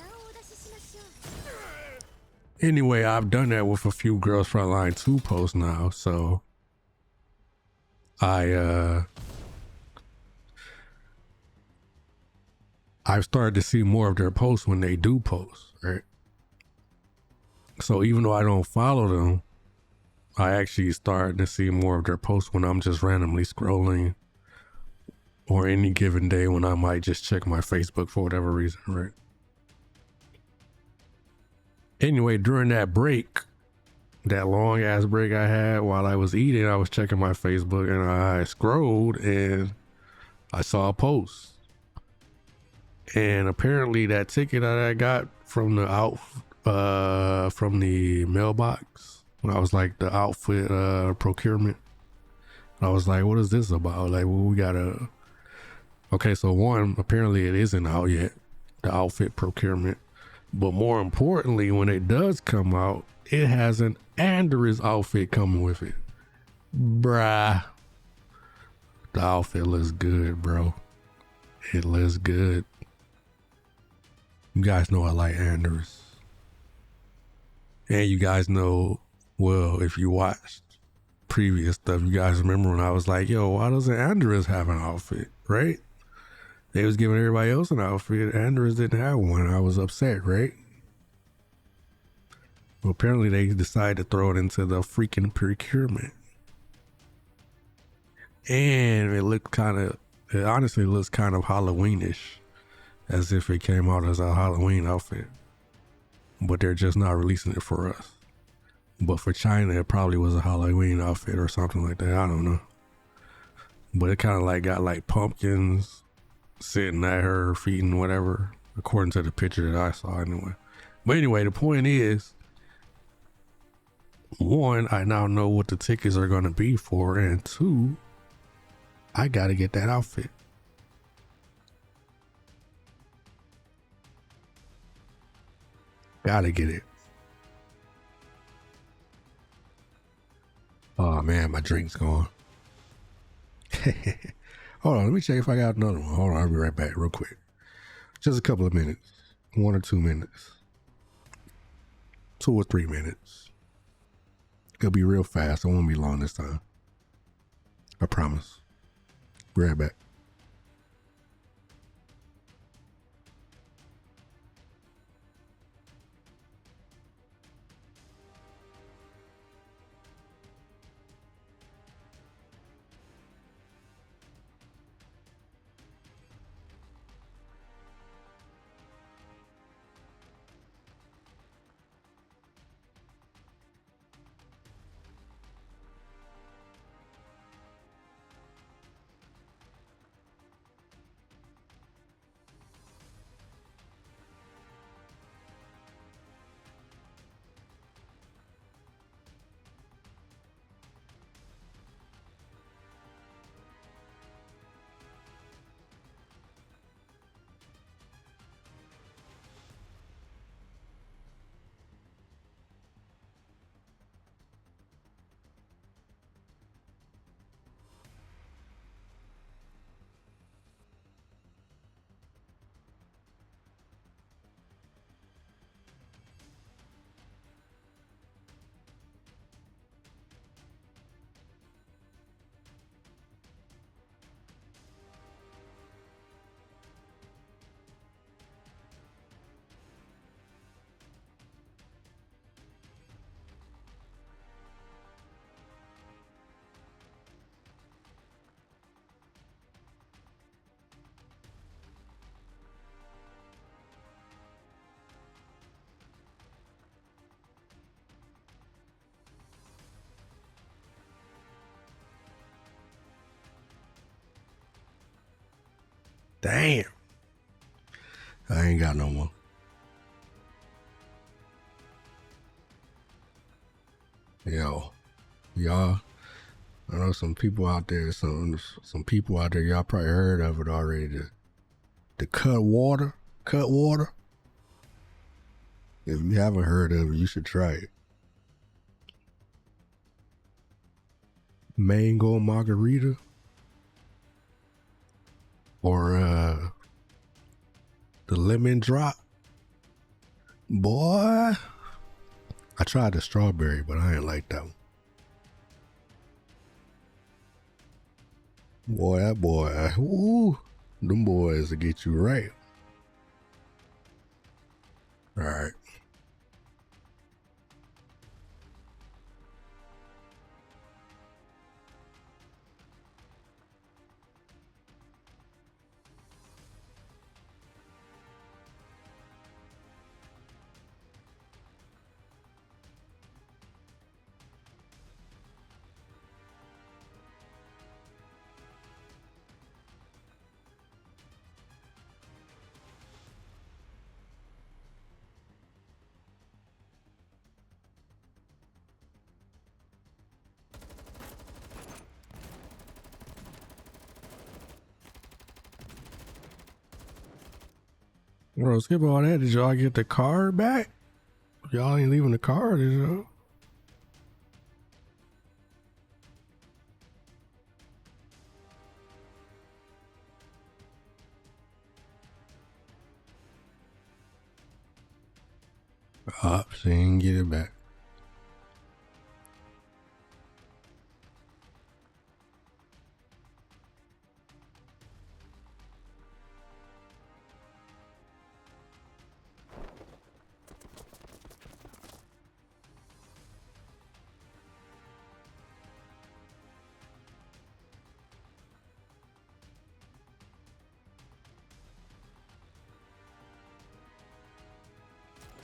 Anyway, I've done that with a few Girls Frontline 2 posts now, so I've started to see more of their posts when they do post, right? So even though I don't follow them, I actually started to see more of their posts when I'm just randomly scrolling, or any given day when I might just check my Facebook for whatever reason, right? Anyway, during that break, that long ass break I had while I was eating, I was checking my Facebook and I scrolled and I saw a post. And apparently that ticket that I got from the from the mailbox, when I was like the outfit procurement, I was like, what is this about? Like, well, we gotta, okay, so one, apparently it isn't out yet, the outfit procurement. But more importantly, when it does come out, it has an Andres outfit coming with it. Bruh. The outfit looks good, bro. It looks good. You guys know I like Andres. And you guys know, well, if you watched previous stuff, you guys remember when I was like, yo, why doesn't Andres have an outfit, right? They was giving everybody else an outfit. Andres didn't have one. I was upset, right? Well, apparently they decided to throw it into the freaking procurement. And it honestly looks kind of Halloweenish, as if it came out as a Halloween outfit. But they're just not releasing it for us. But for China, it probably was a Halloween outfit or something like that. I don't know. But it kind of like got like pumpkins sitting at her feet and whatever, according to the picture that I saw anyway. But anyway, the point is, one, I now know what the tickets are going to be for, and two, I got to get that outfit. Gotta get it. Oh man, my drink's gone. Hold on, let me check if I got another one. Hold on, I'll be right back real quick. Just a couple of minutes. 1 or 2 minutes. 2 or 3 minutes. It'll be real fast. It won't be long this time. I promise. Be right back. Damn. I ain't got no more. Yo, y'all, I know some people out there, some people out there, y'all probably heard of it already. The cut water. If you haven't heard of it, you should try it. Mango margarita. Or the lemon drop. Boy, I tried the strawberry, but I ain't like that one. Boy, that boy, ooh, them boys will get you right. All right. Bro, skip all that. Did y'all get the card back? Y'all ain't leaving the card, did y'all? She didn't get it back.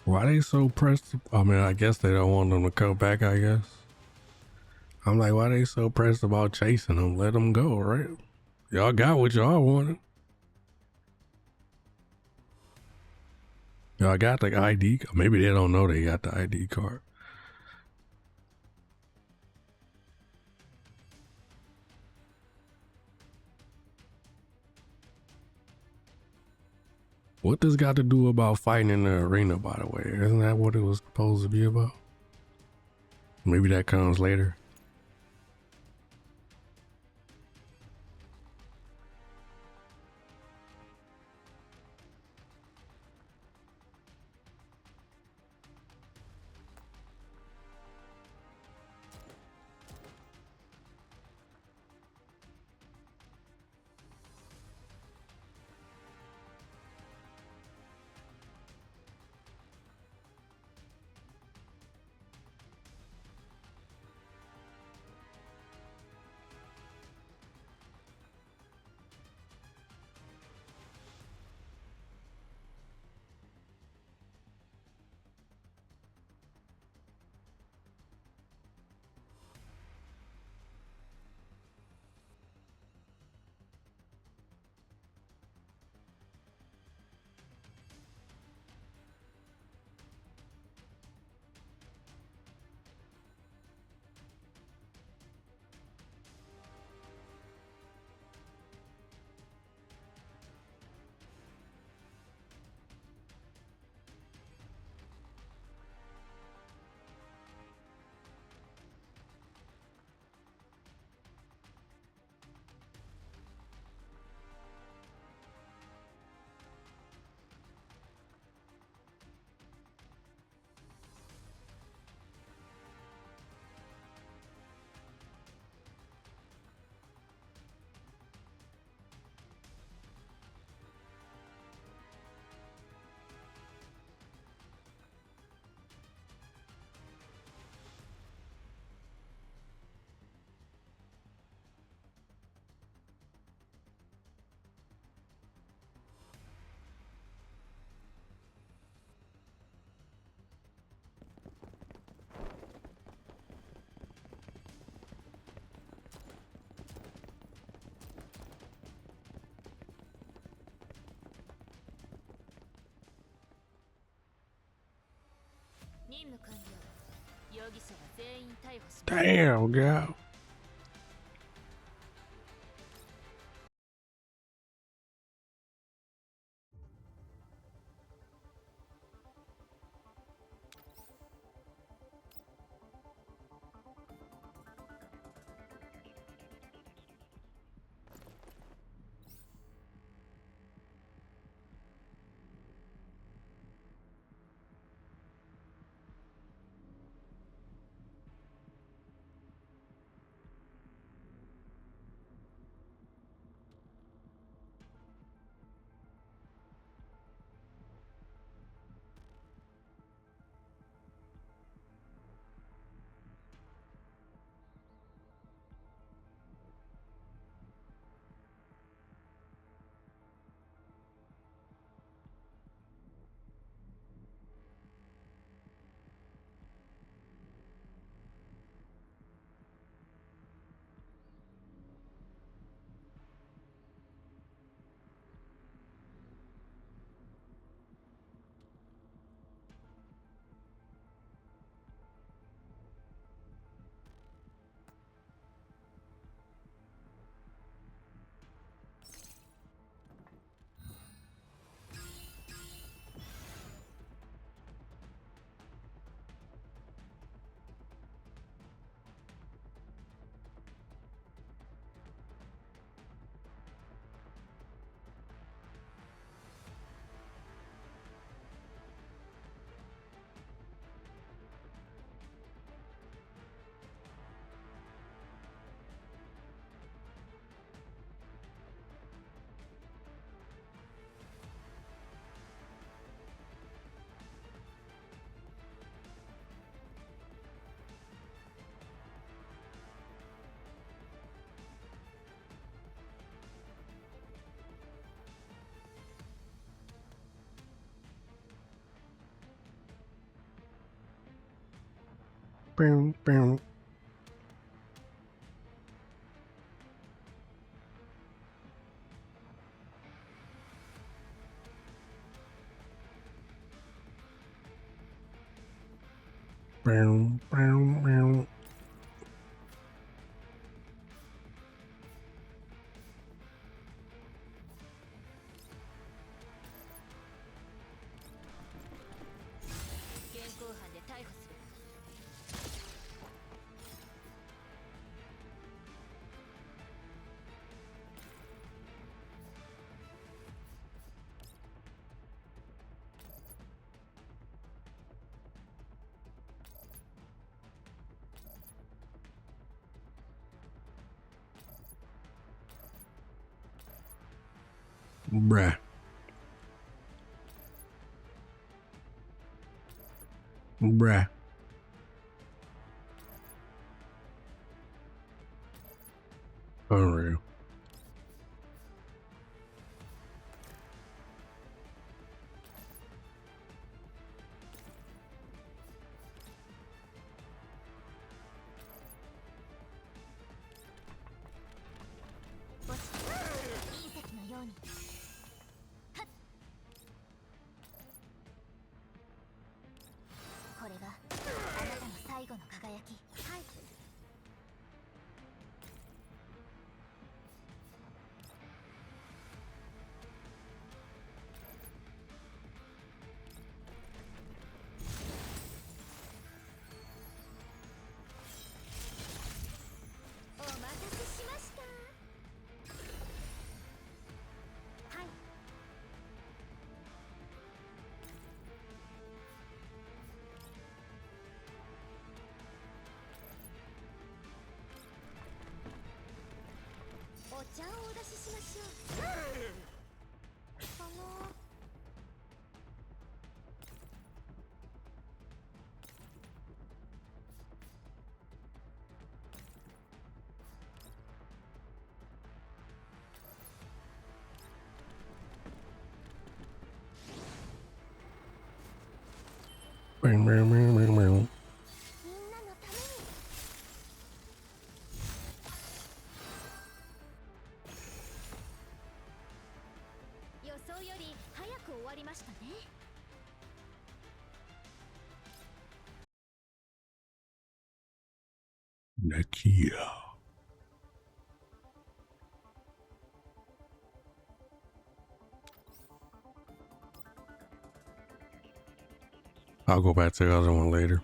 Why they so pressed? I mean, I guess they don't want them to come back, I guess. I'm like, why they so pressed about chasing them? Let them go, right? Y'all got what y'all wanted. Y'all got the ID. Maybe they don't know they got the ID card. What this got to do about fighting in the arena, by the way? Isn't that what it was supposed to be about? Maybe that comes later. Damn, girl. Boom, boom. Boom, boom, boom. Bruh. Bruh. Unreal. Boom, boom, boom, boom, boom. 予想より早く終わりましたね。Nakia. I'll go back to the other one later.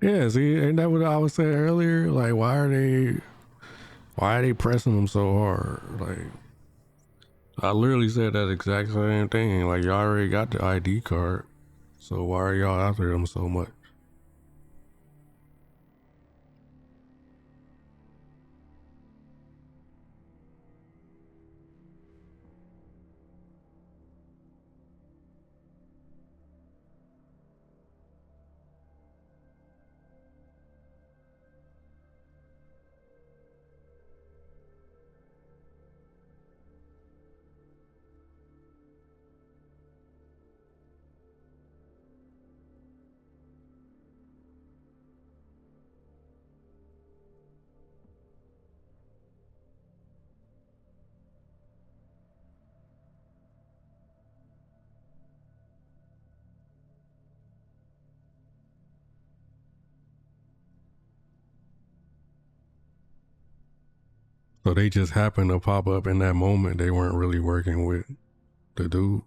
Yeah, see, ain't that what I was saying earlier? Like, why are they pressing them so hard? Like, I literally said that exact same thing. Like, y'all already got the ID card, so why are y'all after them so much? So they just happened to pop up in that moment. They weren't really working with the dude.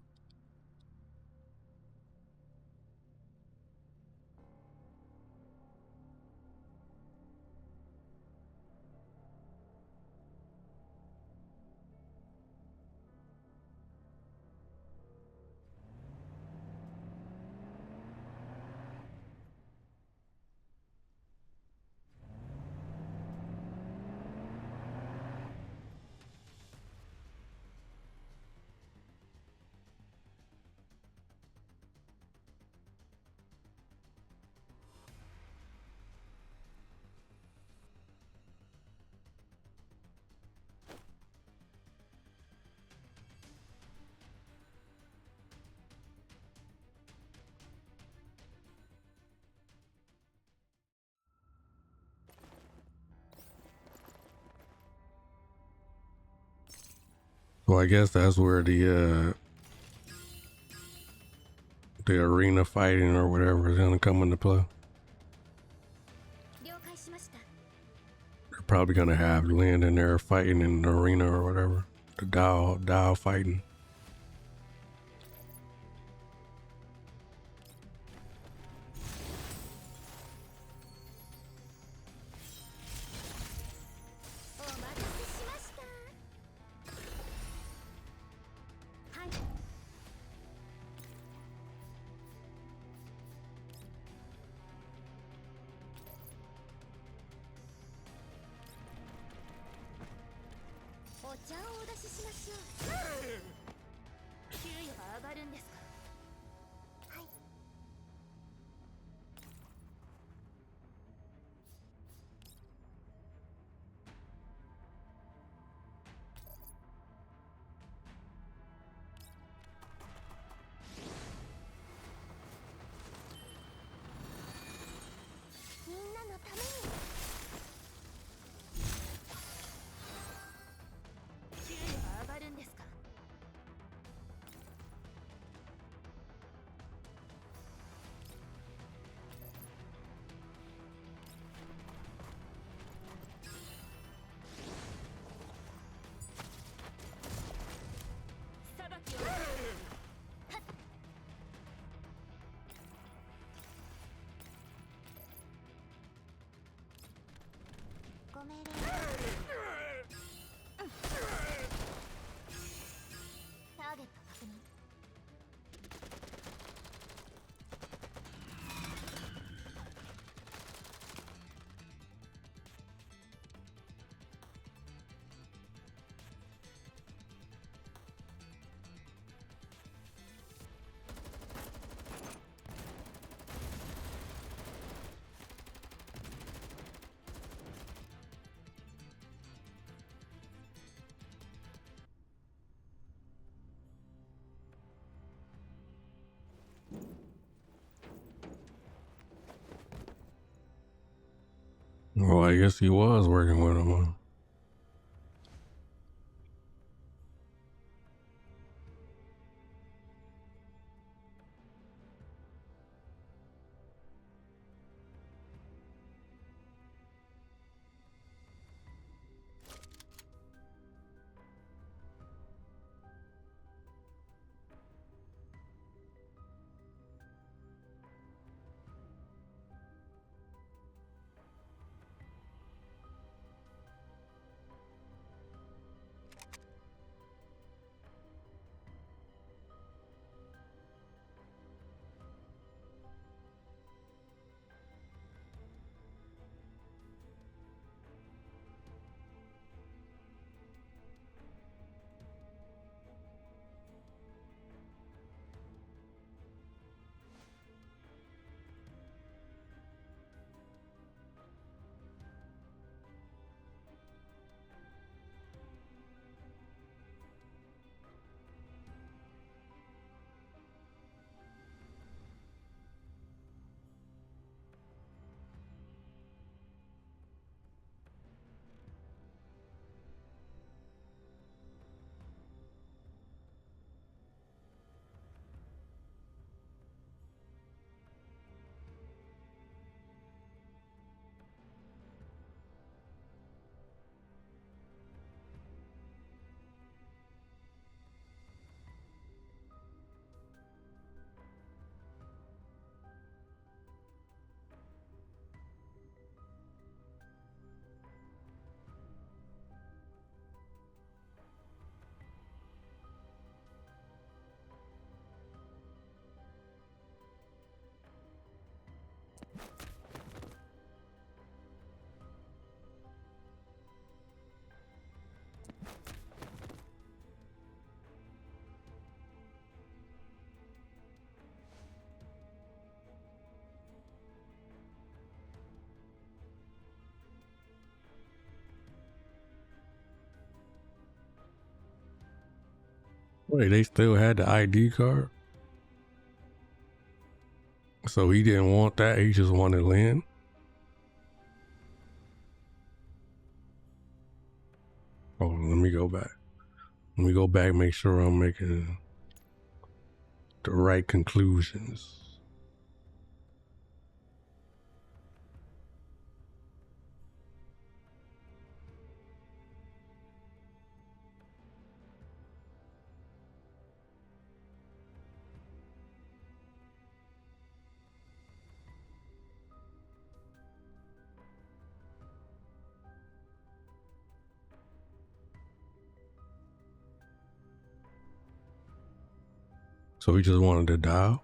So I guess that's where the arena fighting or whatever is gonna come into play. They're probably gonna have Lynn in there fighting in the arena or whatever. The Dow fighting. Well, I guess he was working with him, huh? Wait, they still had the ID card? So he didn't want that, he just wanted Lynn? Oh, let me go back. Let me go back, make sure I'm making the right conclusions. So he just wanted to dial?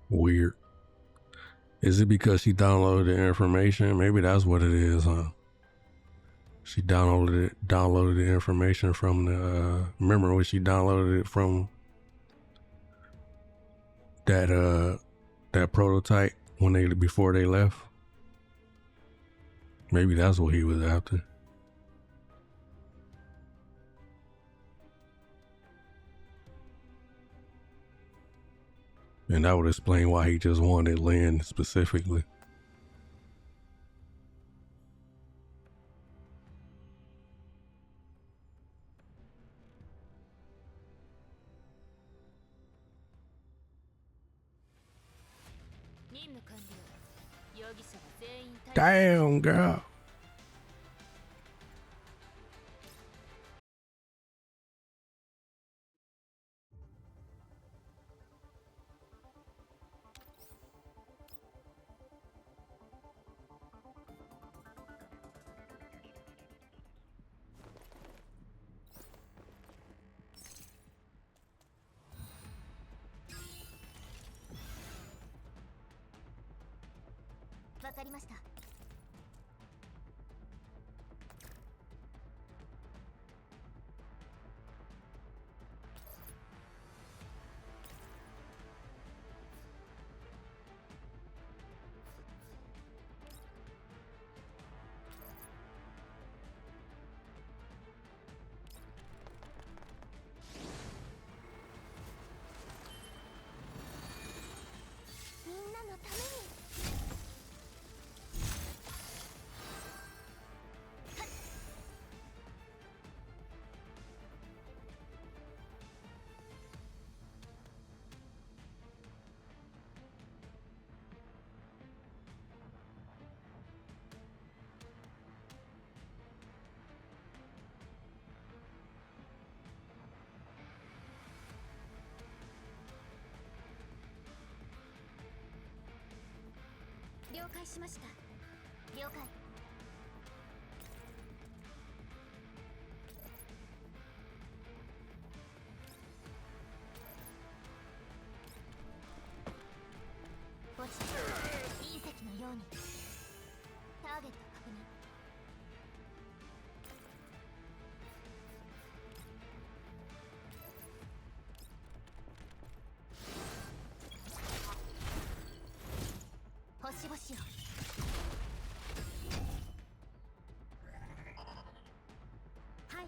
Weird. Is it because she downloaded the information? Maybe that's what it is, huh? She downloaded the information from the, remember when she downloaded it from that prototype before they left? Maybe that's what he was after. And that would explain why he just wanted Lynn specifically. Damn, girl. わかりました。みんなのために。了解しました。了解。落ちた。隕石のように。ターゲット確認。星々を。はい。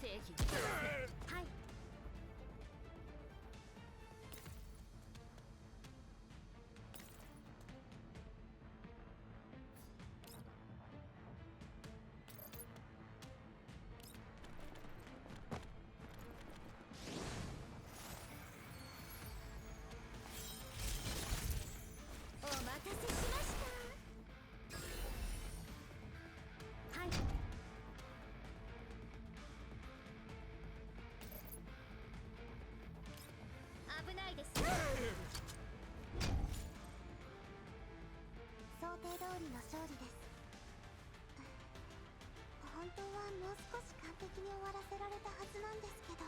正義。はい。お待たせしました。はい。危ないです。想定通りの勝利です。本当はもう少し完璧に終わらせられたはずなんですけど。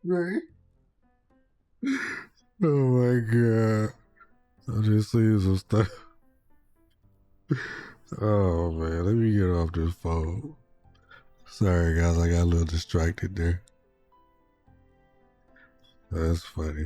Right. Oh my god. I just seen some stuff. Oh man, let me get off this phone. Sorry guys, I got a little distracted there. That's funny.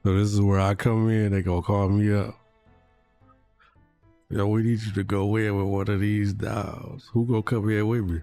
So this is where I come in, they gonna call me up. Yo, we need you to go in with one of these dolls. Who gonna come in with me?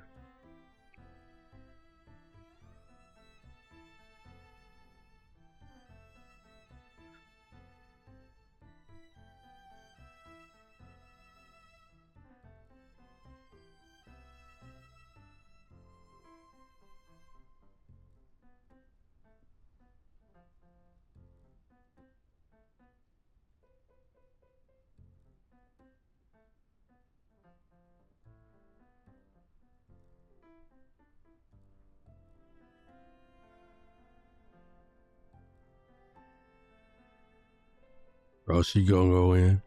Oh, she gonna go in.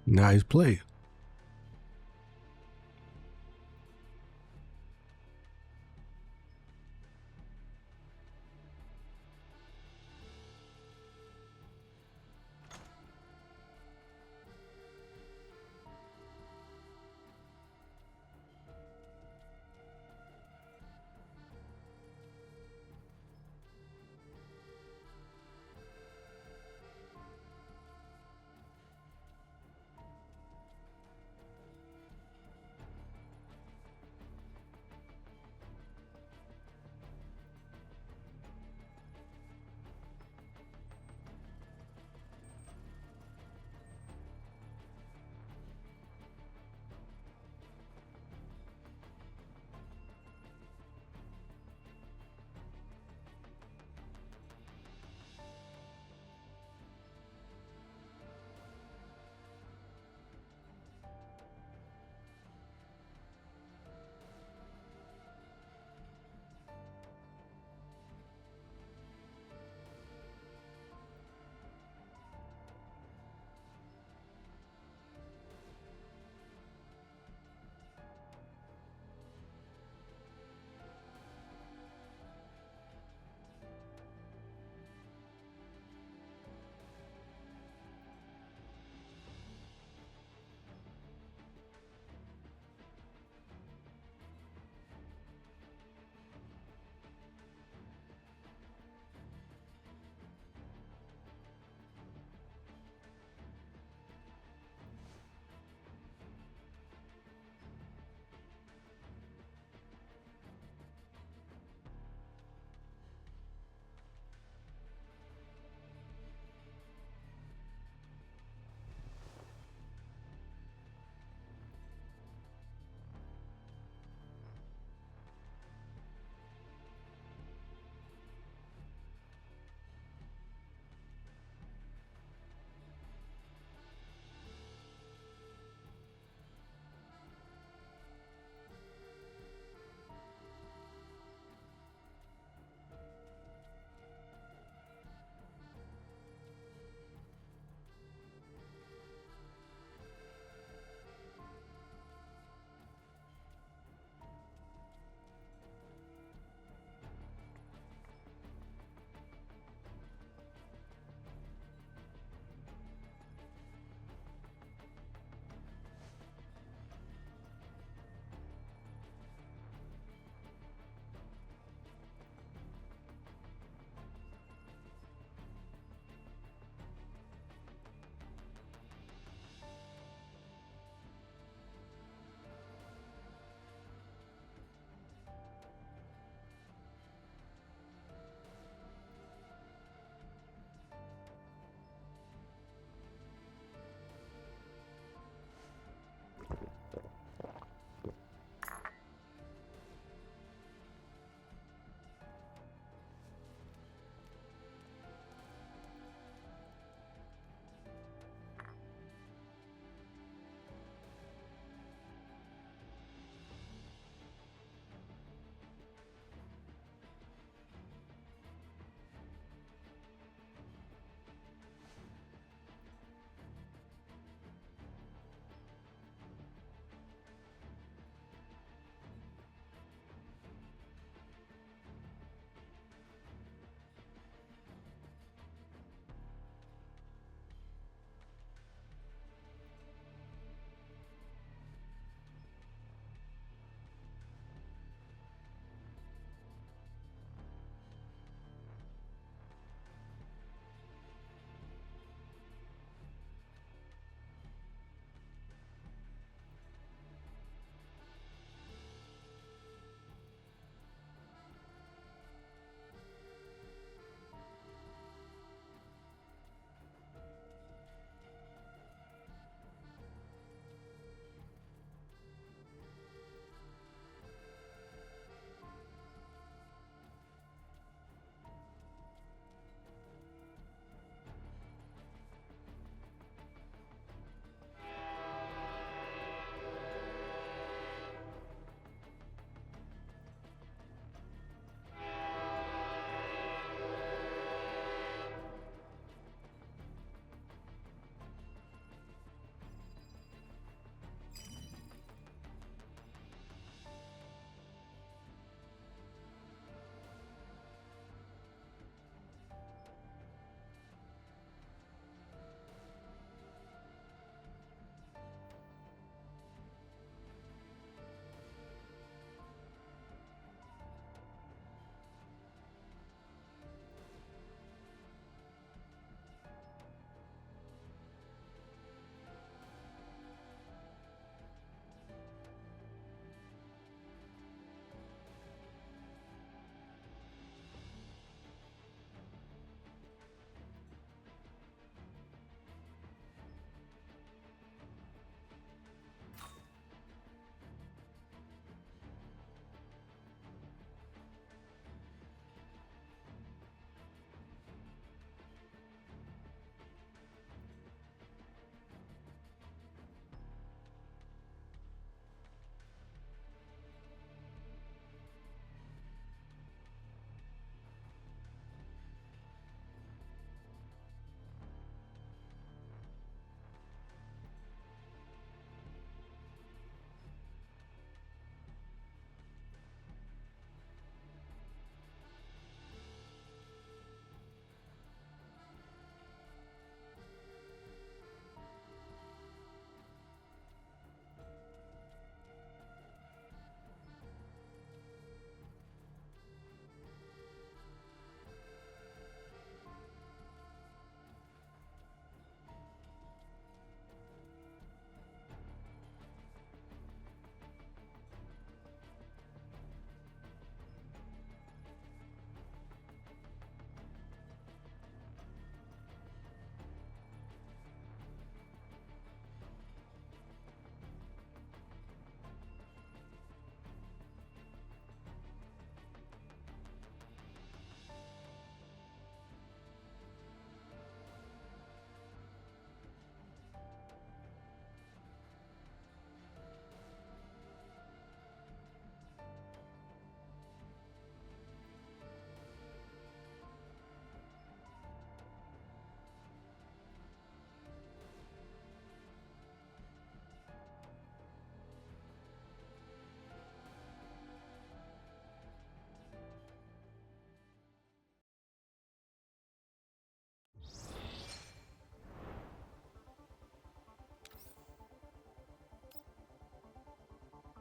Nice play.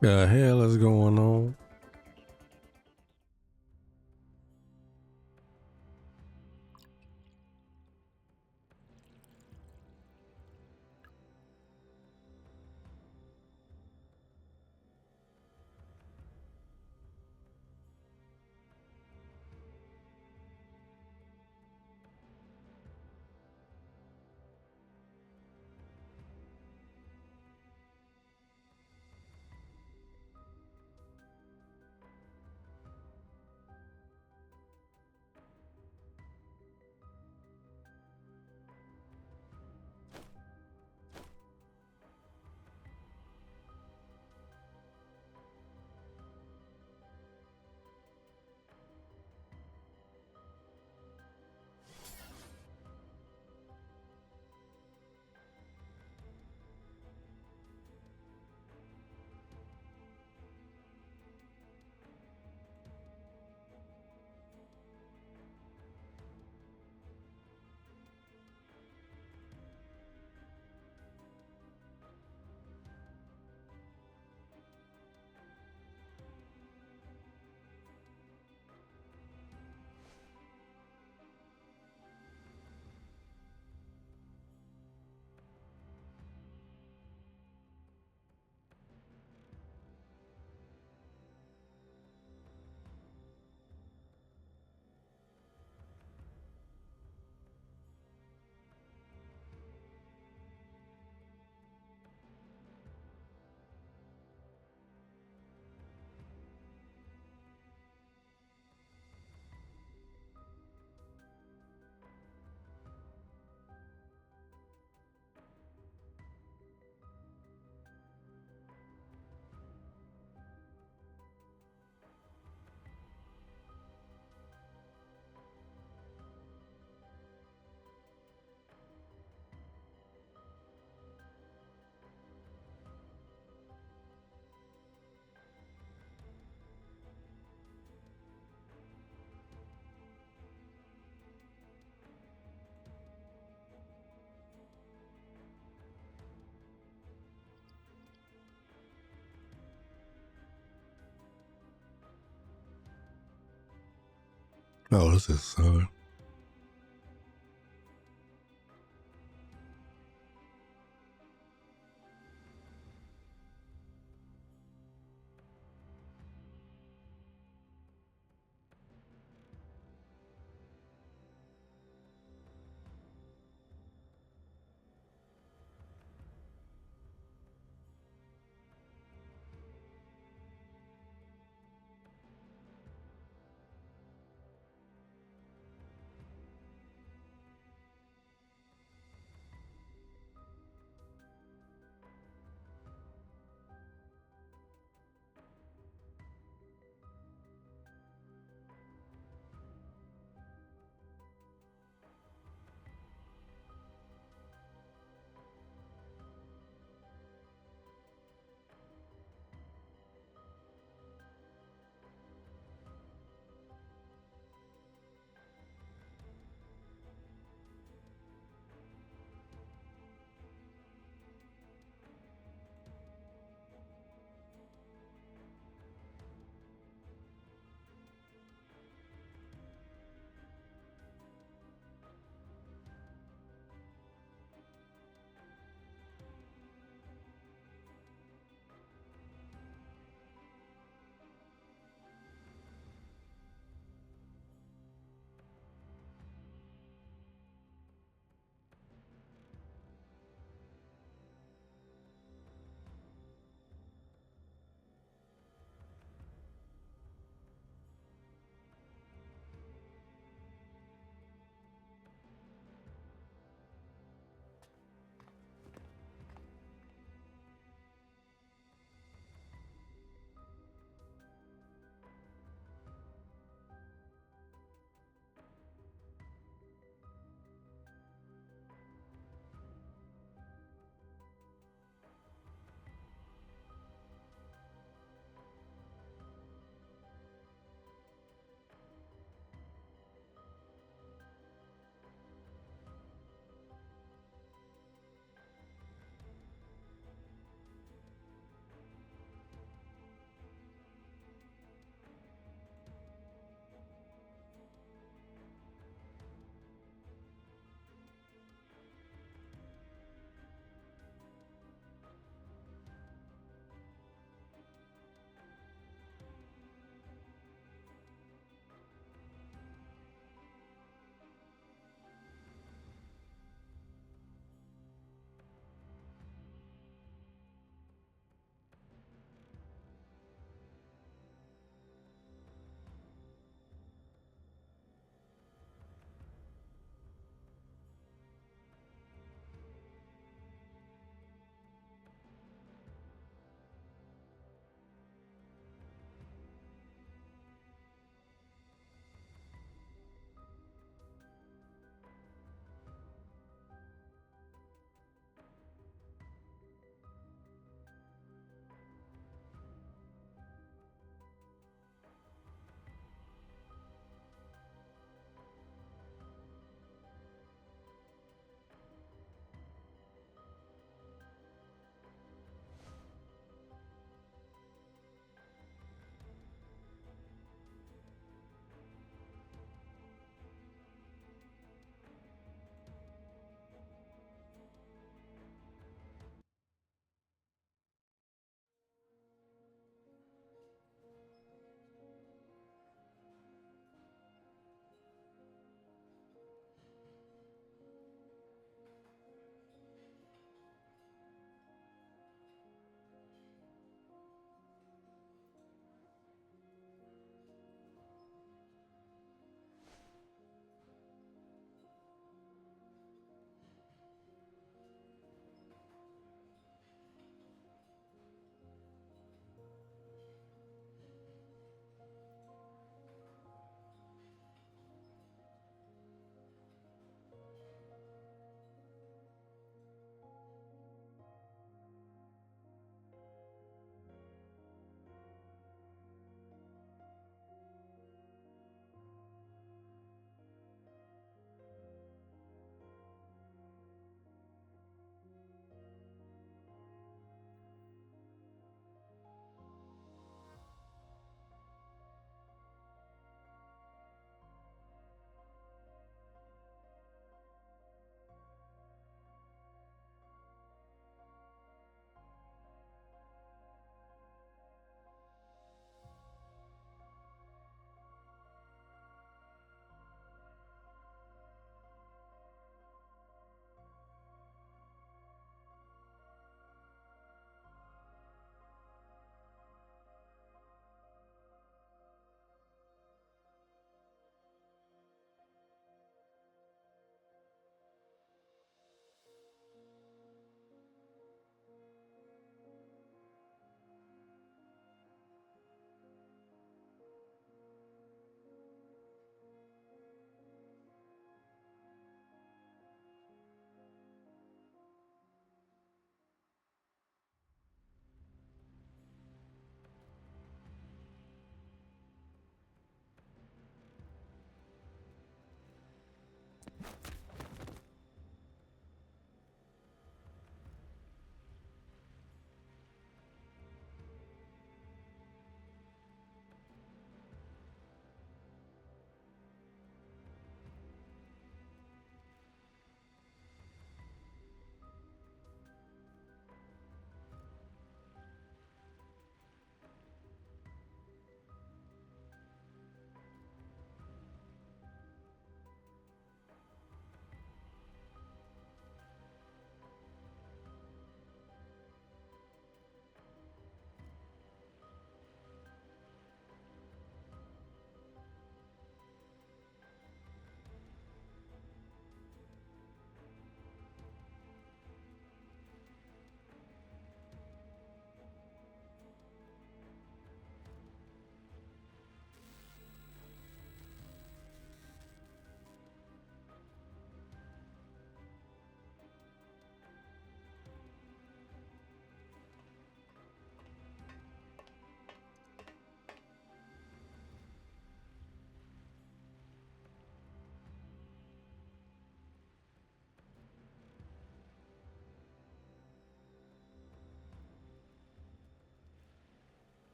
The hell is going on? Oh, this is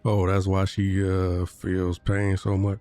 Oh, that's why she feels pain so much.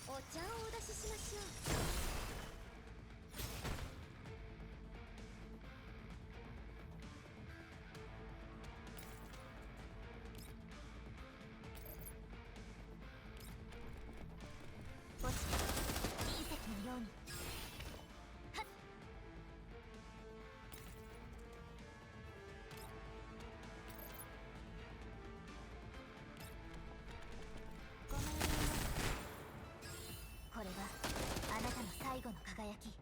お茶をお出ししましょう。落ちて隕石のように。はっ。ごめんなさい。これがあなたの最後の輝き。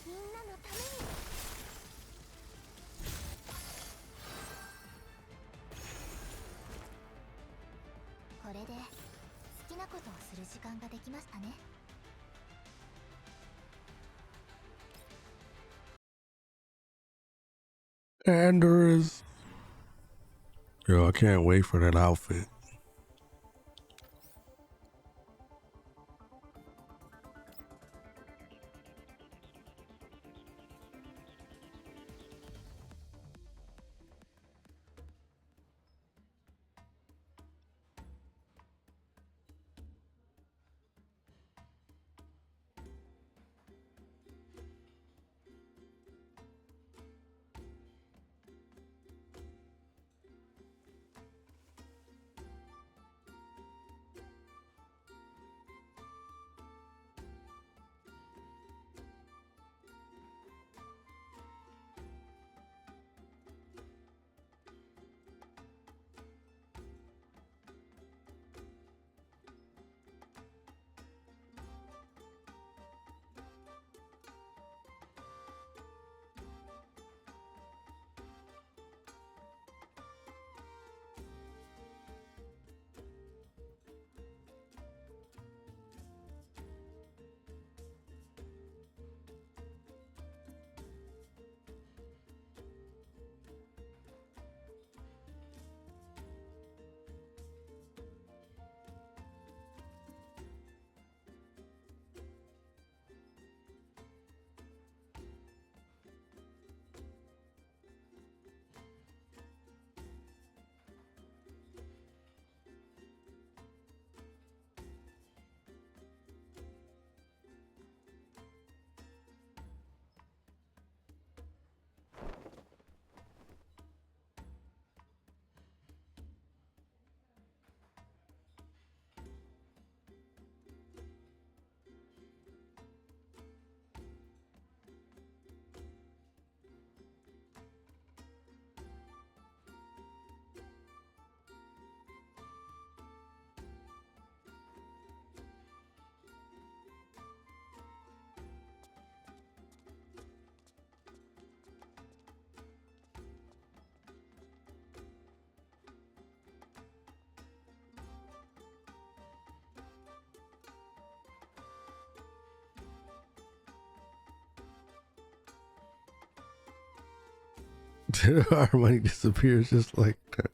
みんなのために。これで好きなことをする時間ができましたね。Anders. Yo, I can't wait for that outfit. Our money disappears just like that.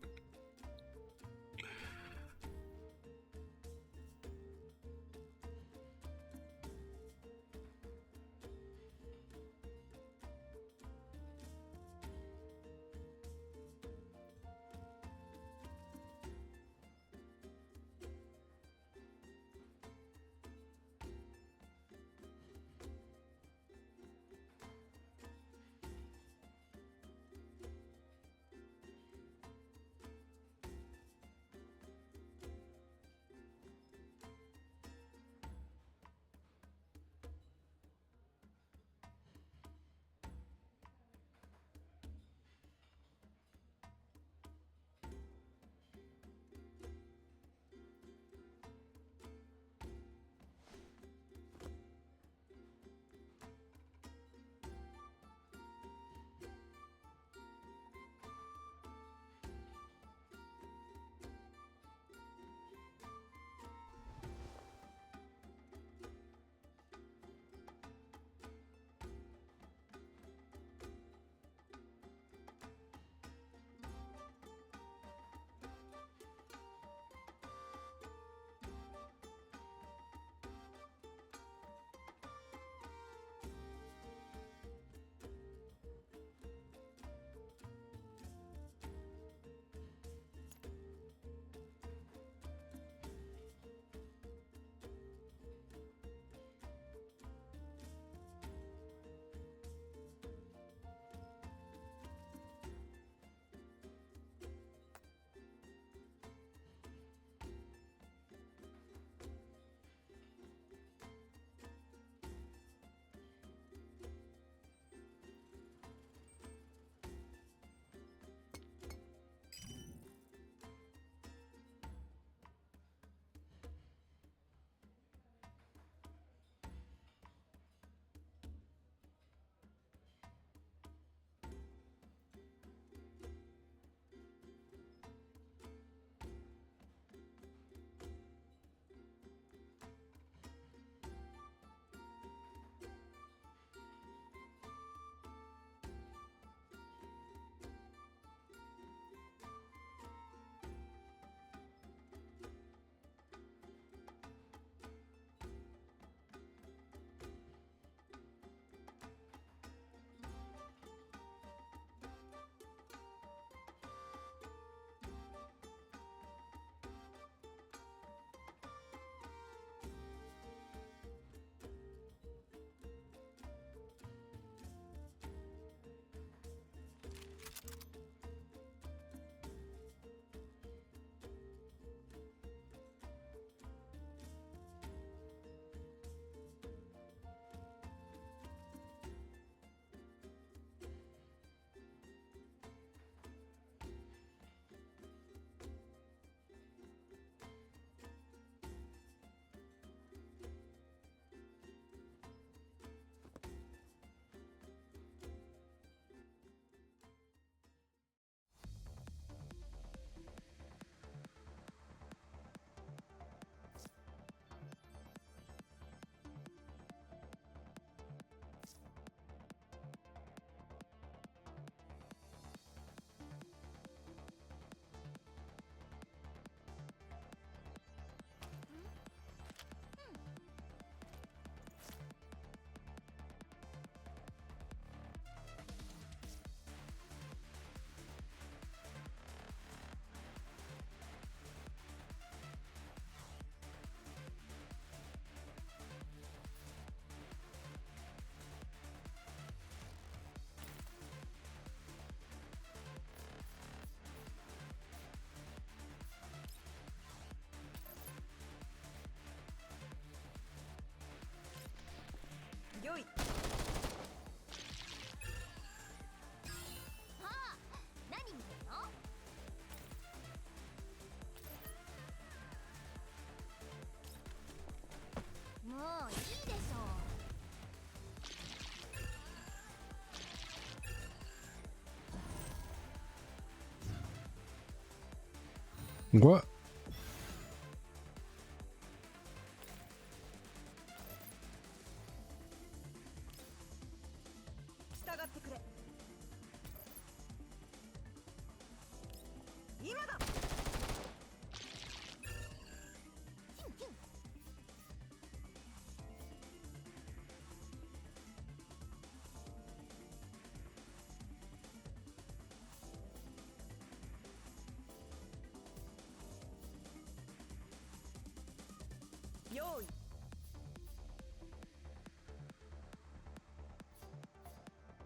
よい。はあ、何見てるの？もういいでしょう。What? 従ってくれ。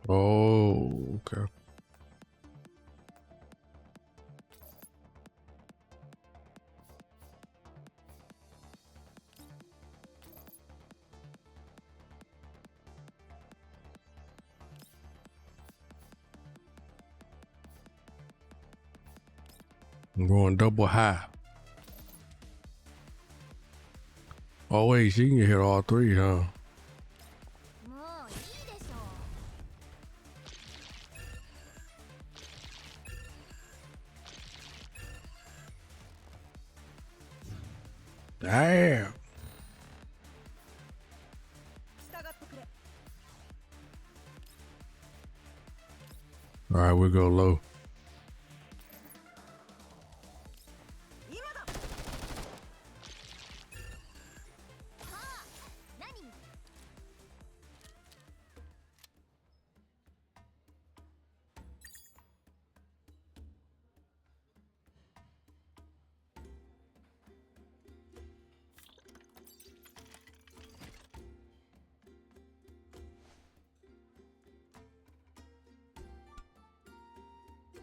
Oh, okay. I'm going double high. Oh wait, she can hit all three, huh? もういいでしょ Damn. 従ってくれ All right, we'll go low. 今だはあ何 All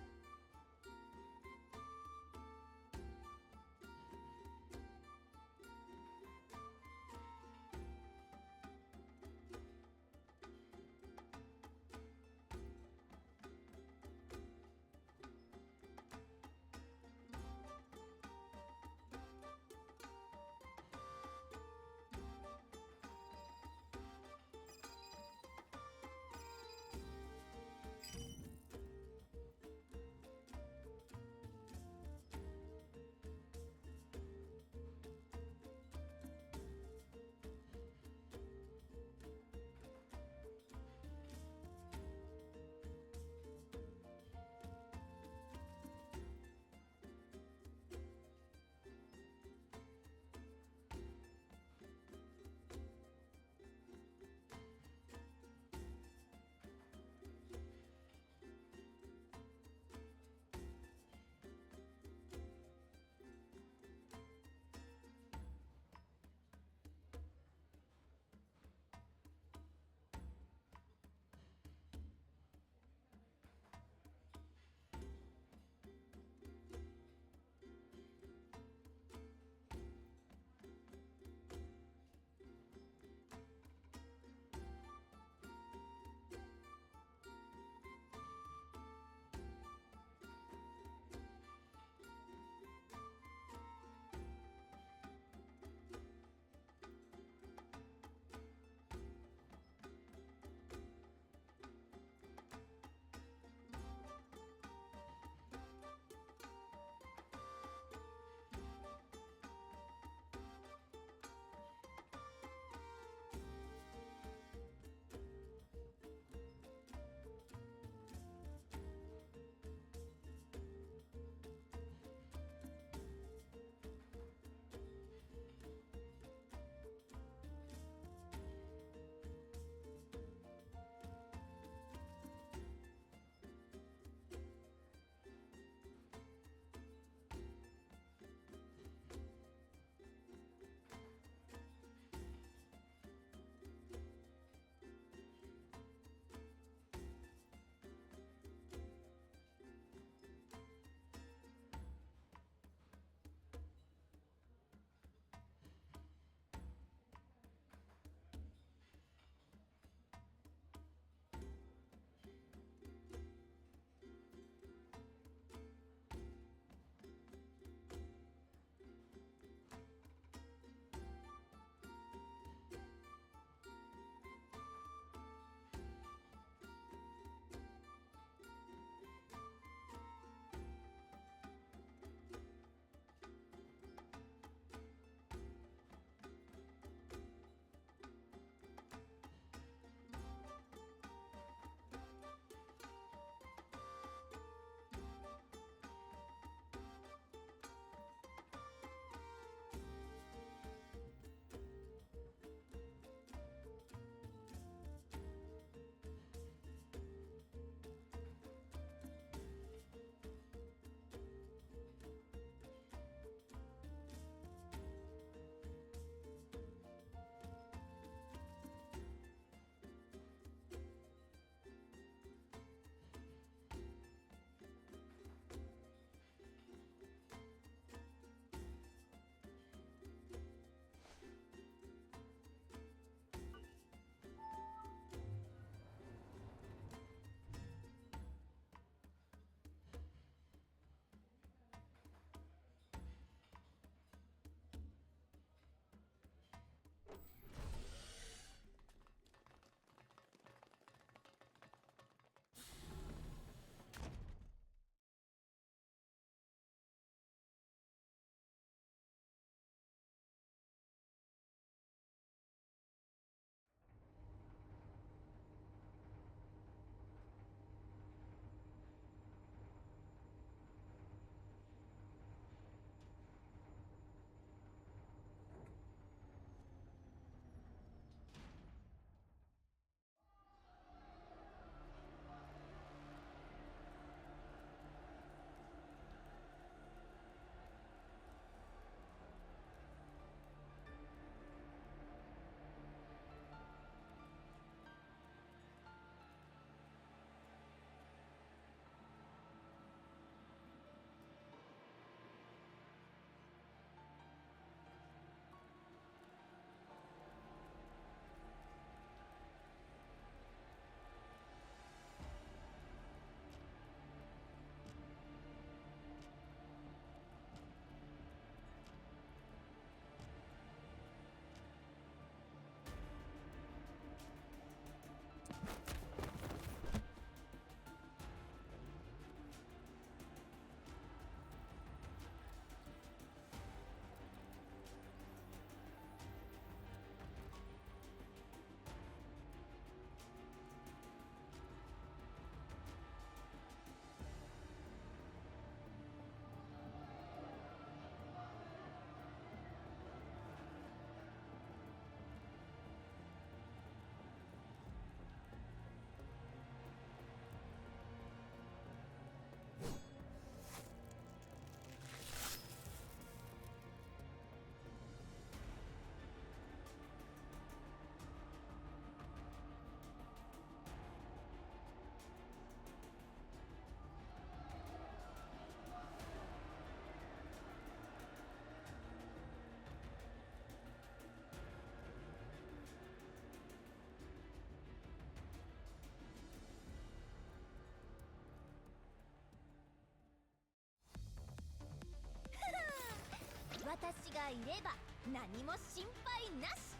いれば何も心配なし。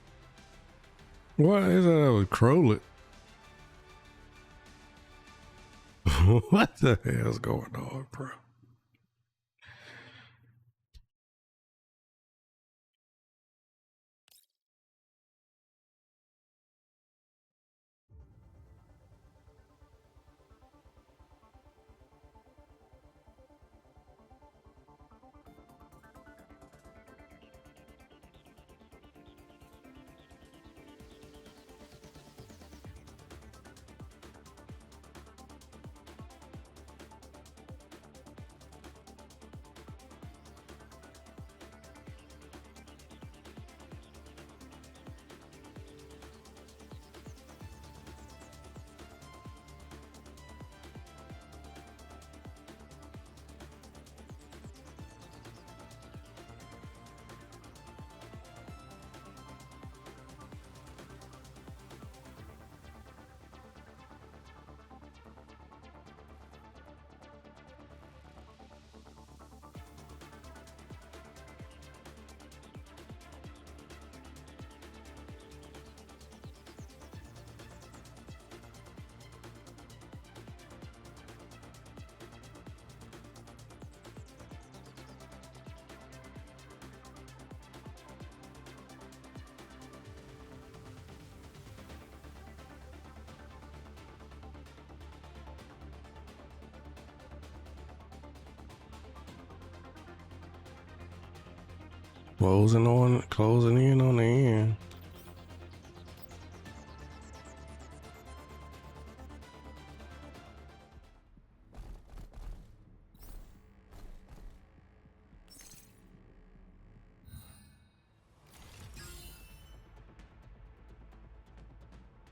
What is that? Crowlet? What the hell's going on, bro? Closing in on the end.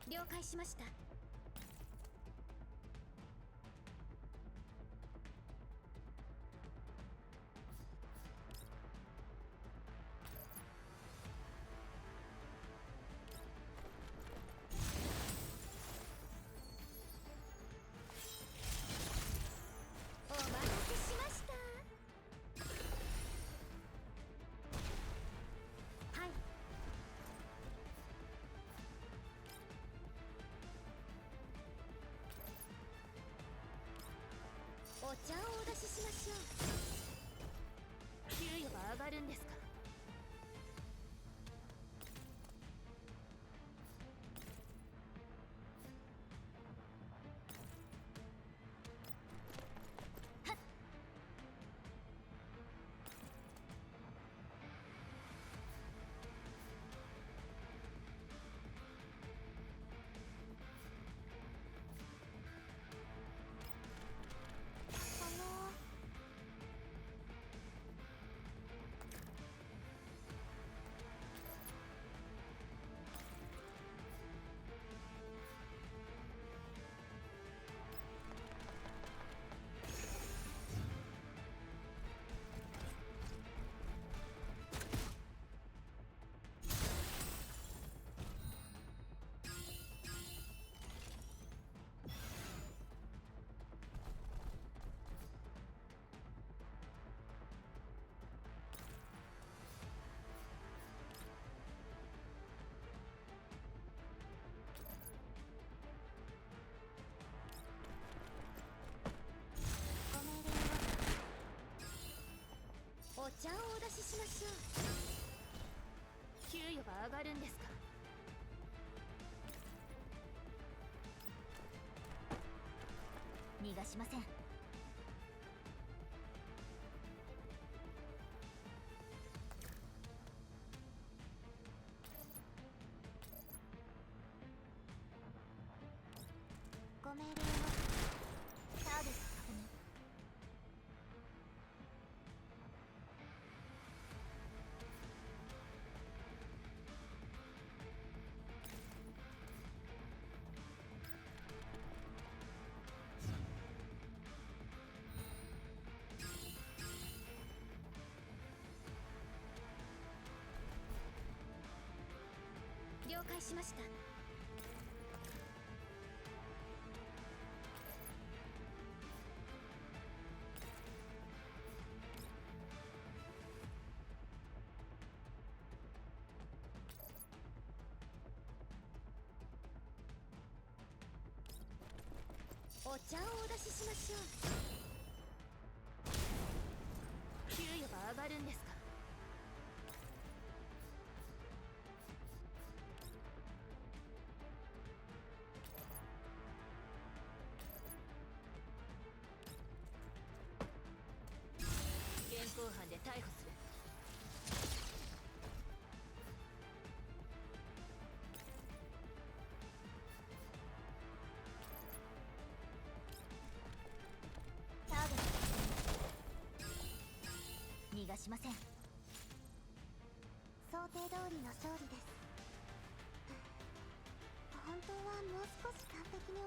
了解しました。お待たせしました。はい。お茶をお出ししましょう。給与が上がるんですか？お茶をお出ししましょう。給与が上がるんですか？逃がしません。ご命令を。サービス確認。了解しました。お茶をお出ししましょう。給与が上がるんですか？現行犯で逮捕する。ターゲット逃がしません。想定通りの勝利です。本当はもう少し完璧に。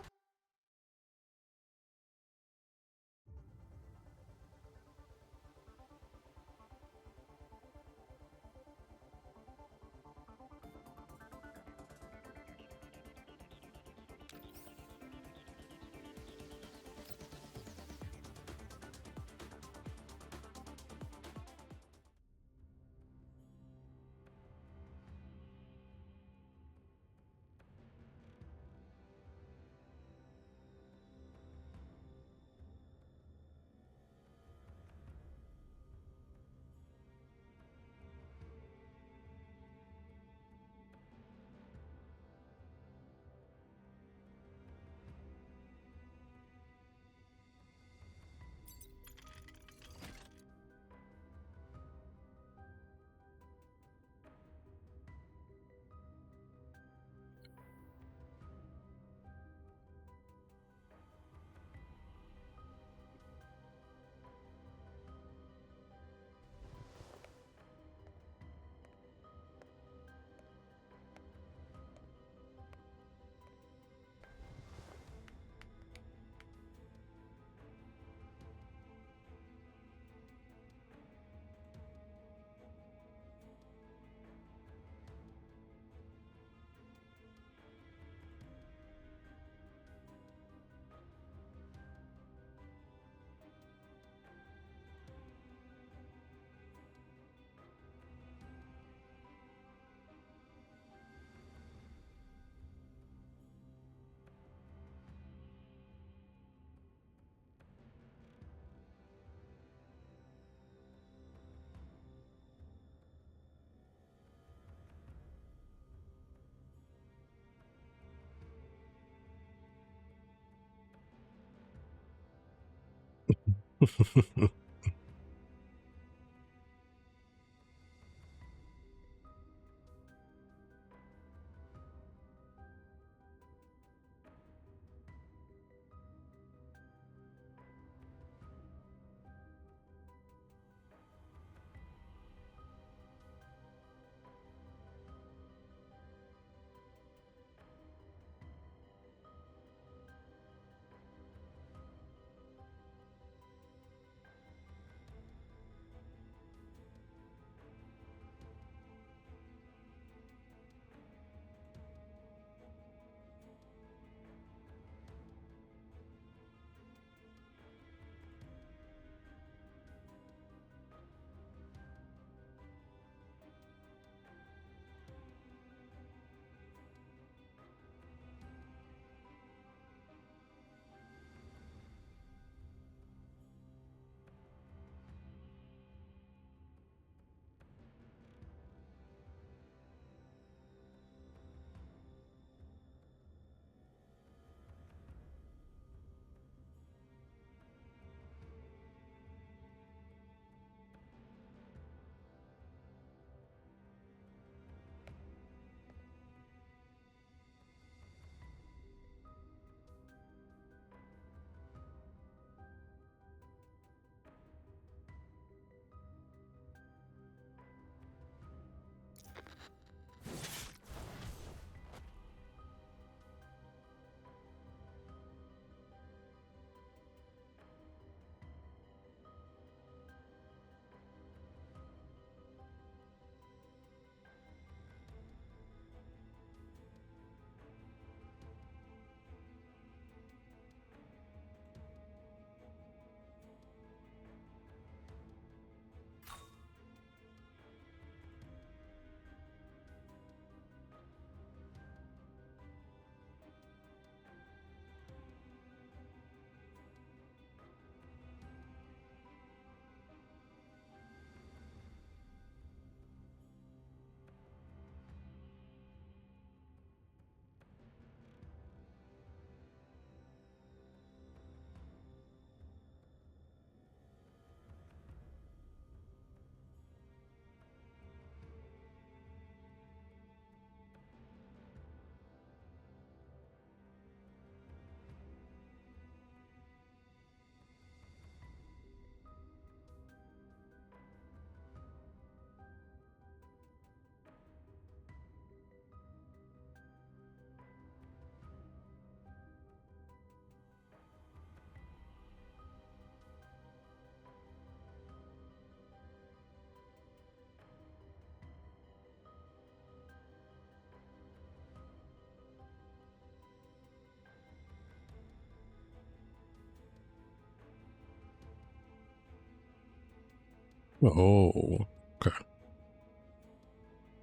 Oh, okay.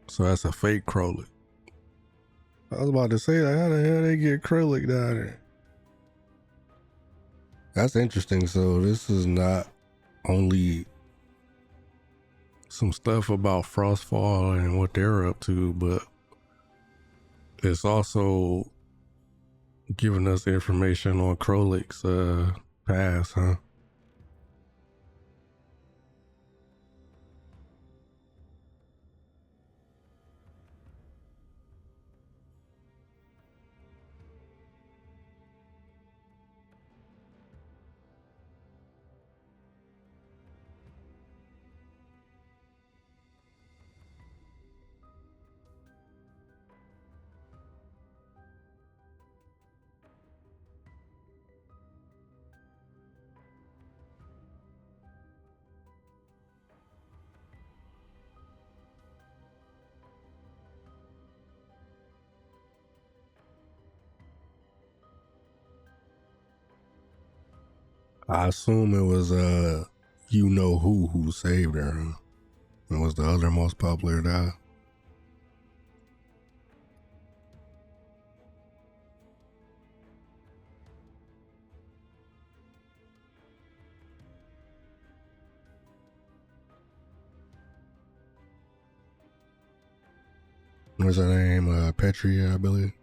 So that's a fake acrylic. I was about to say, like, how the hell they get acrylic down there? That's interesting. So this is not only some stuff about Frostfall and what they're up to, but it's also giving us information on Krolik's past, huh? I assume it was you know who saved her. Huh? It was the other most popular guy. What's her name? Petria, I believe.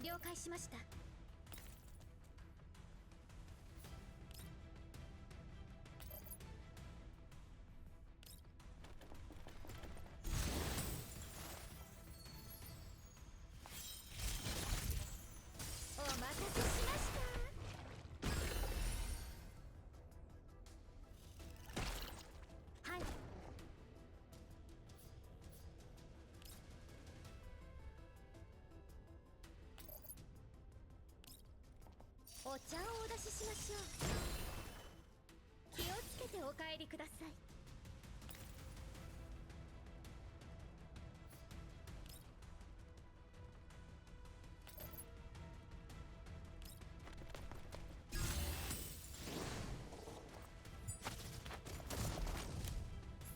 了解しました。お待たせしました。はい。お茶をお出ししましょう。気をつけてお帰りください。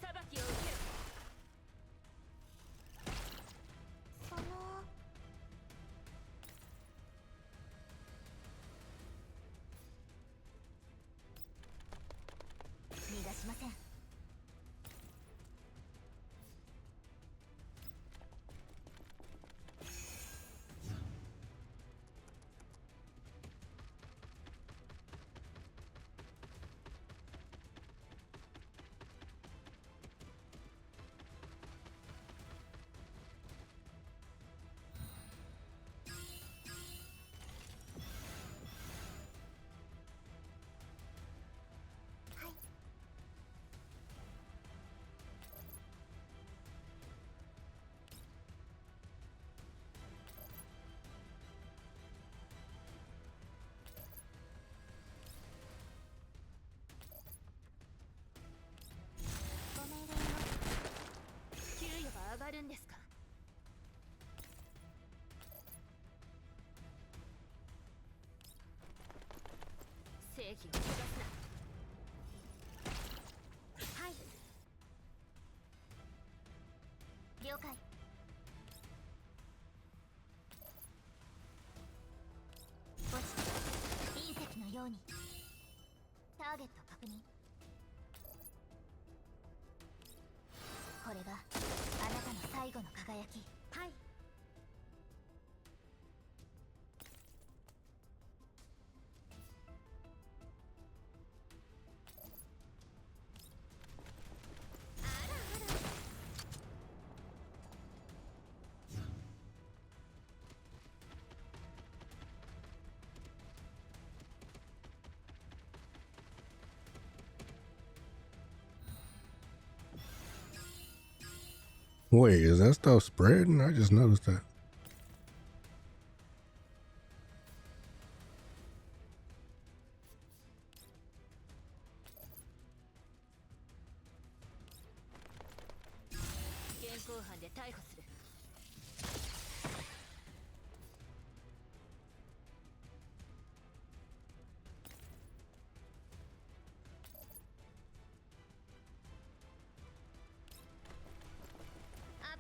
裁きを受ける。逃がしません。はい。ご命令の給与が上がるんですか？正義を下すな。はい。了解。落ちた。隕石のように。ターゲット確認。これがあなたの最後の輝き。はい。あらあら。Wait, is that stuff spreading? I just noticed that. 現行犯で逮捕する。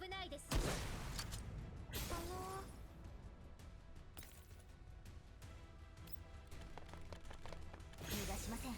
危ないです。逃がしません。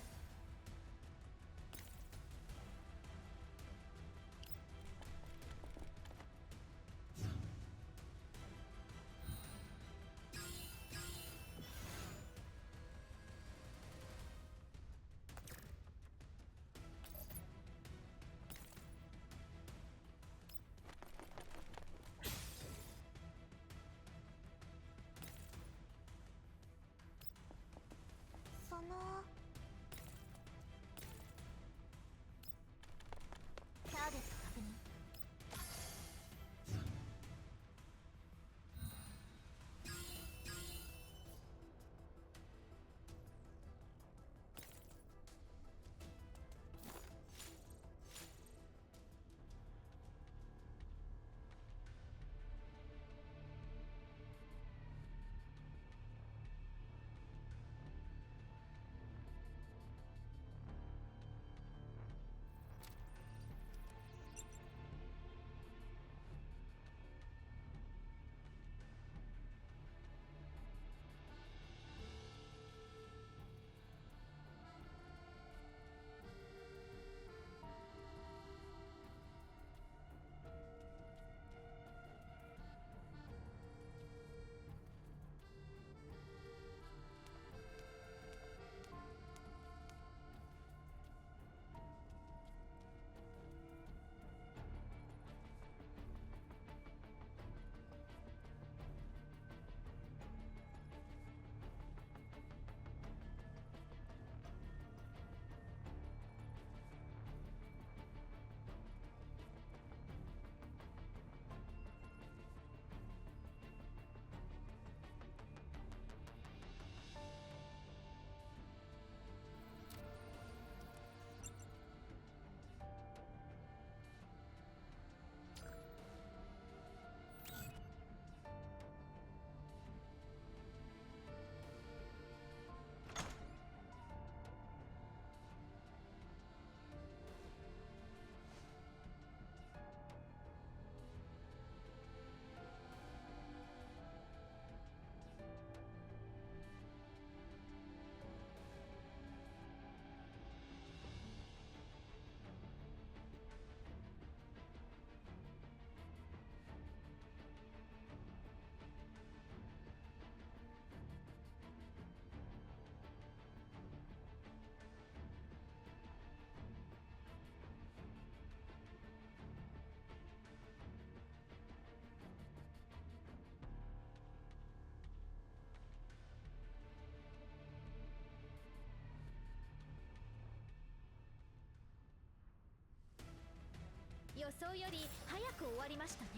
予想より早く終わりましたね。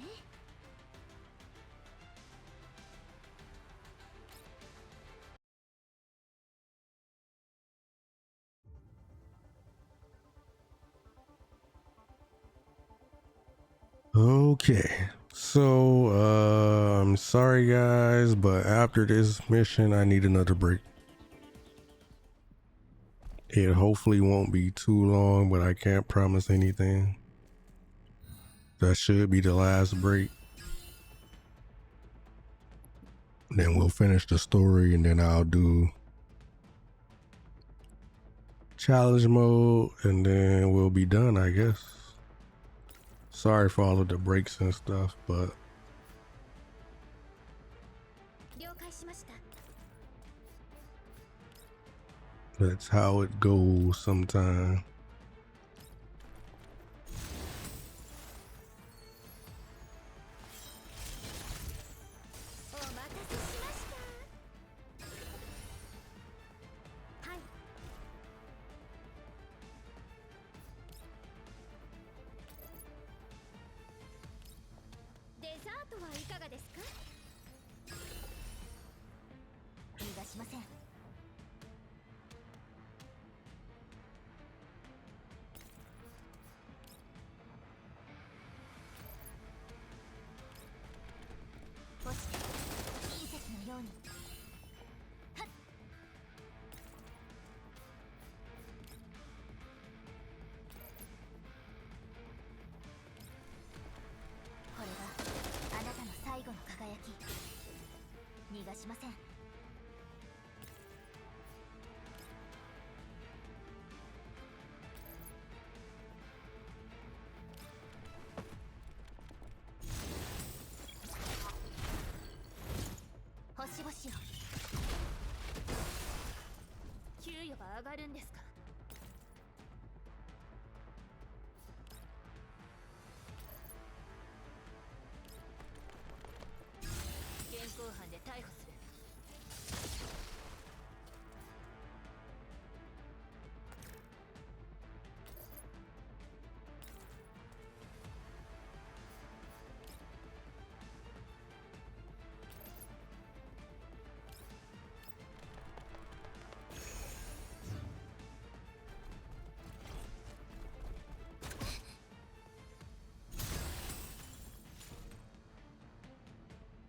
Okay, so I'm sorry guys, but after this mission I need another break. It hopefully won't be too long, but I can't promise anything. That should be the last break. Then we'll finish the story and then I'll do challenge mode and then we'll be done, I guess. Sorry for all of the breaks and stuff, but 了解しました。 that's how it goes sometimes. お待たせしました。はい。デザートはいかがですか？逃がしません。もし隕石のように。はっ。これがあなたの最後の輝き。逃がしません。星々を。給与が上がるんですか？現行犯で逮捕する。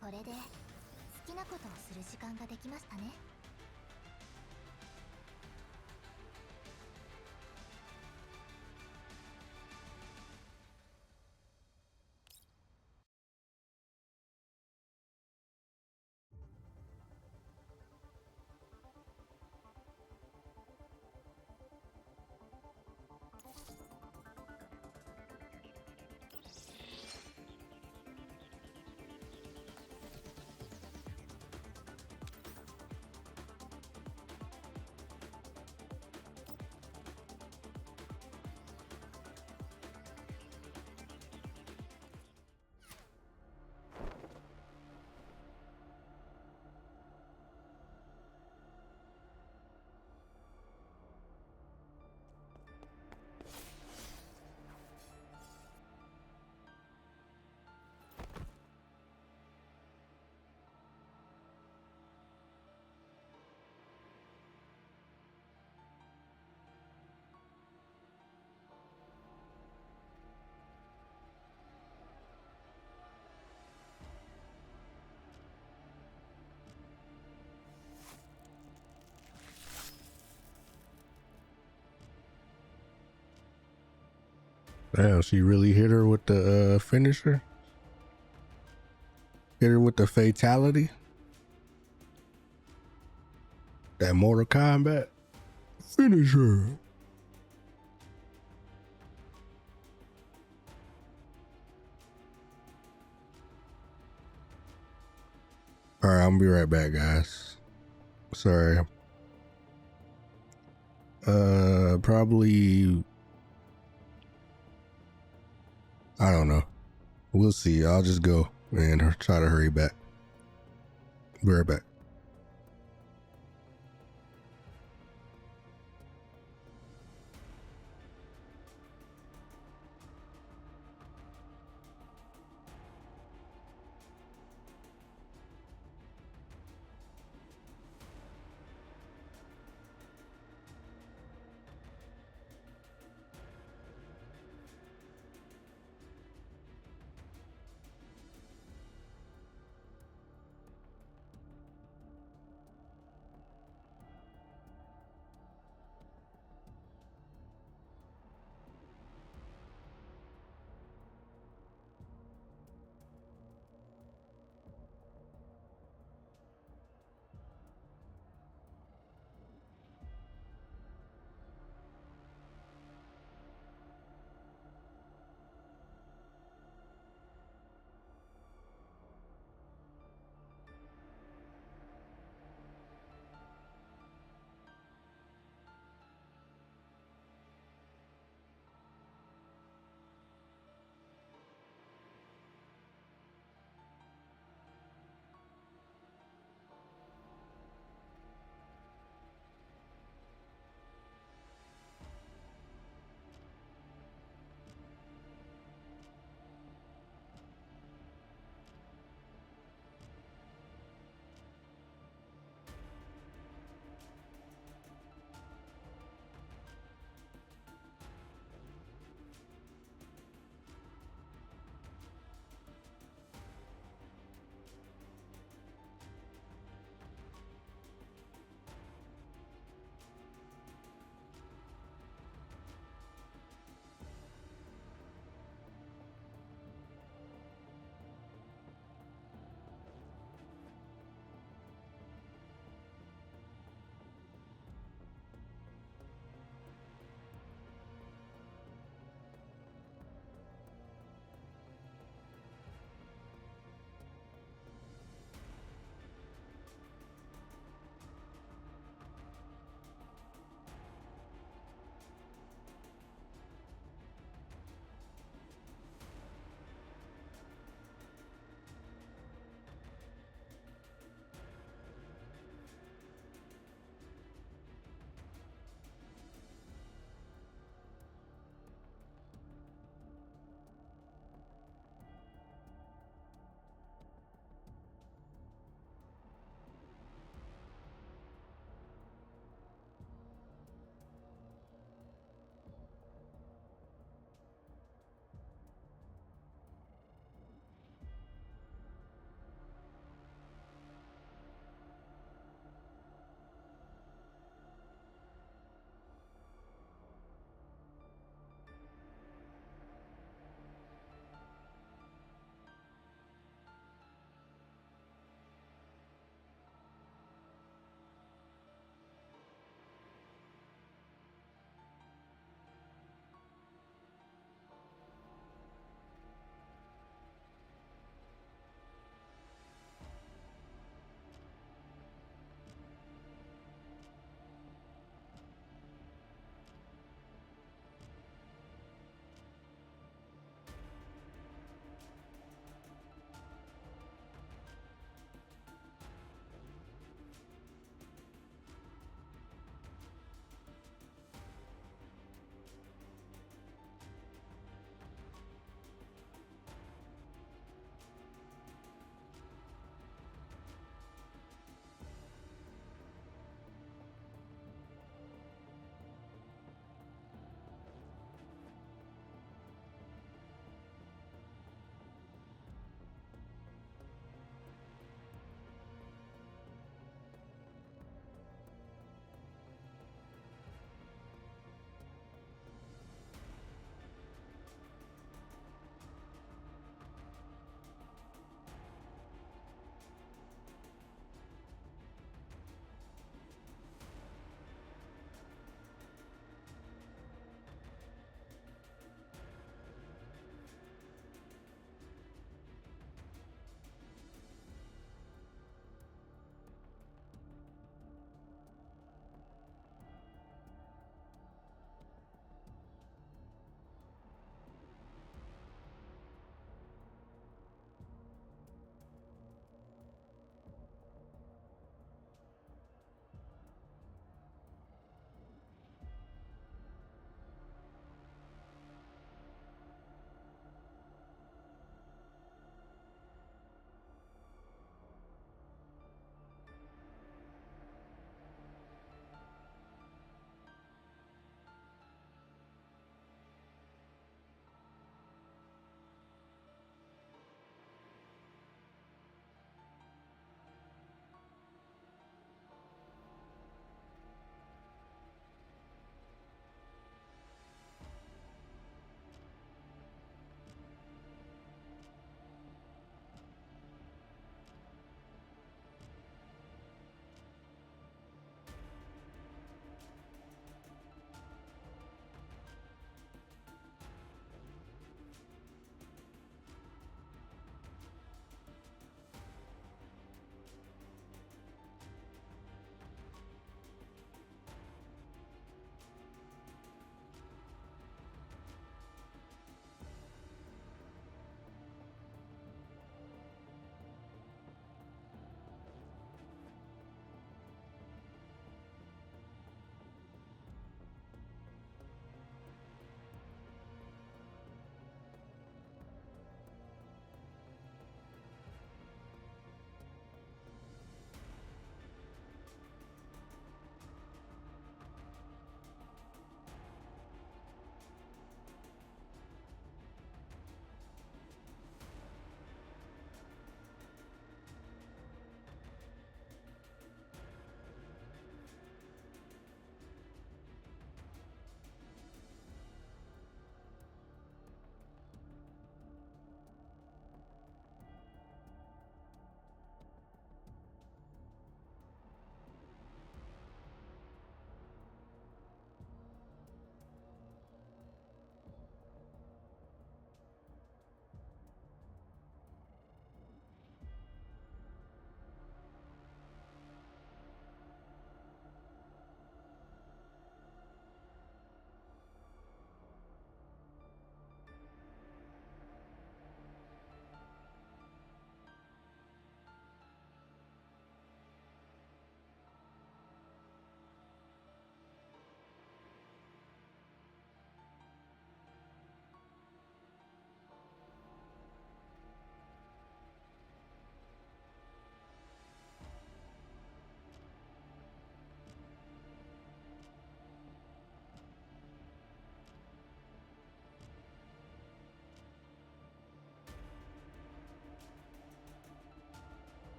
これで好きなことをする時間ができましたね。Damn, she really hit her with the finisher? Hit her with the fatality? That Mortal Kombat finisher. All right, I'm gonna be right back, guys. Sorry. Probably, I don't know. We'll see. I'll just go and try to hurry back. Be right back.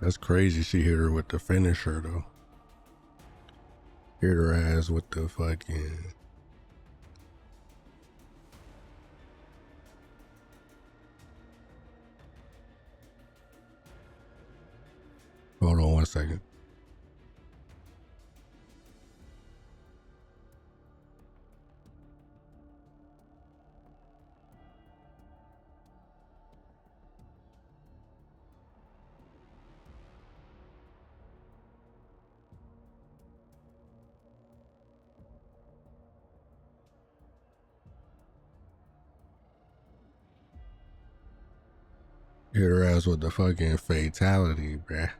That's crazy. She hit her with the finisher though. Hit her ass with the fucking. Hold on 1 second. Hit her ass with the fucking fatality, bruh.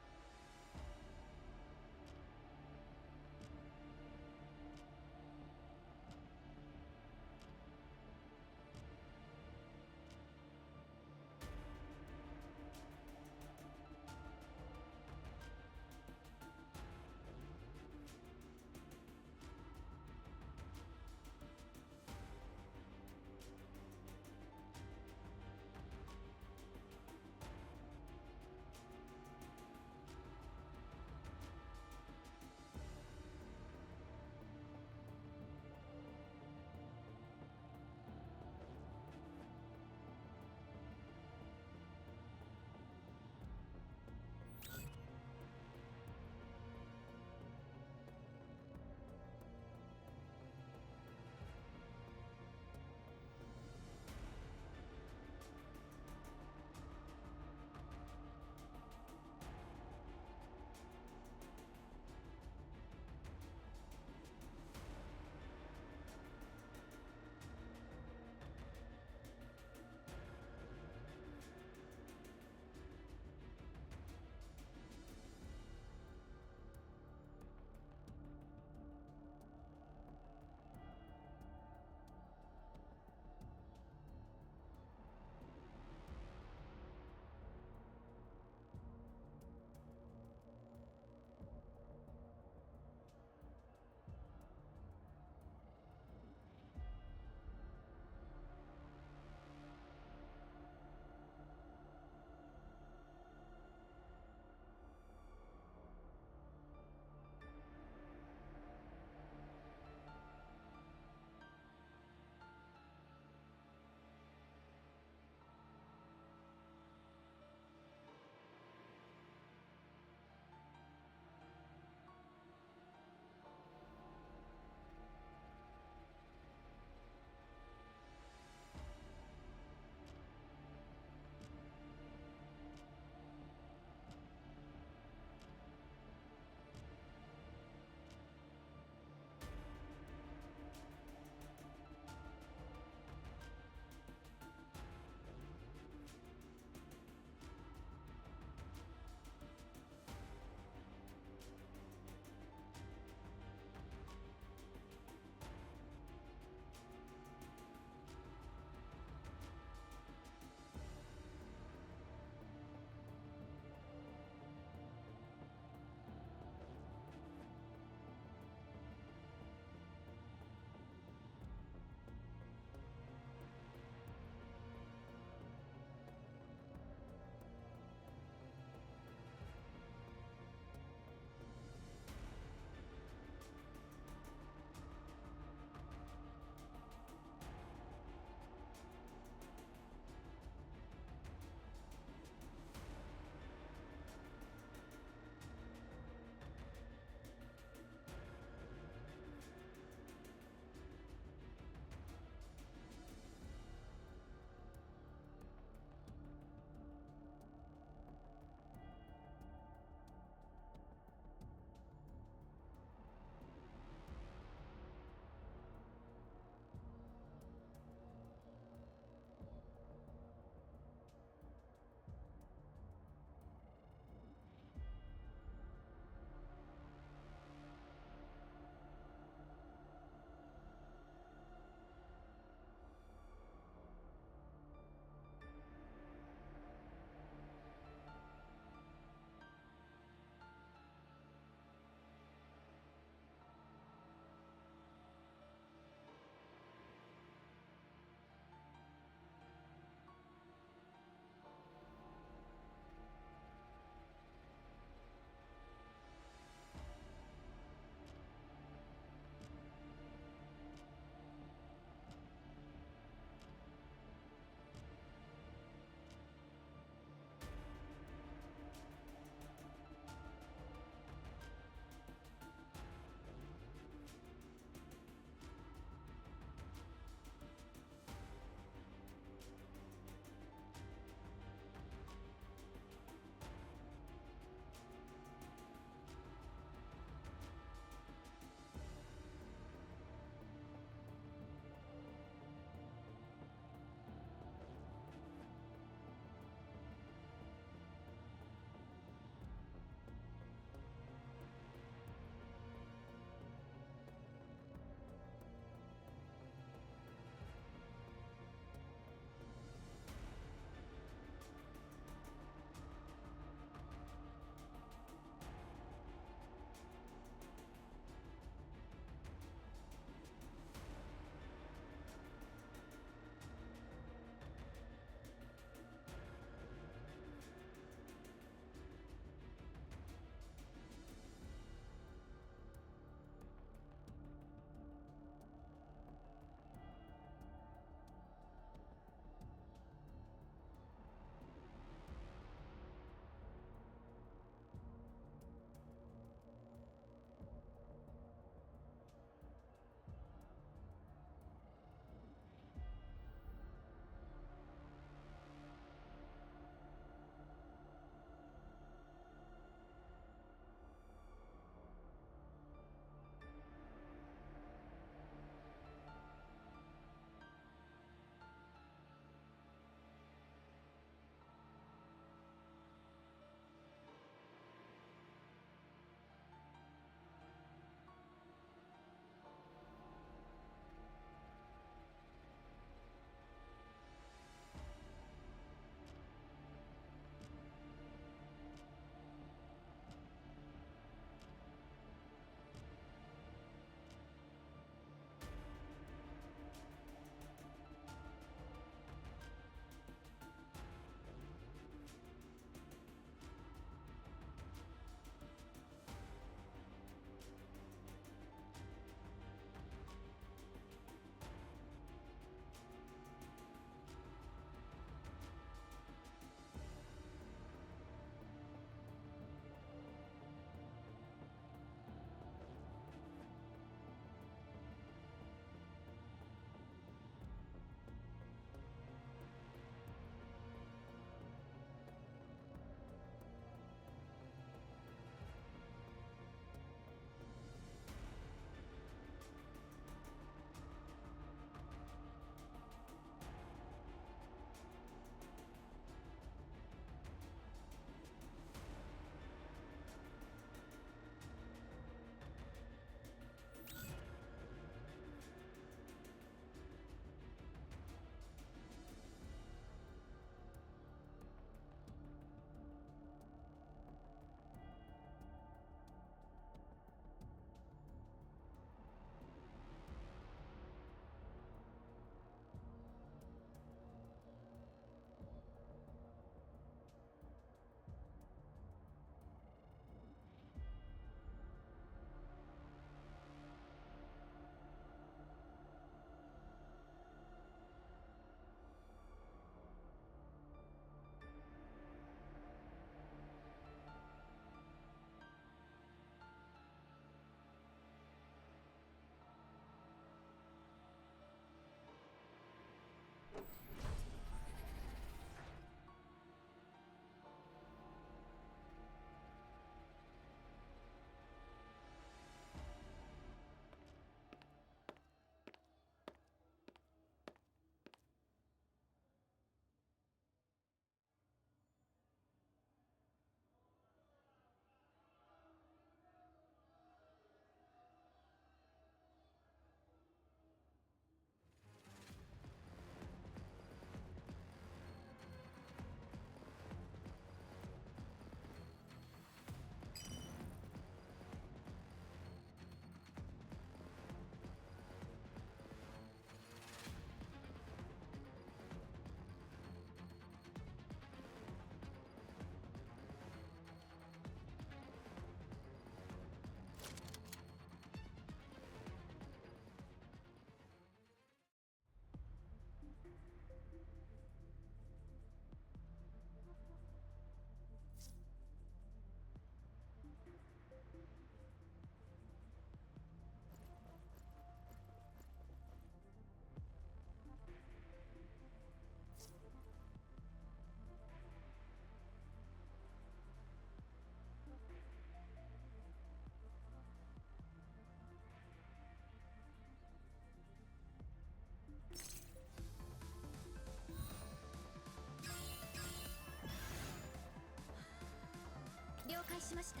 壊しました。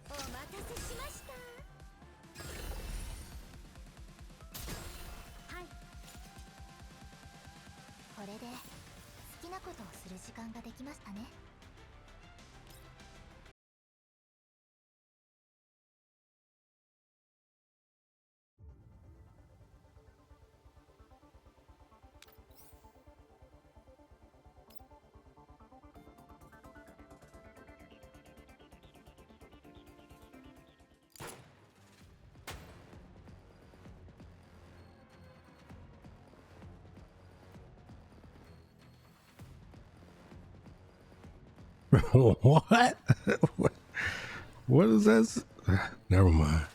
お待たせしました。はい。これで好きなことをする時間ができましたね。What? What is that? Never mind.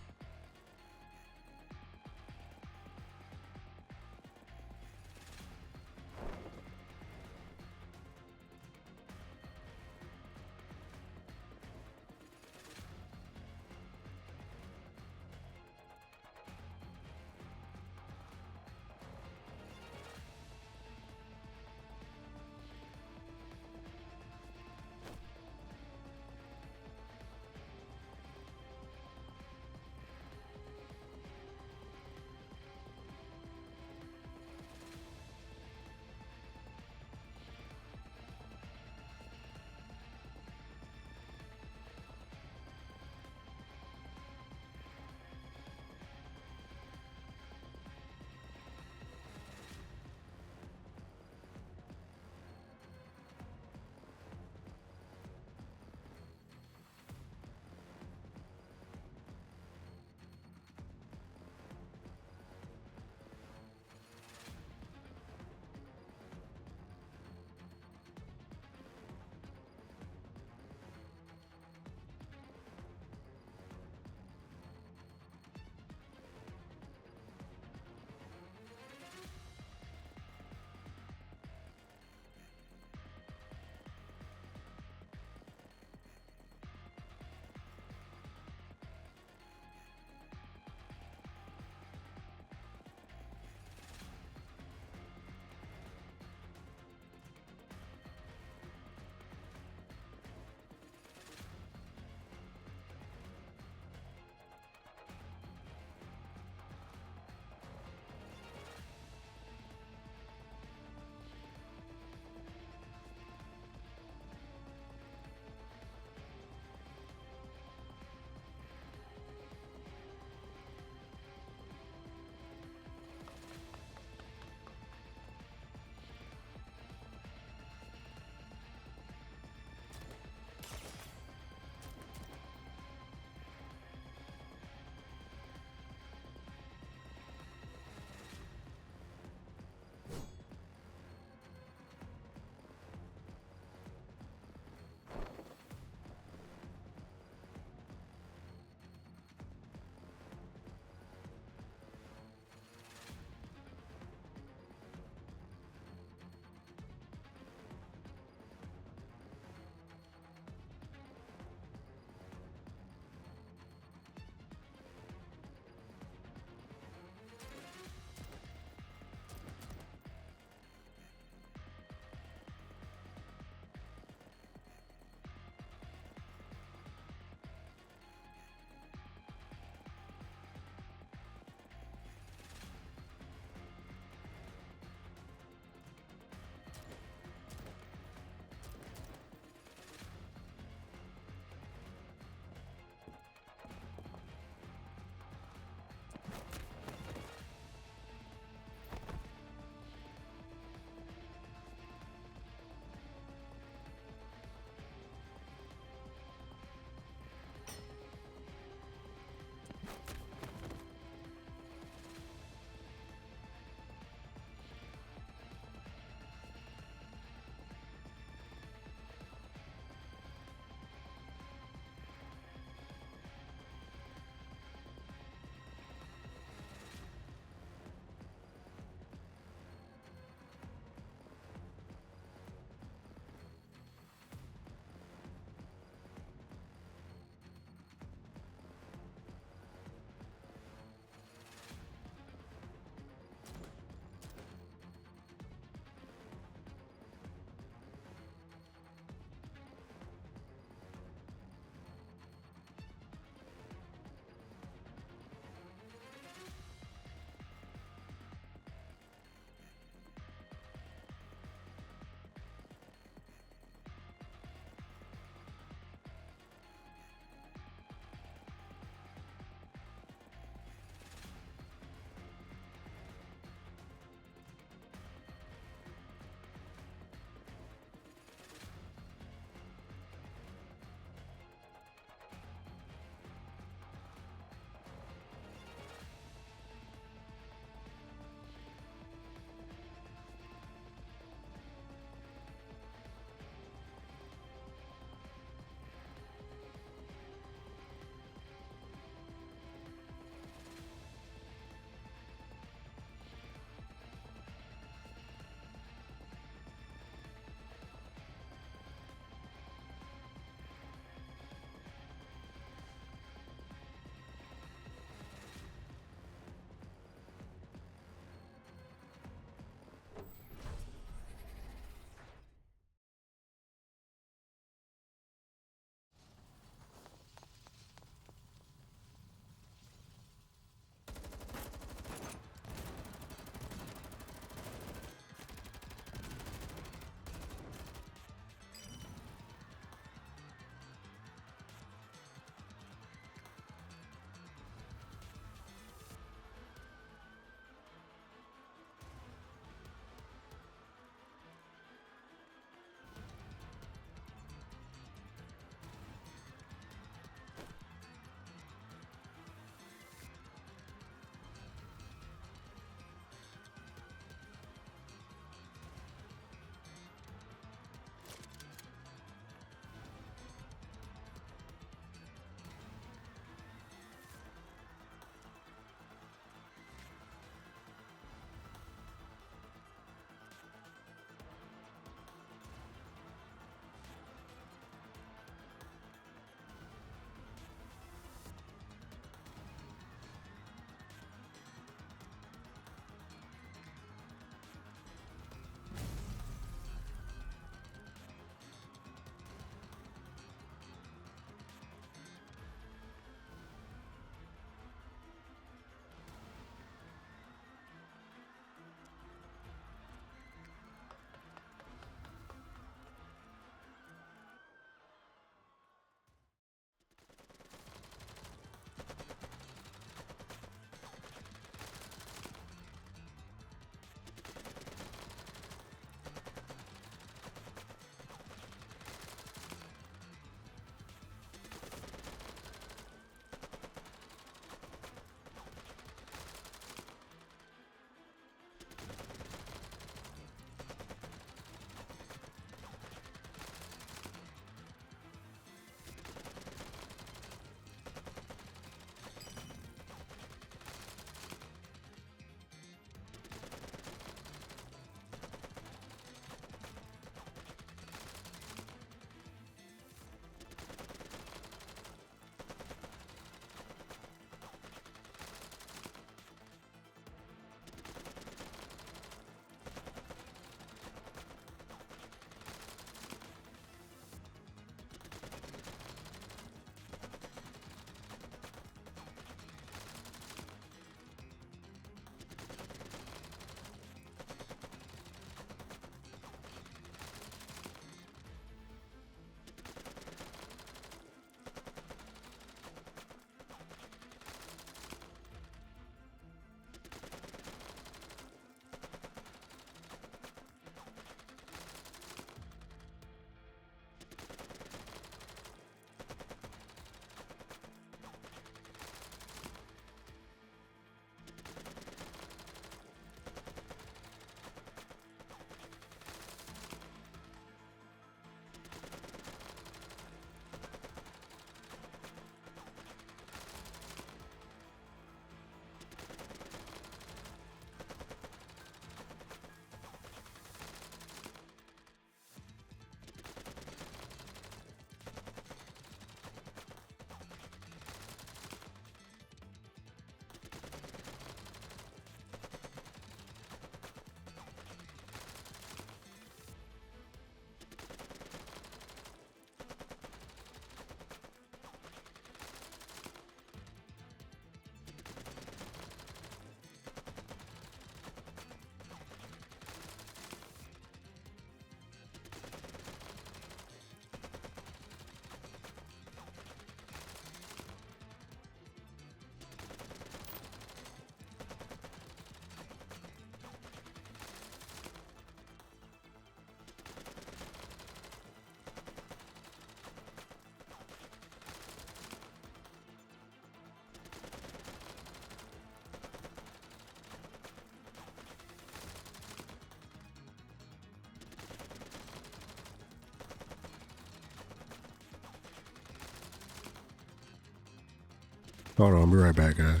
Hold on, I'll be right back, guys.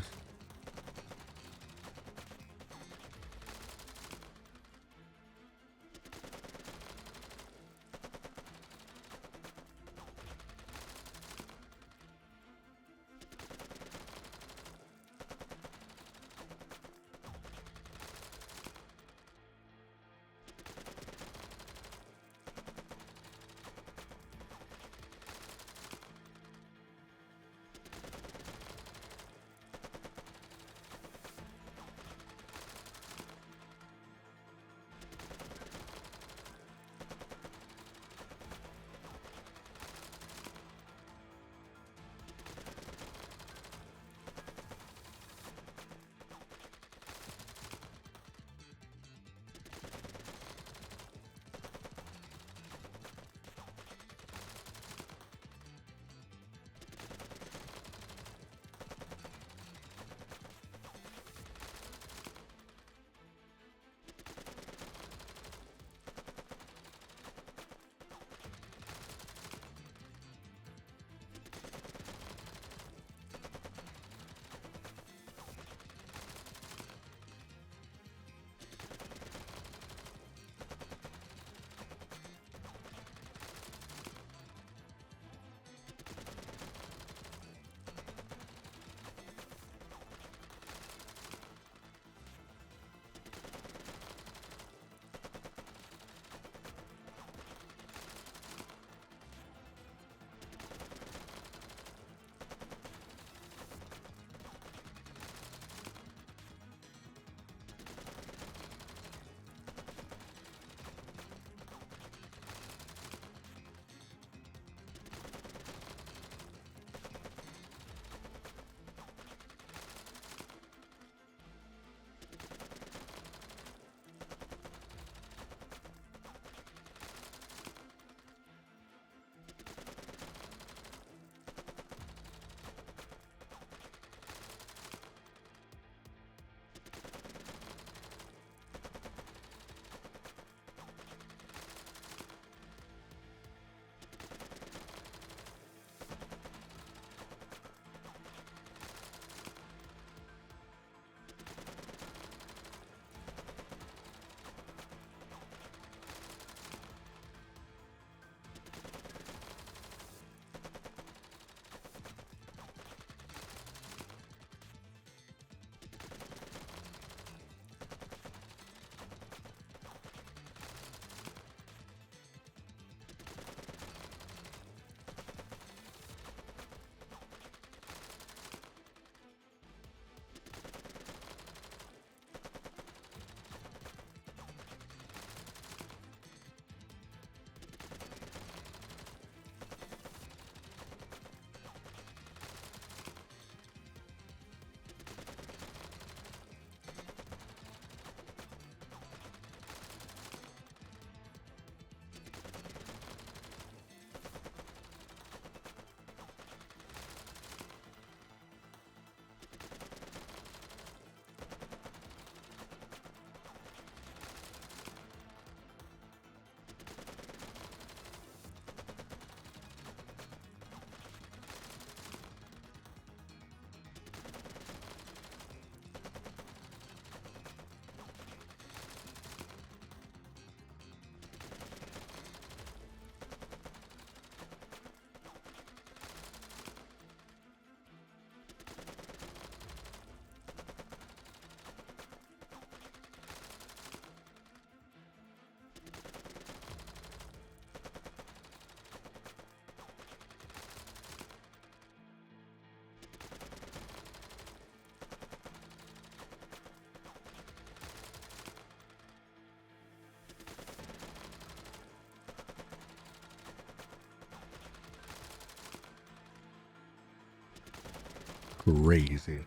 Crazy.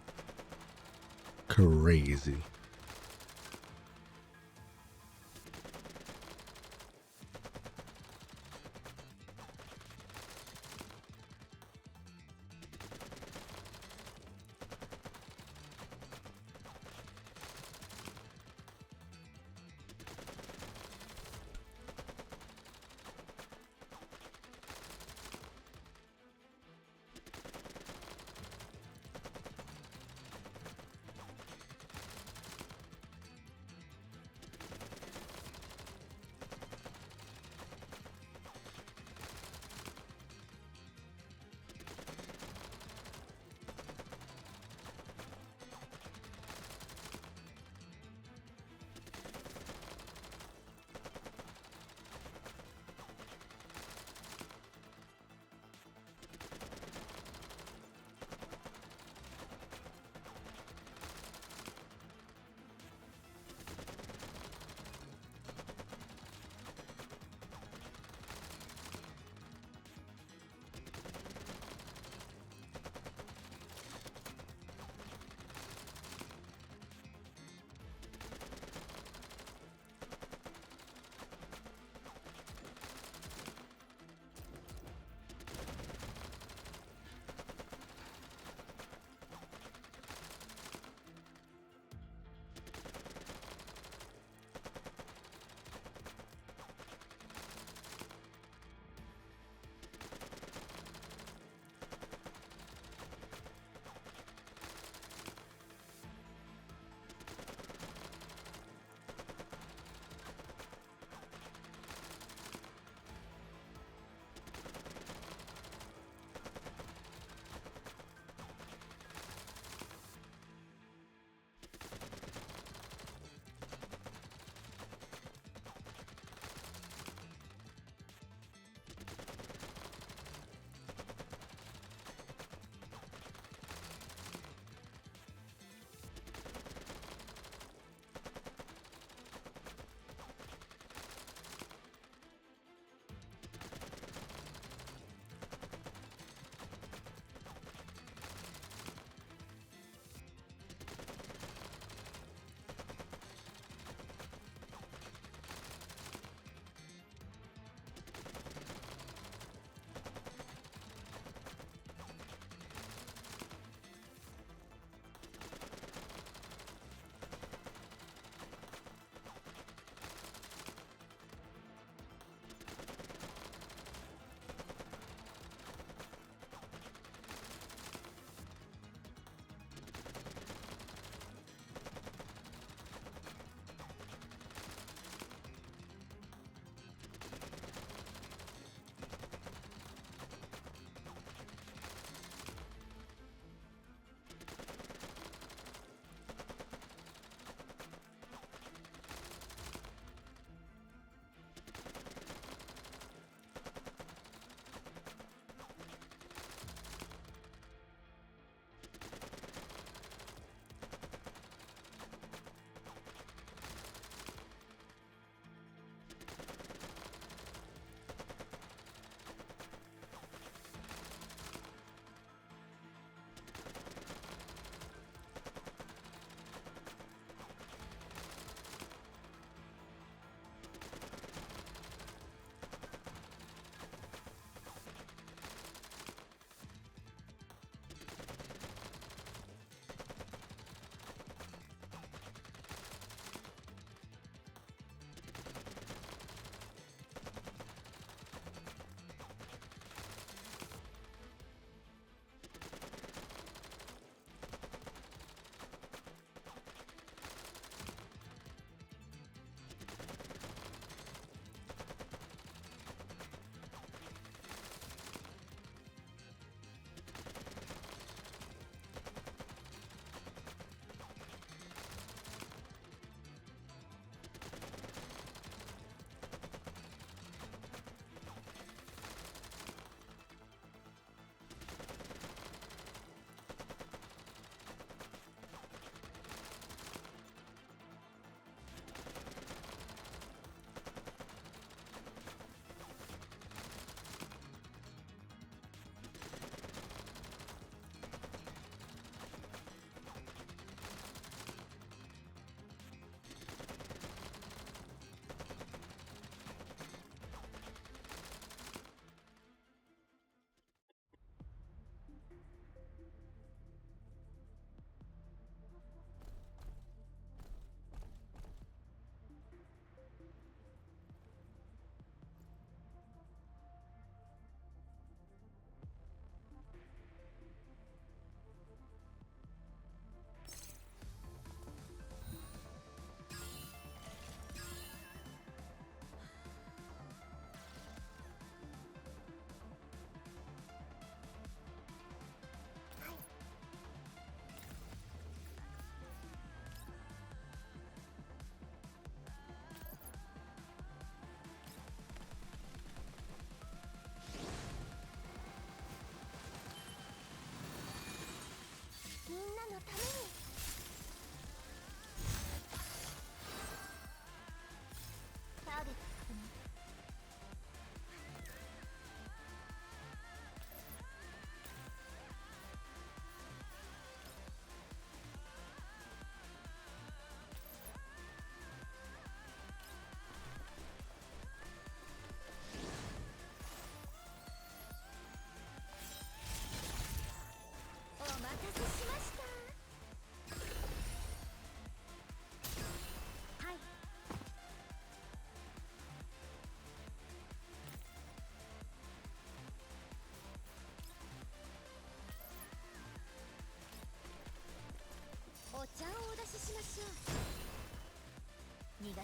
Crazy.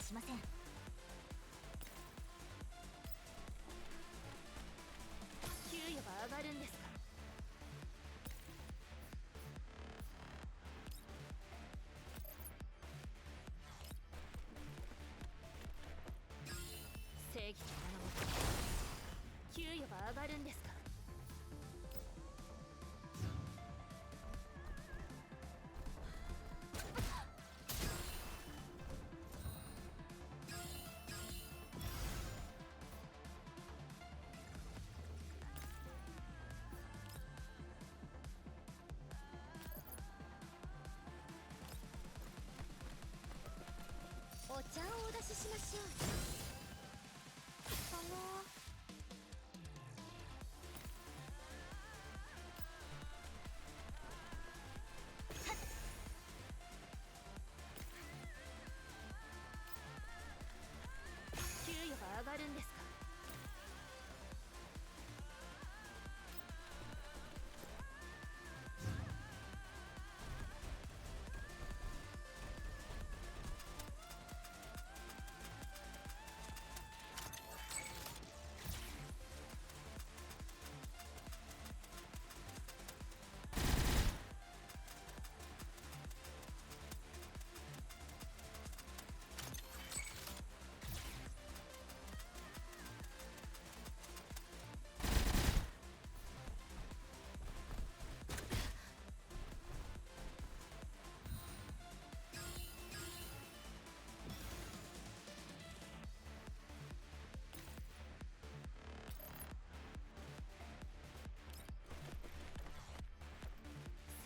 しません。給与が上がるんですか？正義の名のもと給与が上がるんですか？お茶をお出ししましょう。給与が上がるんですか？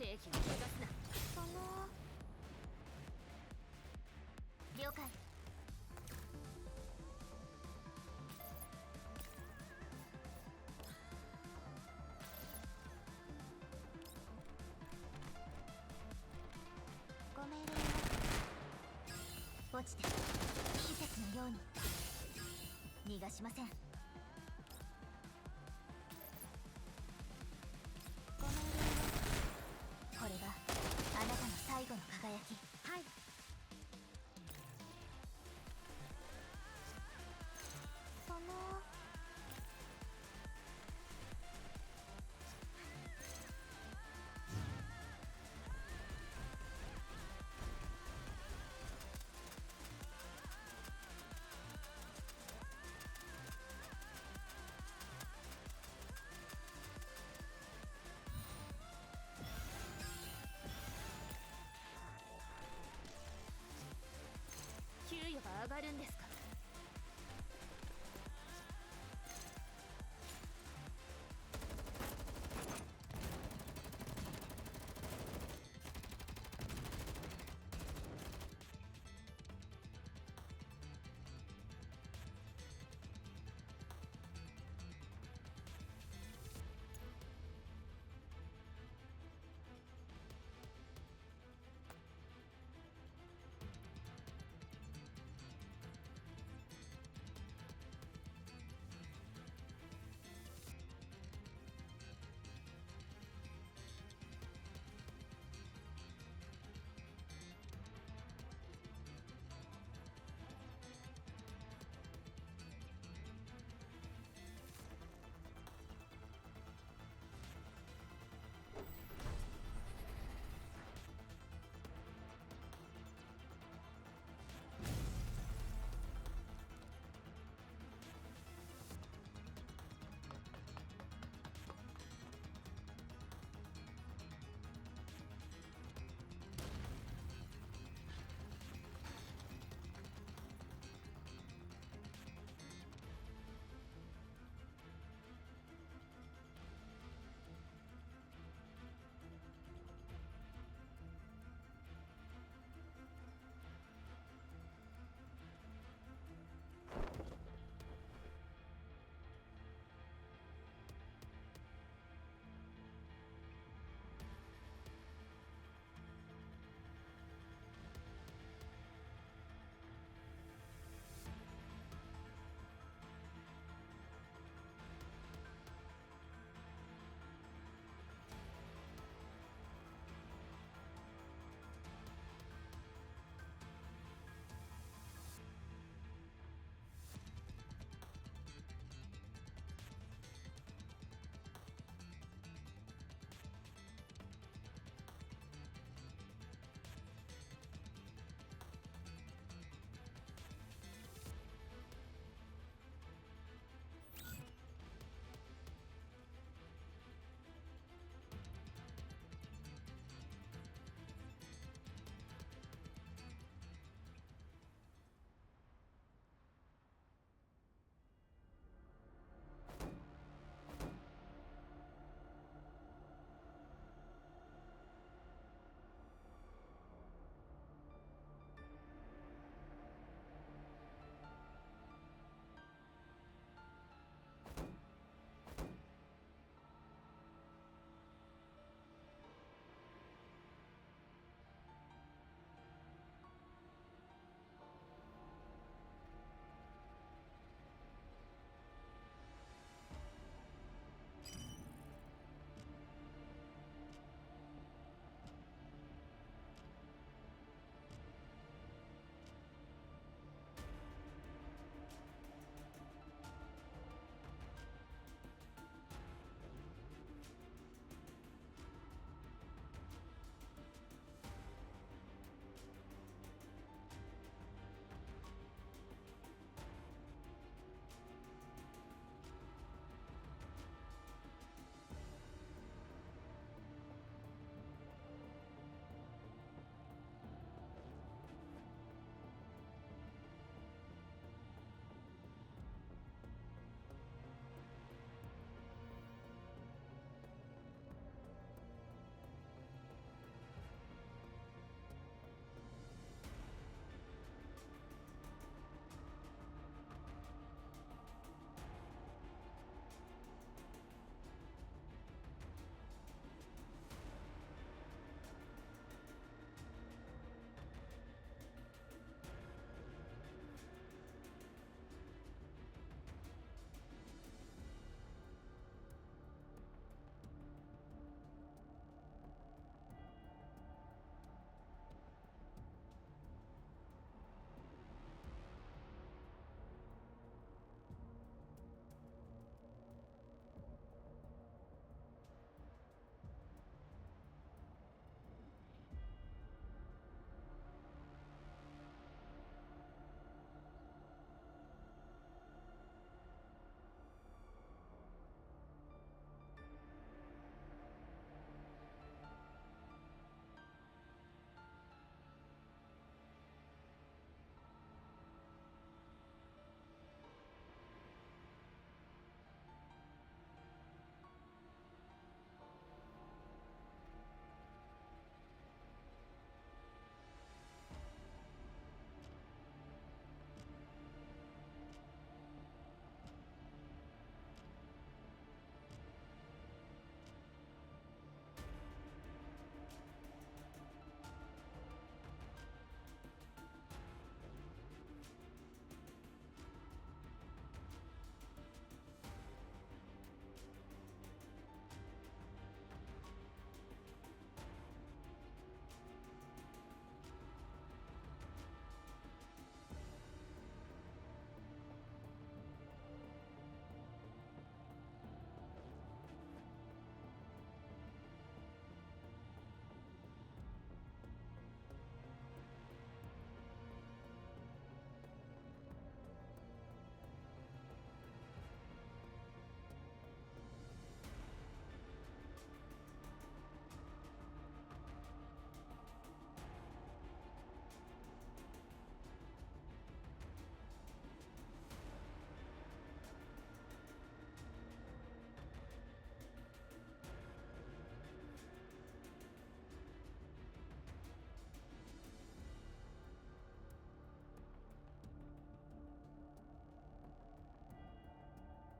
正義を逃がすな。了解。ご命令を。落ちて隕石のように逃がしません。ご命令を。これがあなたの最後の輝き。はい。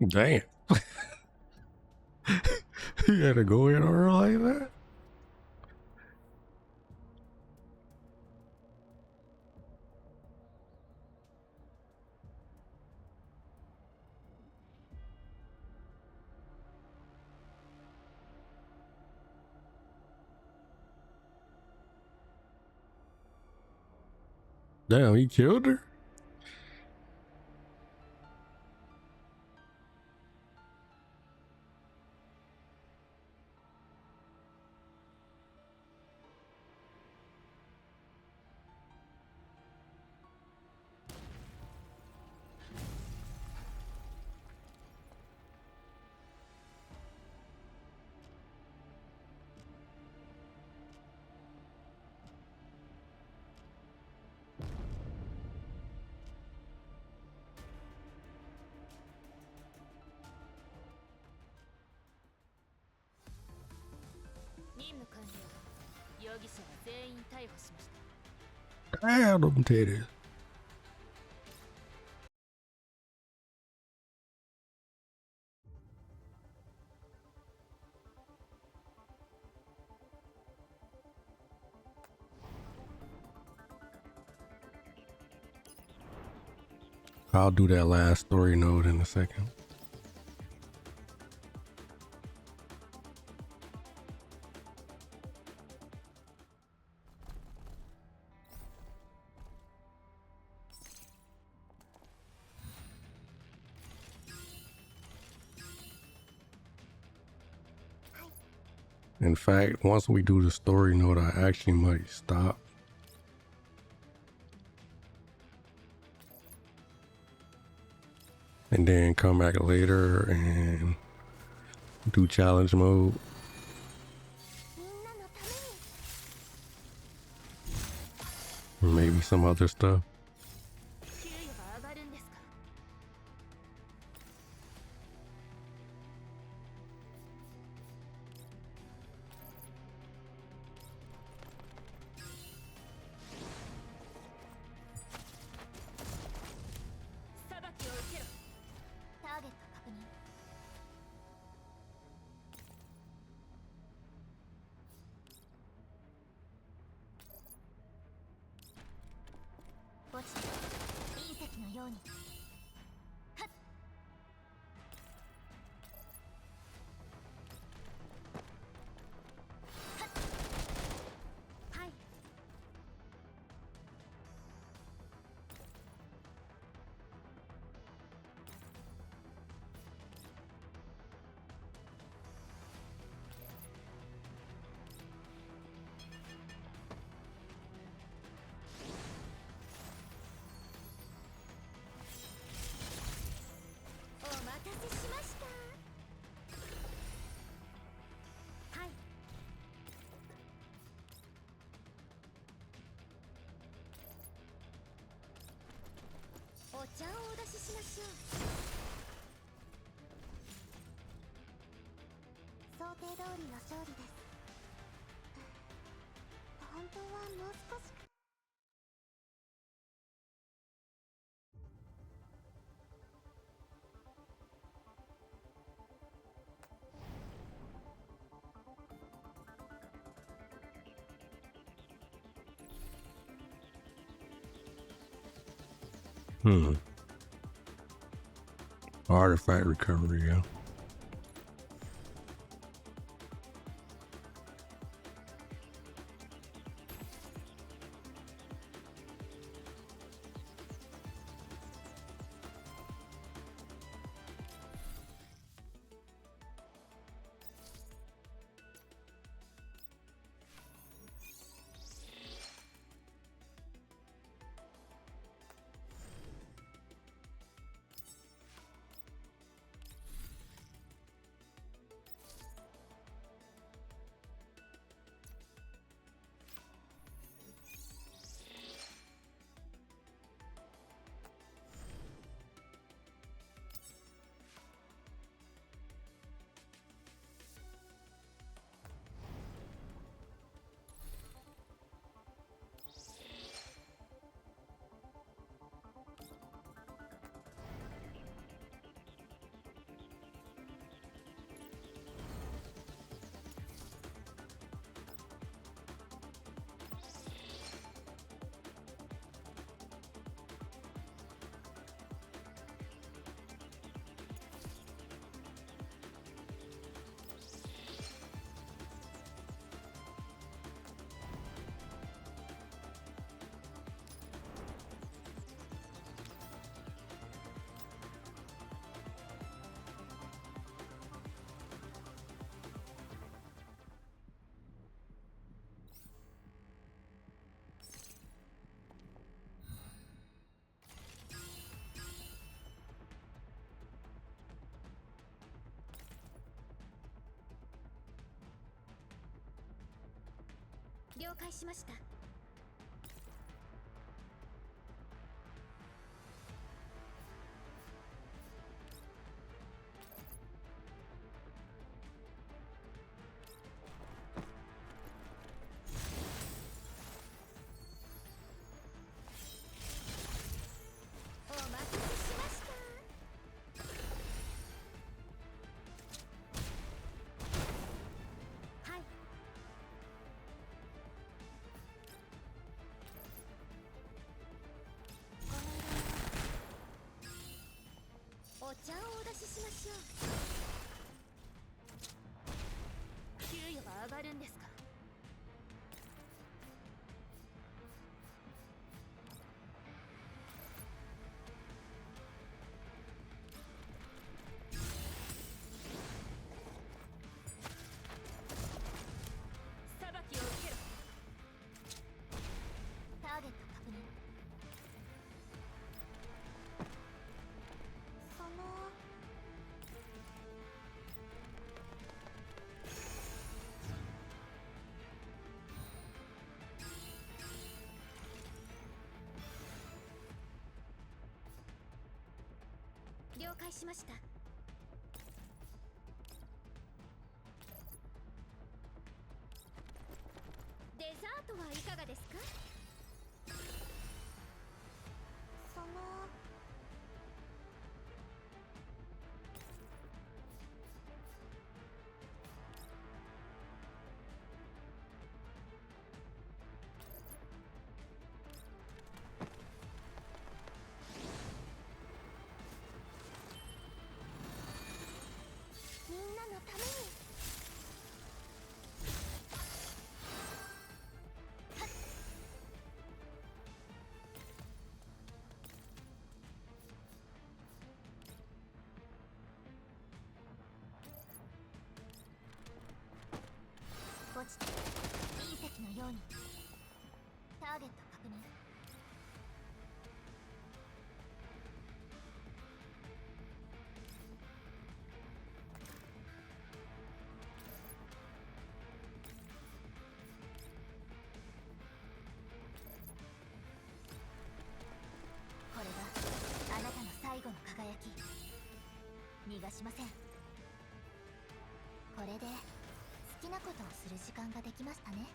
Damn. You had to go in on her like that? Damn, he killed her? Damn, them titties. I'll do that last story note in a second. In fact, once we do the story note, I actually might stop. And then come back later and do challenge mode. Maybe some other stuff. Artifact recovery, yeah. 了解しました。お待たせしました。はい。このお茶をお出ししましょう。給与が上がるんですか？裁きを受けろ。ターゲット確認。その了解しました。デザートはいかがですか？そのみんなのために。落ちて隕石のように。ターゲット確認。これがあなたの最後の輝き。逃がしません。これで好きなことをする時間ができましたね。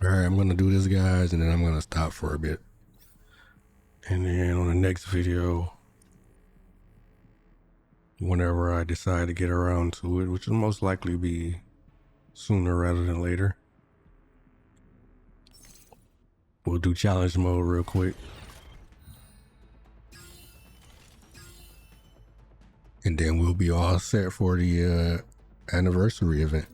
All right, I'm gonna do this, guys, and then I'm gonna stop for a bit. And then on the next video, whenever I decide to get around to it, which will most likely be sooner rather than later, we'll do challenge mode real quick. And then we'll be all set for the anniversary event.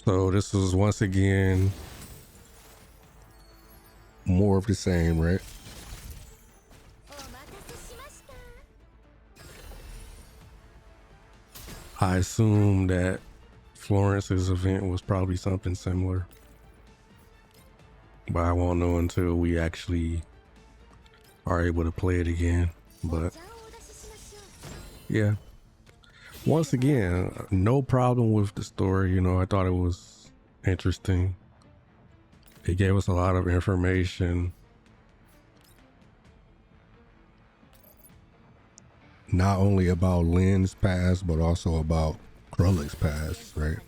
So this is once again more of the same, right? I assume that Florence's event was probably something similar, but I won't know until we actually are able to play it again. But yeah, once again, no problem with the story. You know, I thought it was interesting. It gave us a lot of information, not only about Lynn's past, but also about Krullik's past, right?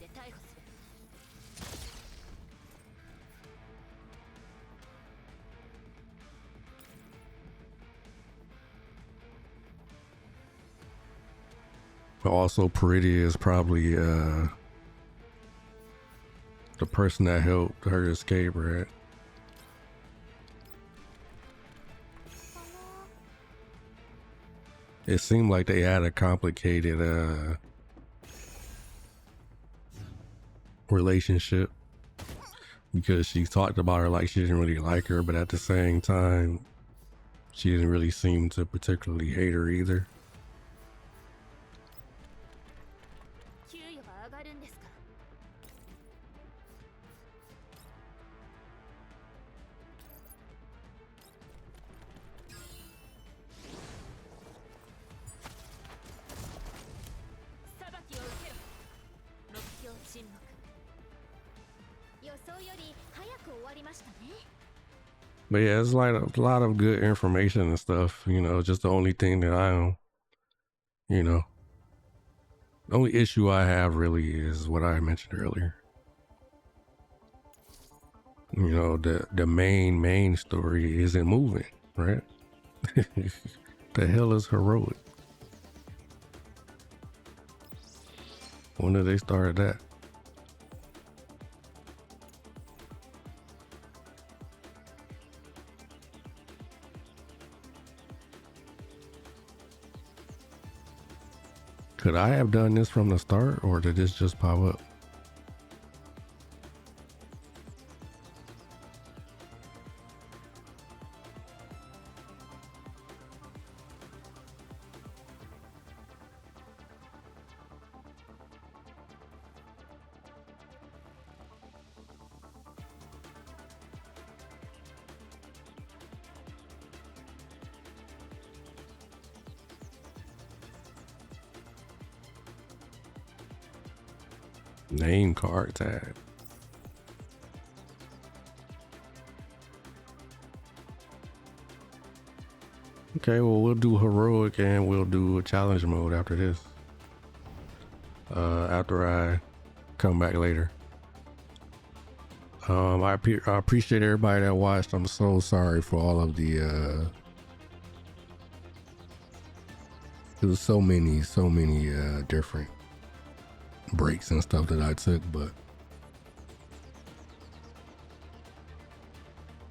But also Pretty is probably the person that helped her escape, right? It seemed like they had a complicated relationship, because she talked about her like she didn't really like her, but at the same time, she didn't really seem to particularly hate her either. But yeah, it's like a lot of good information and stuff, you know. Just the only thing that I don't, you know, the only issue I have really is what I mentioned earlier. You know, the main story isn't moving, right? The hell is heroic? When did they start that? Could I have done this from the start, or did this just pop up? Name card tag. Okay, well, we'll do heroic and we'll do a challenge mode after this. After I come back later. I appreciate everybody that watched. I'm so sorry for all of the it was so many different breaks and stuff that I took, but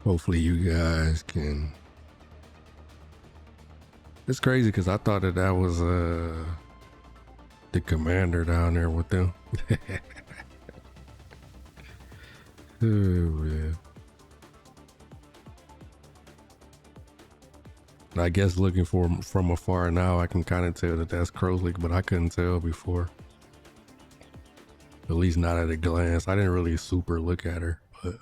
hopefully you guys can. It's crazy because I thought that was the commander down there with them. Oh man. I guess looking from afar now, I can kind of tell that that's Krullik, but I couldn't tell before. At least not at a glance. I didn't really super look at her, but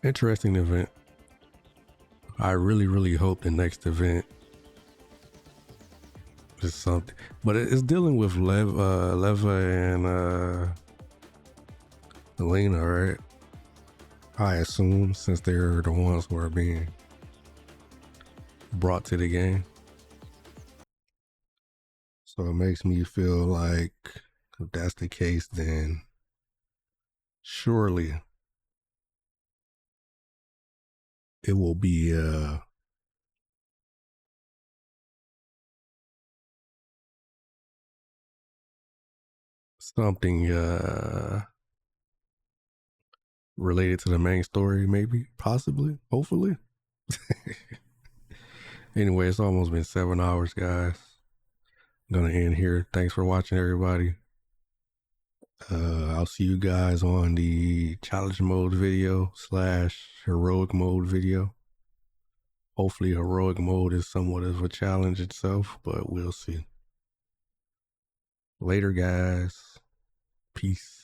interesting event. I really hope the next event is something, but it's dealing with Leva and Elena, right? I assume, since they're the ones who are being brought to the game. So it makes me feel like if that's the case, then surely it will be something related to the main story, maybe, possibly, hopefully. Anyway, it's almost been 7 hours, guys. I'm gonna end here. Thanks for watching, everybody. I'll see you guys on the challenge mode video / heroic mode video. Hopefully heroic mode is somewhat of a challenge itself, but we'll see. Later, guys. Peace.